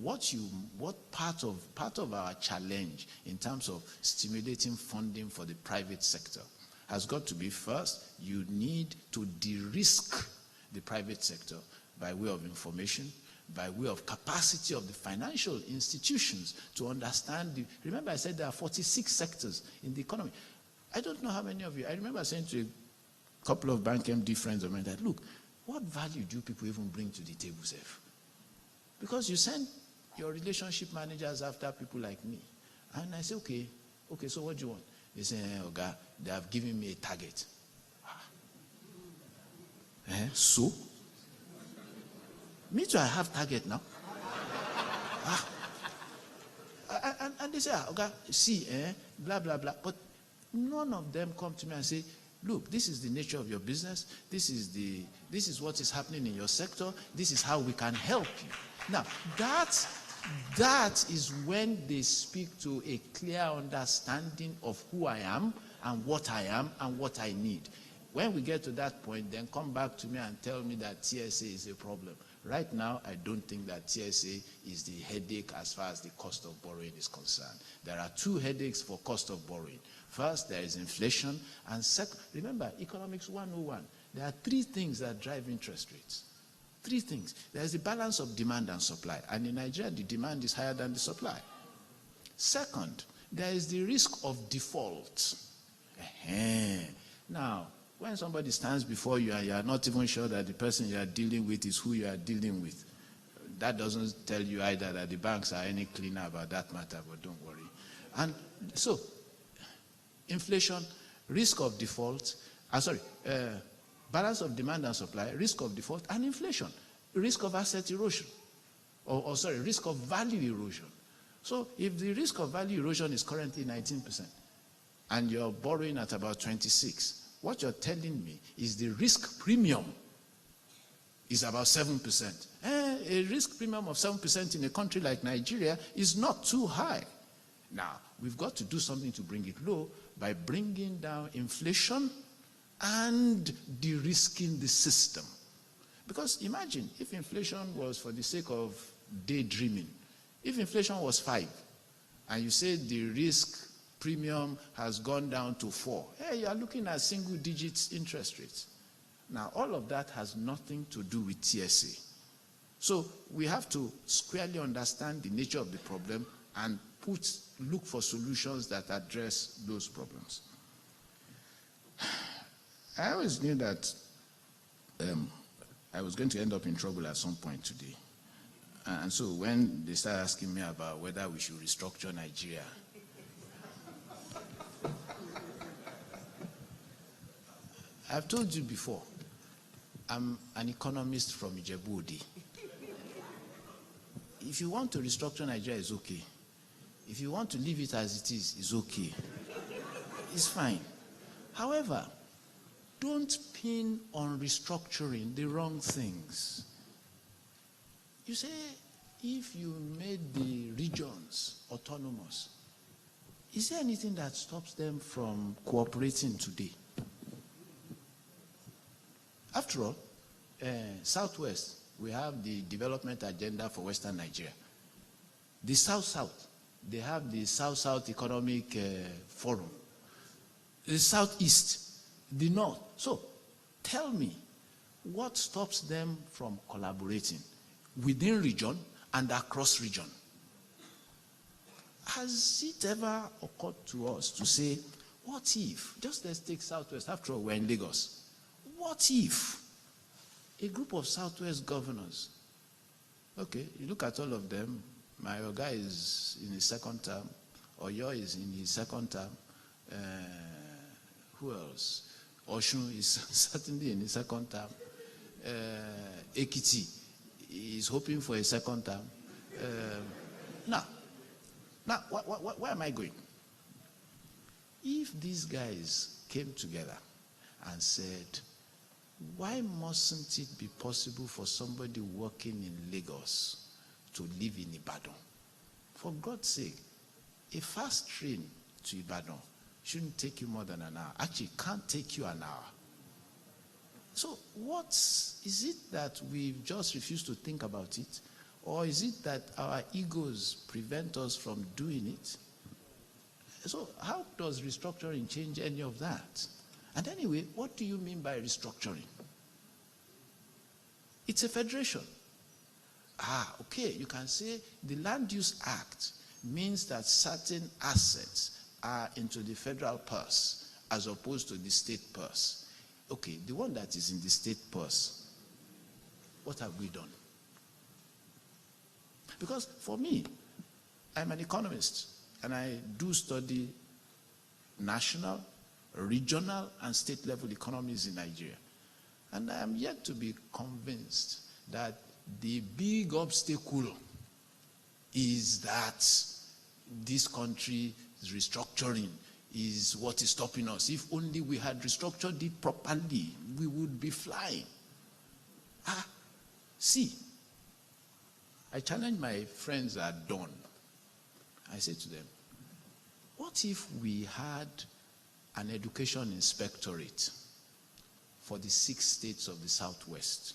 [SPEAKER 4] what part of our challenge in terms of stimulating funding for the private sector has got to be, first, you need to de-risk the private sector by way of information, by way of capacity of the financial institutions to understand. Remember I said there are 46 sectors in the economy. I don't know how many of you, I remember saying to a couple of Bank MD friends of mine that, look, what value do people even bring to the table, Seth? Because you send your relationship managers after people like me. And I say, okay, so what do you want? They say, Oga, they have given me a target. So? Me too, I have target now. And they say, Oga, see, blah, blah, blah. But none of them come to me and say, look, this is the nature of your business. This is what is happening in your sector. This is how we can help you. Now, that is when they speak to a clear understanding of who I am and what I need. When we get to that point, then come back to me and tell me that TSA is a problem. Right now, I don't think that TSA is the headache as far as the cost of borrowing is concerned. There are two headaches for cost of borrowing. First, there is inflation, and second, remember, Economics 101, there are three things that drive interest rates. Three things. There is the balance of demand and supply, and in Nigeria, the demand is higher than the supply. Second, there is the risk of default. Now, when somebody stands before you and you are not even sure that the person you are dealing with is who you are dealing with, that doesn't tell you either that the banks are any cleaner about that matter, but don't worry. And so, inflation, risk of default, balance of demand and supply, risk of default, and inflation, risk of asset erosion, risk of value erosion. So if the risk of value erosion is currently 19% and you're borrowing at about 26%, what you're telling me is the risk premium is about 7%. A risk premium of 7% in a country like Nigeria is not too high. Now, we've got to do something to bring it low by bringing down inflation and de-risking the system. Because imagine if inflation was for the sake of daydreaming. If inflation was 5 and you say the risk premium has gone down to 4, you are looking at single digits interest rates. Now, all of that has nothing to do with TSA. So we have to squarely understand the nature of the problem and look for solutions that address those problems. I always knew that I was going to end up in trouble at some point today. And so when they started asking me about whether we should restructure Nigeria, I've told you before, I'm an economist from Ijebu-Ode. If you want to restructure Nigeria, it's okay. If you want to leave it as it is, it's okay. It's fine. However, don't pin on restructuring the wrong things. You say, if you made the regions autonomous, is there anything that stops them from cooperating today? After all, Southwest, we have the development agenda for Western Nigeria. The South-South, they have the South-South Economic Forum. The Southeast, the North. So, tell me, what stops them from collaborating within region and across region? Has it ever occurred to us to say, what if, just let's take Southwest, after all, we're in Lagos. What if a group of Southwest governors, okay, you look at all of them, my Oga is in his second term, Oyo is in his second term, who else? Oshun is certainly in his second term, Ekiti is hoping for a second term. Now, where am I going? If these guys came together and said, why mustn't it be possible for somebody working in Lagos to live in Ibadan? For God's sake, a fast train to Ibadan shouldn't take you more than an hour. Actually, it can't take you an hour. So what is it that we've just refused to think about it? Or is it that our egos prevent us from doing it? So how does restructuring change any of that? And anyway, what do you mean by restructuring? It's a federation. Okay, you can say the Land Use Act means that certain assets are into the federal purse as opposed to the state purse. Okay, the one that is in the state purse, what have we done? Because for me, I'm an economist and I do study national, regional, and state level economies in Nigeria. And I am yet to be convinced that the big obstacle is that this country is restructuring, is what is stopping us. If only we had restructured it properly, we would be flying. See, I challenge my friends at dawn. I say to them, what if we had an education inspectorate for the 6 states of the Southwest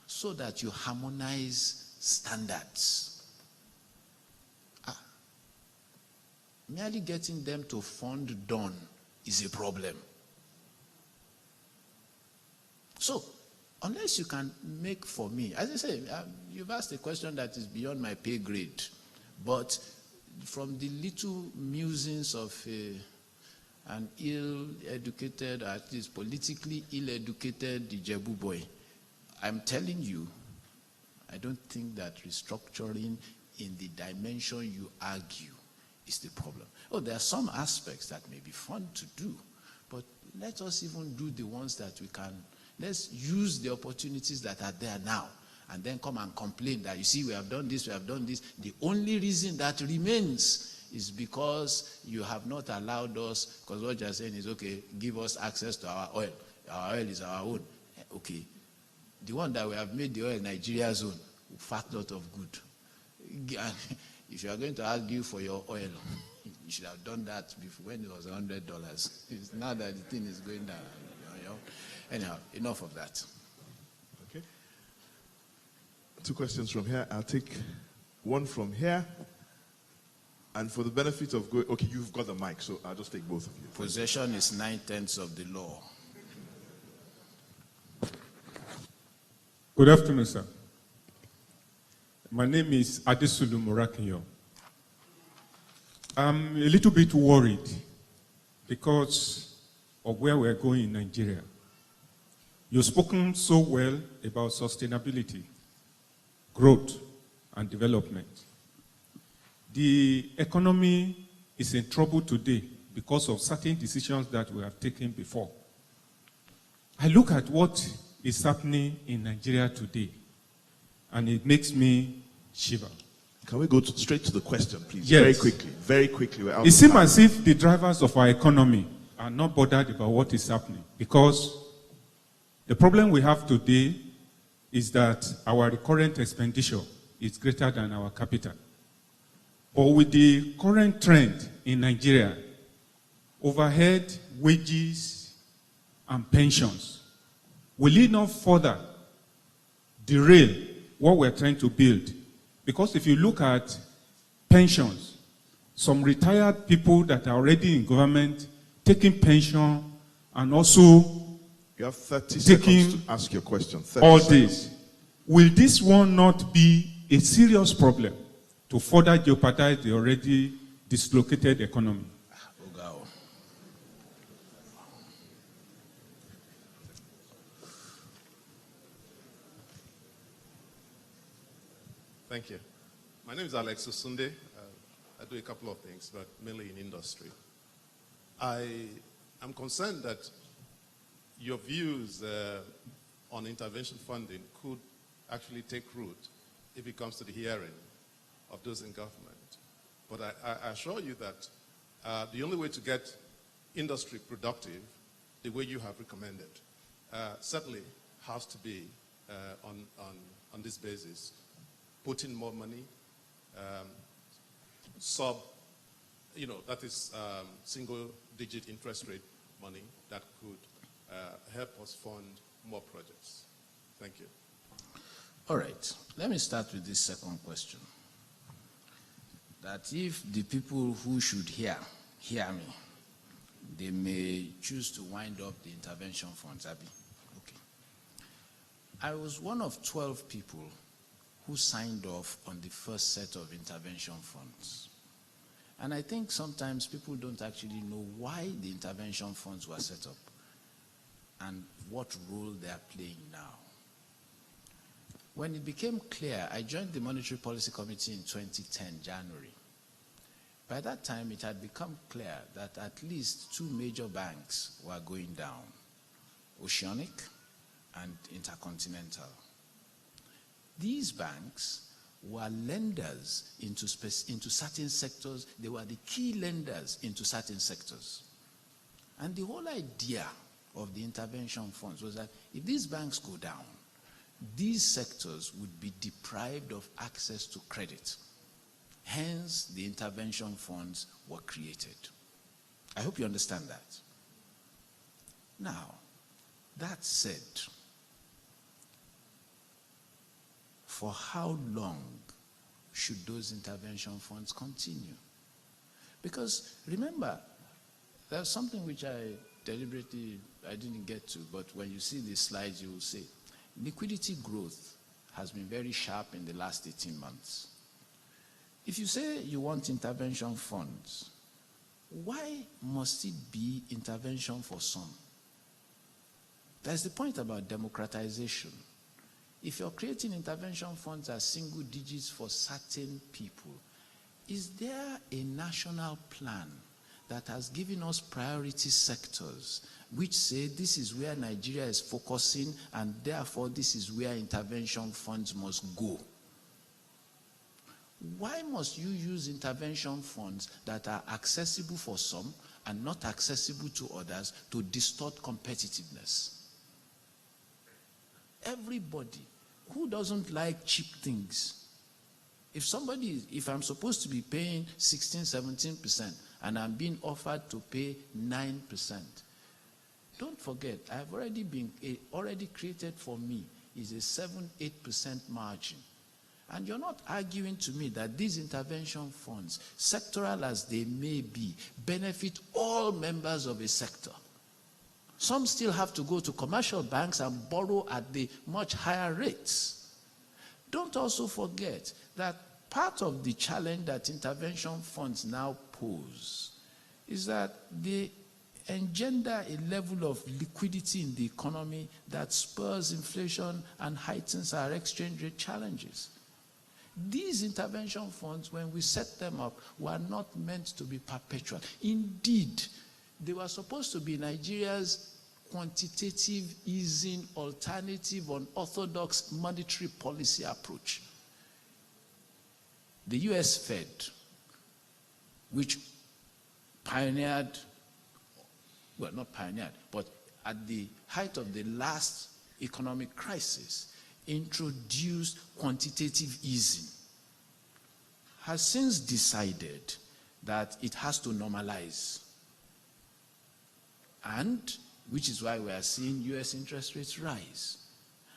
[SPEAKER 4] so that you harmonize standards? Merely getting them to fund dawn is a problem. So, unless you can make for me, as I say, you've asked a question that is beyond my pay grade, but from the little musings of an ill-educated, at least politically ill-educated Ijebu boy, I'm telling you, I don't think that restructuring in the dimension you argue is the problem. Oh, there are some aspects that may be fun to do, but let us even do the ones that we can. Let's use the opportunities that are there now and then come and complain that, you see, we have done this, we have done this. The only reason that remains is because you have not allowed us, because what you're saying is, okay, give us access to our oil. Our oil is our own. Okay. The one that we have made the oil Nigeria's own, fat lot of good. If you are going to argue for your oil, you should have done that before when it was $100. It's now that the thing is going down. You know. Anyhow, enough of that.
[SPEAKER 1] Okay. 2 questions from here. I'll take one from here. And for the benefit of going, okay, you've got the mic, so I'll just take both of you.
[SPEAKER 4] Possession is 9/10 of the law.
[SPEAKER 9] Good afternoon, sir. My name is Adesulu Morakinyo. I'm a little bit worried because of where we're going in Nigeria. You've spoken so well about sustainability, growth, and development. The economy is in trouble today because of certain decisions that we have taken before. I look at what is happening in Nigeria today, and it makes me shiver.
[SPEAKER 1] Can we go straight to the question, please?
[SPEAKER 9] Yes.
[SPEAKER 1] Very quickly. Very quickly.
[SPEAKER 9] It seems as if the drivers of our economy are not bothered about what is happening, because the problem we have today is that our recurrent expenditure is greater than our capital. But with the current trend in Nigeria, overhead, wages, and pensions, will it not further derail what we're trying to build? Because if you look at pensions, some retired people that are already in government taking pension and also
[SPEAKER 1] you have 30 seconds to ask your question.
[SPEAKER 9] All this. Will this one not be a serious problem to further jeopardize the already dislocated economy?
[SPEAKER 10] Thank you. My name is Alex Osunde. I do a couple of things, but mainly in industry. I am concerned that your views on intervention funding could actually take root if it comes to the hearing of those in government. But I assure you that the only way to get industry productive, the way you have recommended, certainly has to be on this basis. Put in more money, that is single-digit interest rate money that could help us fund more projects. Thank you.
[SPEAKER 4] All right, let me start with this second question. That if the people who should hear me, they may choose to wind up the intervention funds, Abi. Okay. I was one of 12 people who signed off on the first set of intervention funds. And I think sometimes people don't actually know why the intervention funds were set up and what role they are playing now. When it became clear, I joined the Monetary Policy Committee in 2010, January. By that time, it had become clear that at least two major banks were going down, Oceanic and Intercontinental. These banks were lenders into certain sectors. They were the key lenders into certain sectors. And the whole idea of the intervention funds was that if these banks go down, these sectors would be deprived of access to credit. Hence, the intervention funds were created. I hope you understand that. Now, that said, for how long should those intervention funds continue? Because remember, there's something which I didn't get to, but when you see these slides, you will see liquidity growth has been very sharp in the last 18 months. If you say you want intervention funds, why must it be intervention for some? That's the point about democratization. If you're creating intervention funds as single digits for certain people, is there a national plan that has given us priority sectors which say this is where Nigeria is focusing and therefore this is where intervention funds must go? Why must you use intervention funds that are accessible for some and not accessible to others to distort competitiveness? Everybody who doesn't like cheap things, if I'm supposed to be paying 16, 17% and I'm being offered to pay 9%, don't forget, I've already created for me is a 7-8% margin. And you're not arguing to me that these intervention funds, sectoral as they may be, benefit all members of a sector. Some still have to go to commercial banks and borrow at the much higher rates. Don't also forget that part of the challenge that intervention funds now pose is that they engender a level of liquidity in the economy that spurs inflation and heightens our exchange rate challenges. These intervention funds, when we set them up, were not meant to be perpetual. Indeed, they were supposed to be Nigeria's quantitative easing alternative on orthodox monetary policy approach. The US Fed, which pioneered, well, not pioneered, but at the height of the last economic crisis, introduced quantitative easing, has since decided that it has to normalize. And which is why we are seeing US interest rates rise.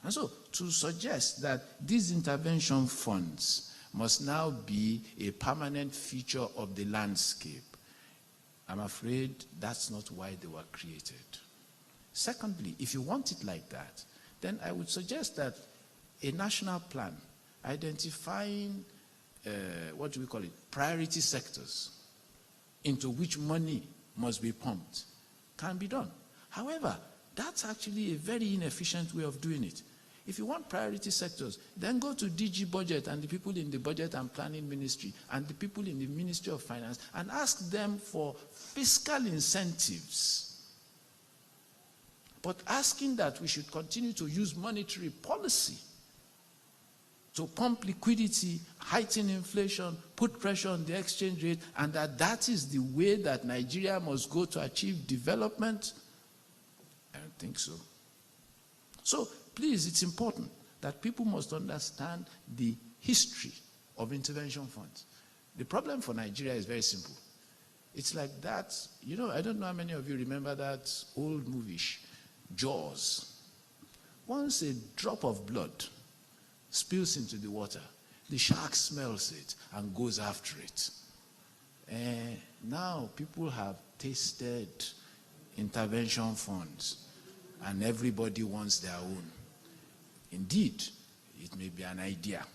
[SPEAKER 4] And so to suggest that these intervention funds must now be a permanent feature of the landscape, I'm afraid that's not why they were created. Secondly, if you want it like that, then I would suggest that a national plan identifying, priority sectors into which money must be pumped can be done. However, that's actually a very inefficient way of doing it. If you want priority sectors, then go to DG Budget and the people in the Budget and Planning Ministry and the people in the Ministry of Finance and ask them for fiscal incentives. But asking that we should continue to use monetary policy to pump liquidity, heighten inflation, put pressure on the exchange rate, and that is the way that Nigeria must go to achieve development, I don't think so. So, please, it's important that people must understand the history of intervention funds. The problem for Nigeria is very simple. It's like that, I don't know how many of you remember that old movie, Jaws. Once a drop of blood spills into the water. The shark smells it and goes after it. Now people have tasted intervention funds and everybody wants their own. Indeed, it may be an idea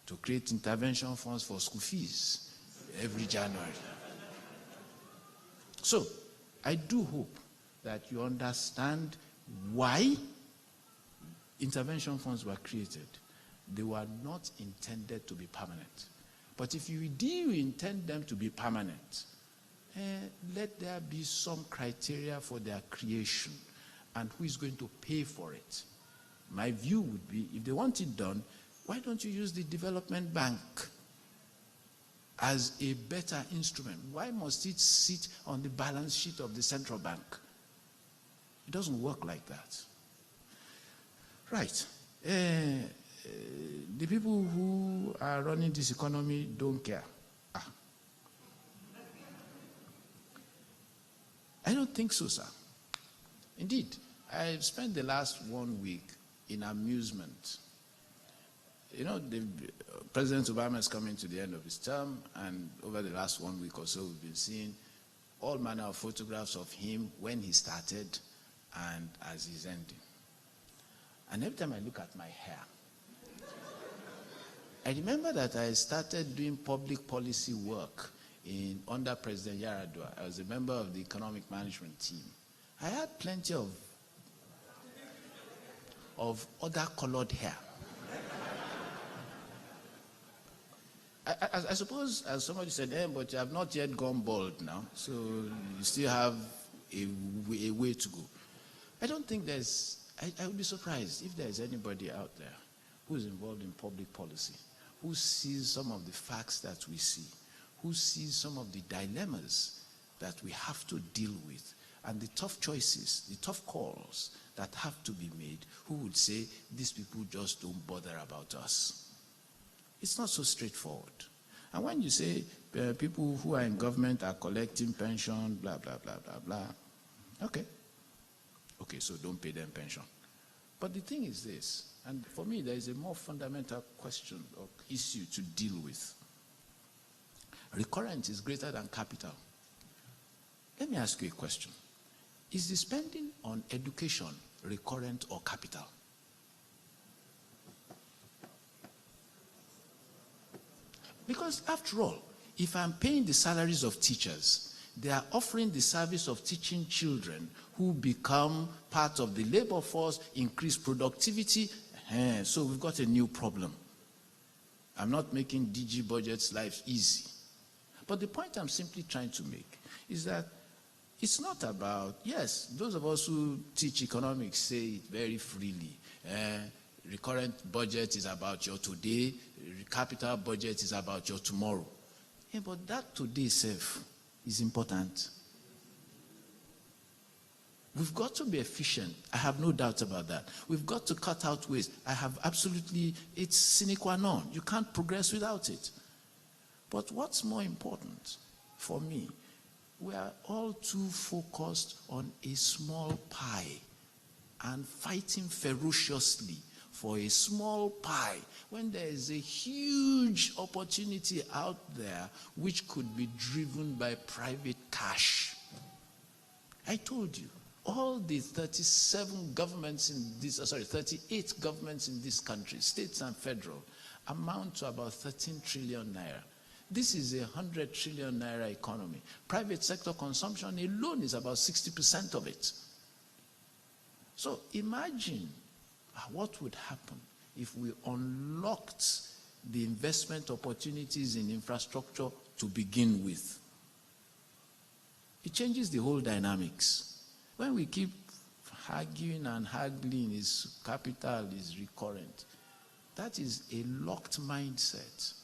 [SPEAKER 4] to create intervention funds for school fees every January. So, I do hope that you understand why intervention funds were created. They were not intended to be permanent. But if you do intend them to be permanent, let there be some criteria for their creation and who is going to pay for it. My view would be, if they want it done, why don't you use the development bank as a better instrument? Why must it sit on the balance sheet of the central bank? It doesn't work like that. Right. The people who are running this economy don't care. I don't think so, sir. Indeed, I've spent the last 1 week in amusement. You know, President Obama is coming to the end of his term, and over the last 1 week or so, we've been seeing all manner of photographs of him when he started and as he's ending. And every time I look at my hair, I remember that I started doing public policy work under President Yar'Adua. I was a member of the economic management team. I had plenty of other colored hair. I suppose, as somebody said, but you have not yet gone bald now, so you still have a way to go. I don't think I would be surprised if there's anybody out there who's involved in public policy, who sees some of the facts that we see, who sees some of the dilemmas that we have to deal with, and the tough choices, the tough calls that have to be made, who would say, these people just don't bother about us. It's not so straightforward. And when you say people who are in government are collecting pension, blah, blah, blah, blah, blah, okay, so don't pay them pension. But the thing is this, and for me there is a more fundamental question or issue to deal with. Recurrent is greater than capital. Let me ask you a question. Is the spending on education recurrent or capital? Because after all, if I'm paying the salaries of teachers, they are offering the service of teaching children who become part of the labor force, increase productivity. So we've got a new problem. I'm not making DG budget's life easy. But the point I'm simply trying to make is that it's not about, yes, those of us who teach economics say it very freely. Recurrent budget is about your today, capital budget is about your tomorrow. Yeah, but that today self is important. We've got to be efficient. I have no doubt about that. We've got to cut out waste. It's sine qua non. You can't progress without it. But what's more important for me, we are all too focused on a small pie and fighting ferociously for a small pie when there is a huge opportunity out there which could be driven by private cash. I told you, all the 38 governments in this country, states and federal, amount to about 13 trillion naira. This is a 100 trillion naira economy. Private sector consumption alone is about 60% of it. So imagine what would happen if we unlocked the investment opportunities in infrastructure to begin with. It changes the whole dynamics. When we keep arguing and haggling, is capital is recurrent, that is a locked mindset.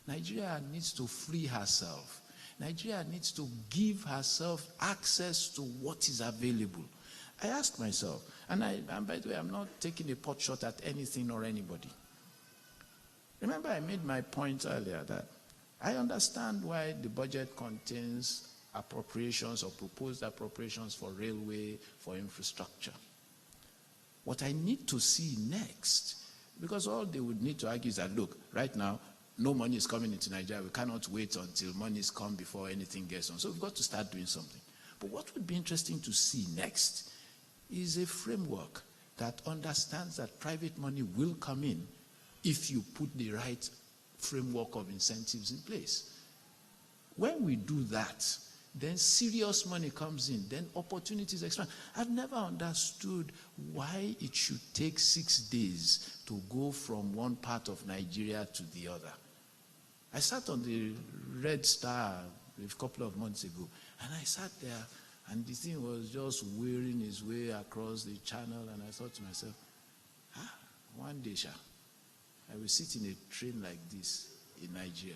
[SPEAKER 4] Nigeria needs to free herself. Nigeria needs to give herself access to what is available. I ask myself, and by the way, I'm not taking a pot shot at anything or anybody. Remember, I made my point earlier that I understand why the budget contains appropriations or proposed appropriations for railway, for infrastructure. What I need to see next, Because all they would need to argue is that, look, right now, no money is coming into Nigeria. We cannot wait until monies come before anything gets on. So we've got to start doing something. But what would be interesting to see next is a framework that understands that private money will come in if you put the right framework of incentives in place. When we do that, then serious money comes in, then opportunities expand. I've never understood why it should take 6 days to go from one part of Nigeria to the other. I sat on the Red Star a couple of months ago, and I sat there, and the thing was just wearing its way across the channel, and I thought to myself, one day, I will sit in a train like this in Nigeria.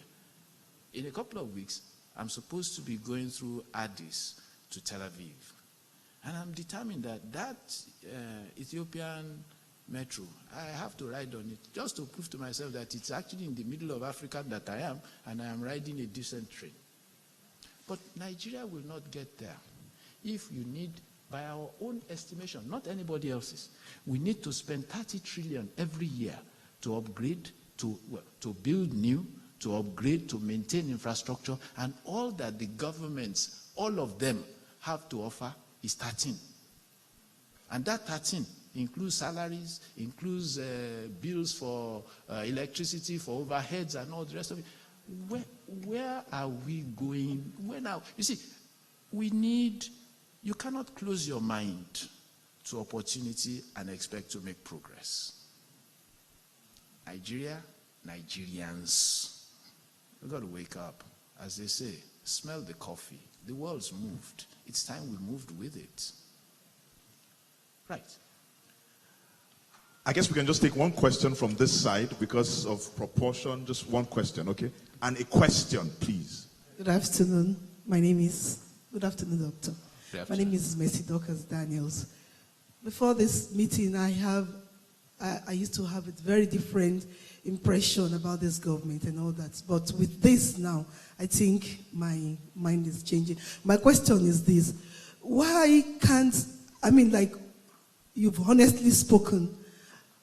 [SPEAKER 4] In a couple of weeks, I'm supposed to be going through Addis to Tel Aviv. And I'm determined that Ethiopian metro, I have to ride on it just to prove to myself that it's actually in the middle of Africa that I am, and I am riding a decent train. But Nigeria will not get there if you need, by our own estimation, not anybody else's, we need to spend 30 trillion every year to upgrade, to build new, to upgrade, to maintain infrastructure, and all that the governments, all of them, have to offer is 13. And that 13 includes salaries, includes bills for electricity, for overheads, and all the rest of it. Where are we going? You see, you cannot close your mind to opportunity and expect to make progress. Nigeria, Nigerians, we've got to wake up. As they say, smell the coffee. The world's moved. It's time we moved with it. Right.
[SPEAKER 1] I guess we can just take one question from this side because of proportion. Just one question, okay? And a question, please.
[SPEAKER 11] Good afternoon. Good afternoon, Doctor.
[SPEAKER 4] Good afternoon.
[SPEAKER 11] My name is Mercy Dorcas Daniels. Before this meeting, I used to have a very different impression about this government and all that. But with this now, I think my mind is changing. My question is this. Why can't, you've honestly spoken,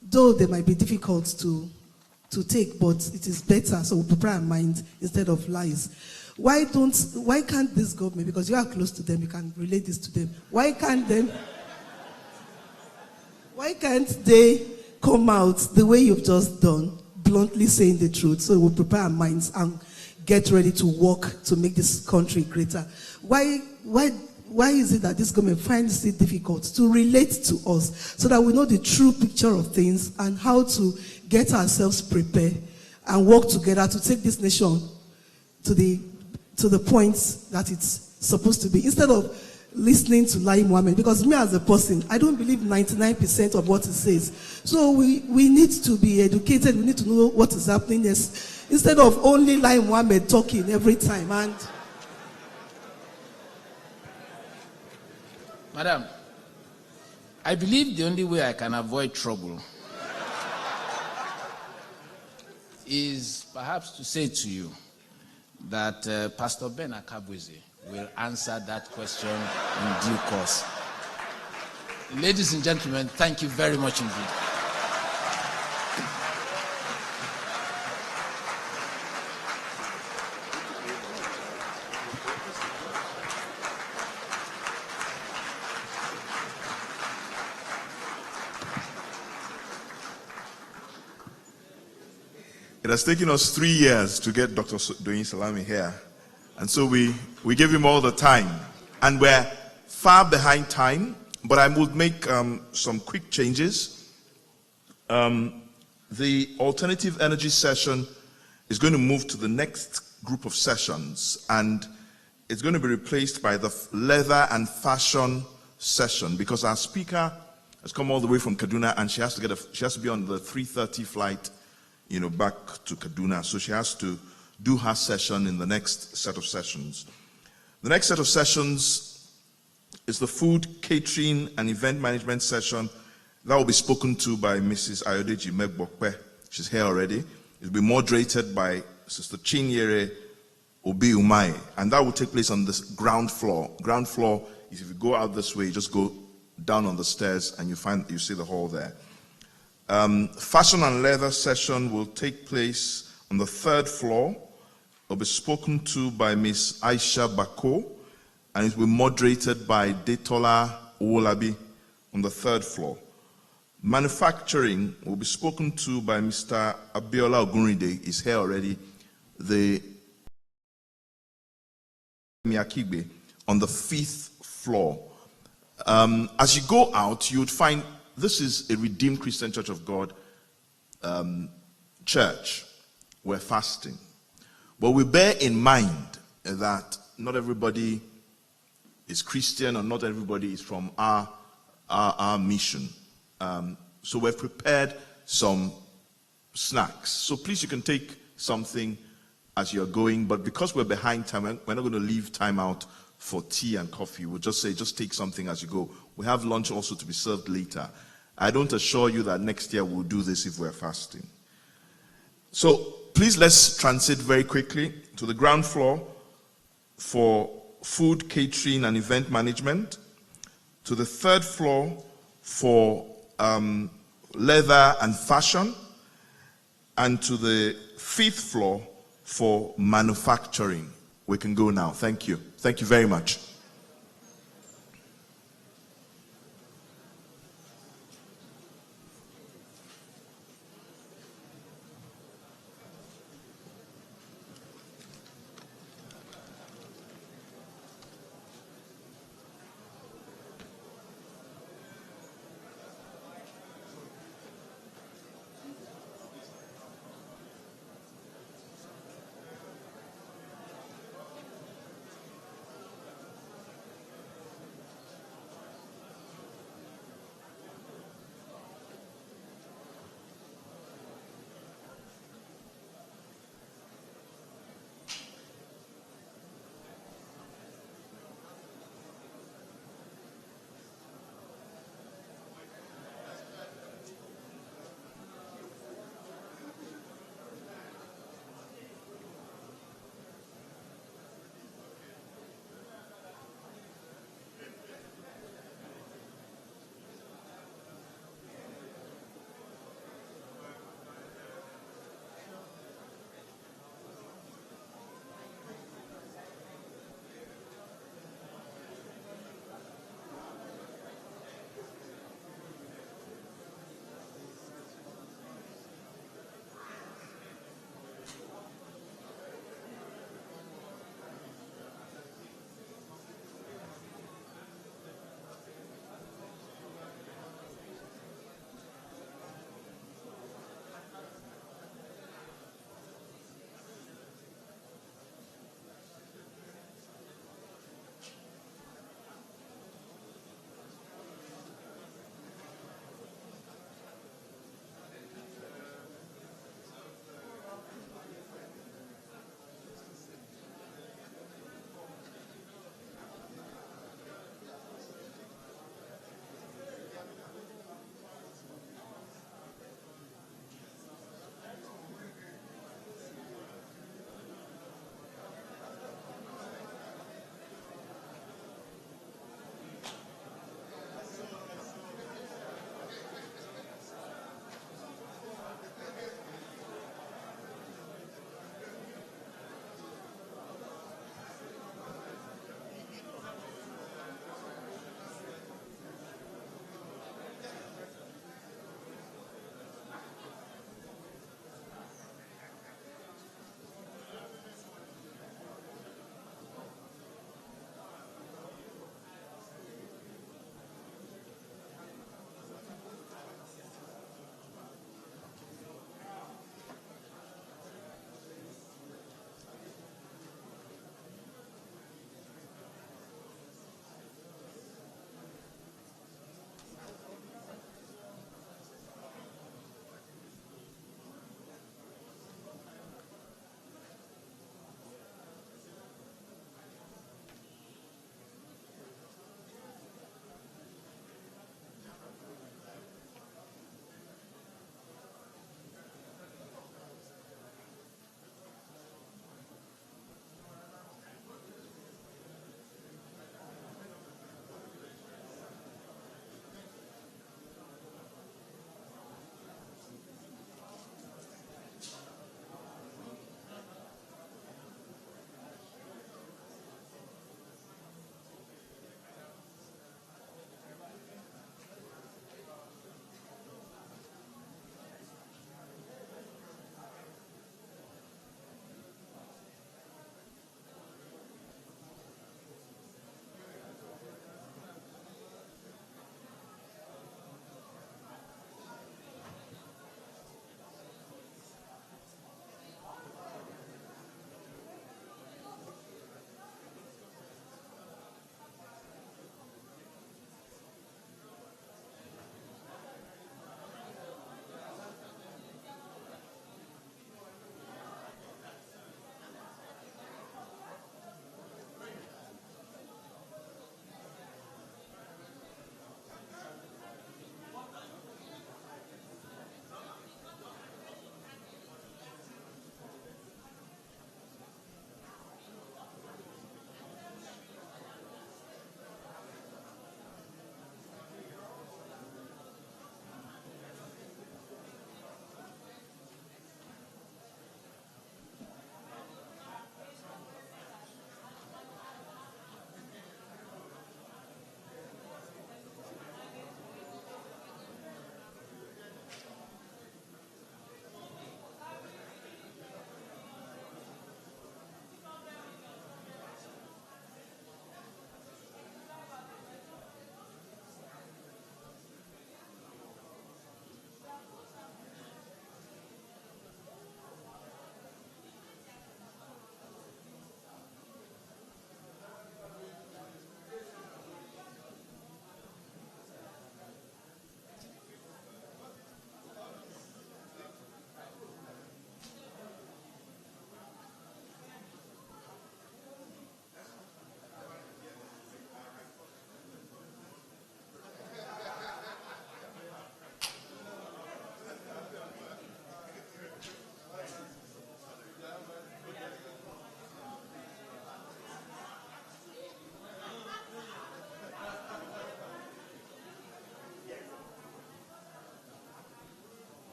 [SPEAKER 11] though they might be difficult to take, but it is better, so we prepare our mind instead of lies. Why can't this government, because you are close to them, you can relate this to them, why can't they come out the way you've just done, bluntly saying the truth, so we'll prepare our minds and get ready to work to make this country greater? Why is it that this government finds it difficult to relate to us so that we know the true picture of things and how to get ourselves prepared and work together to take this nation to the point that it's supposed to be, instead of listening to Lai Mohammed? Because me as a person, I don't believe 99% of what he says. So we need to be educated. We need to know what is happening instead of only Lai Mohammed talking every time. And
[SPEAKER 4] Madam, I believe the only way I can avoid trouble is perhaps to say to you that Pastor Ben Akabweze will answer that question in due course. Ladies and gentlemen, thank you very much indeed.
[SPEAKER 1] It has taken us 3 years to get Dr. Doyin Salami here. And so we gave him all the time. And we're far behind time, but I would make some quick changes. The alternative energy session is going to move to the next group of sessions, and it's going to be replaced by the leather and fashion session, because our speaker has come all the way from Kaduna, and she has to be on the 3:30 flight, back to Kaduna. So she has to do her session in the next set of sessions. The next set of sessions is the food, catering, and event management session. That will be spoken to by Mrs. Ayodeji Megbokwe. She's here already. It will be moderated by Sister Chinyere Obi Umai, and that will take place on this ground floor. Ground floor is, if you go out this way, you just go down on the stairs and you see the hall there. Fashion and leather session will take place on the 3rd floor. It will be spoken to by Miss Aisha Bako, and it will be moderated by Detola Owolabi on the 3rd floor. Manufacturing will be spoken to by Mr. Abiola Ogunride, is here already, the Miyakigbe, on the 5th floor. As you go out, you would find this is a Redeemed Christian Church of God church. We're fasting. But we bear in mind that not everybody is Christian, or not everybody is from our mission. So we've prepared some snacks. So please, you can take something as you're going, but because we're behind time, we're not going to leave time out for tea and coffee. We'll just say, just take something as you go. We have lunch also to be served later. I don't assure you that next year we'll do this if we're fasting. So please, let's transit very quickly to the ground floor for food, catering, and event management, to the 3rd floor for leather and fashion, and to the 5th floor for manufacturing. We can go now. Thank you. Thank you very much.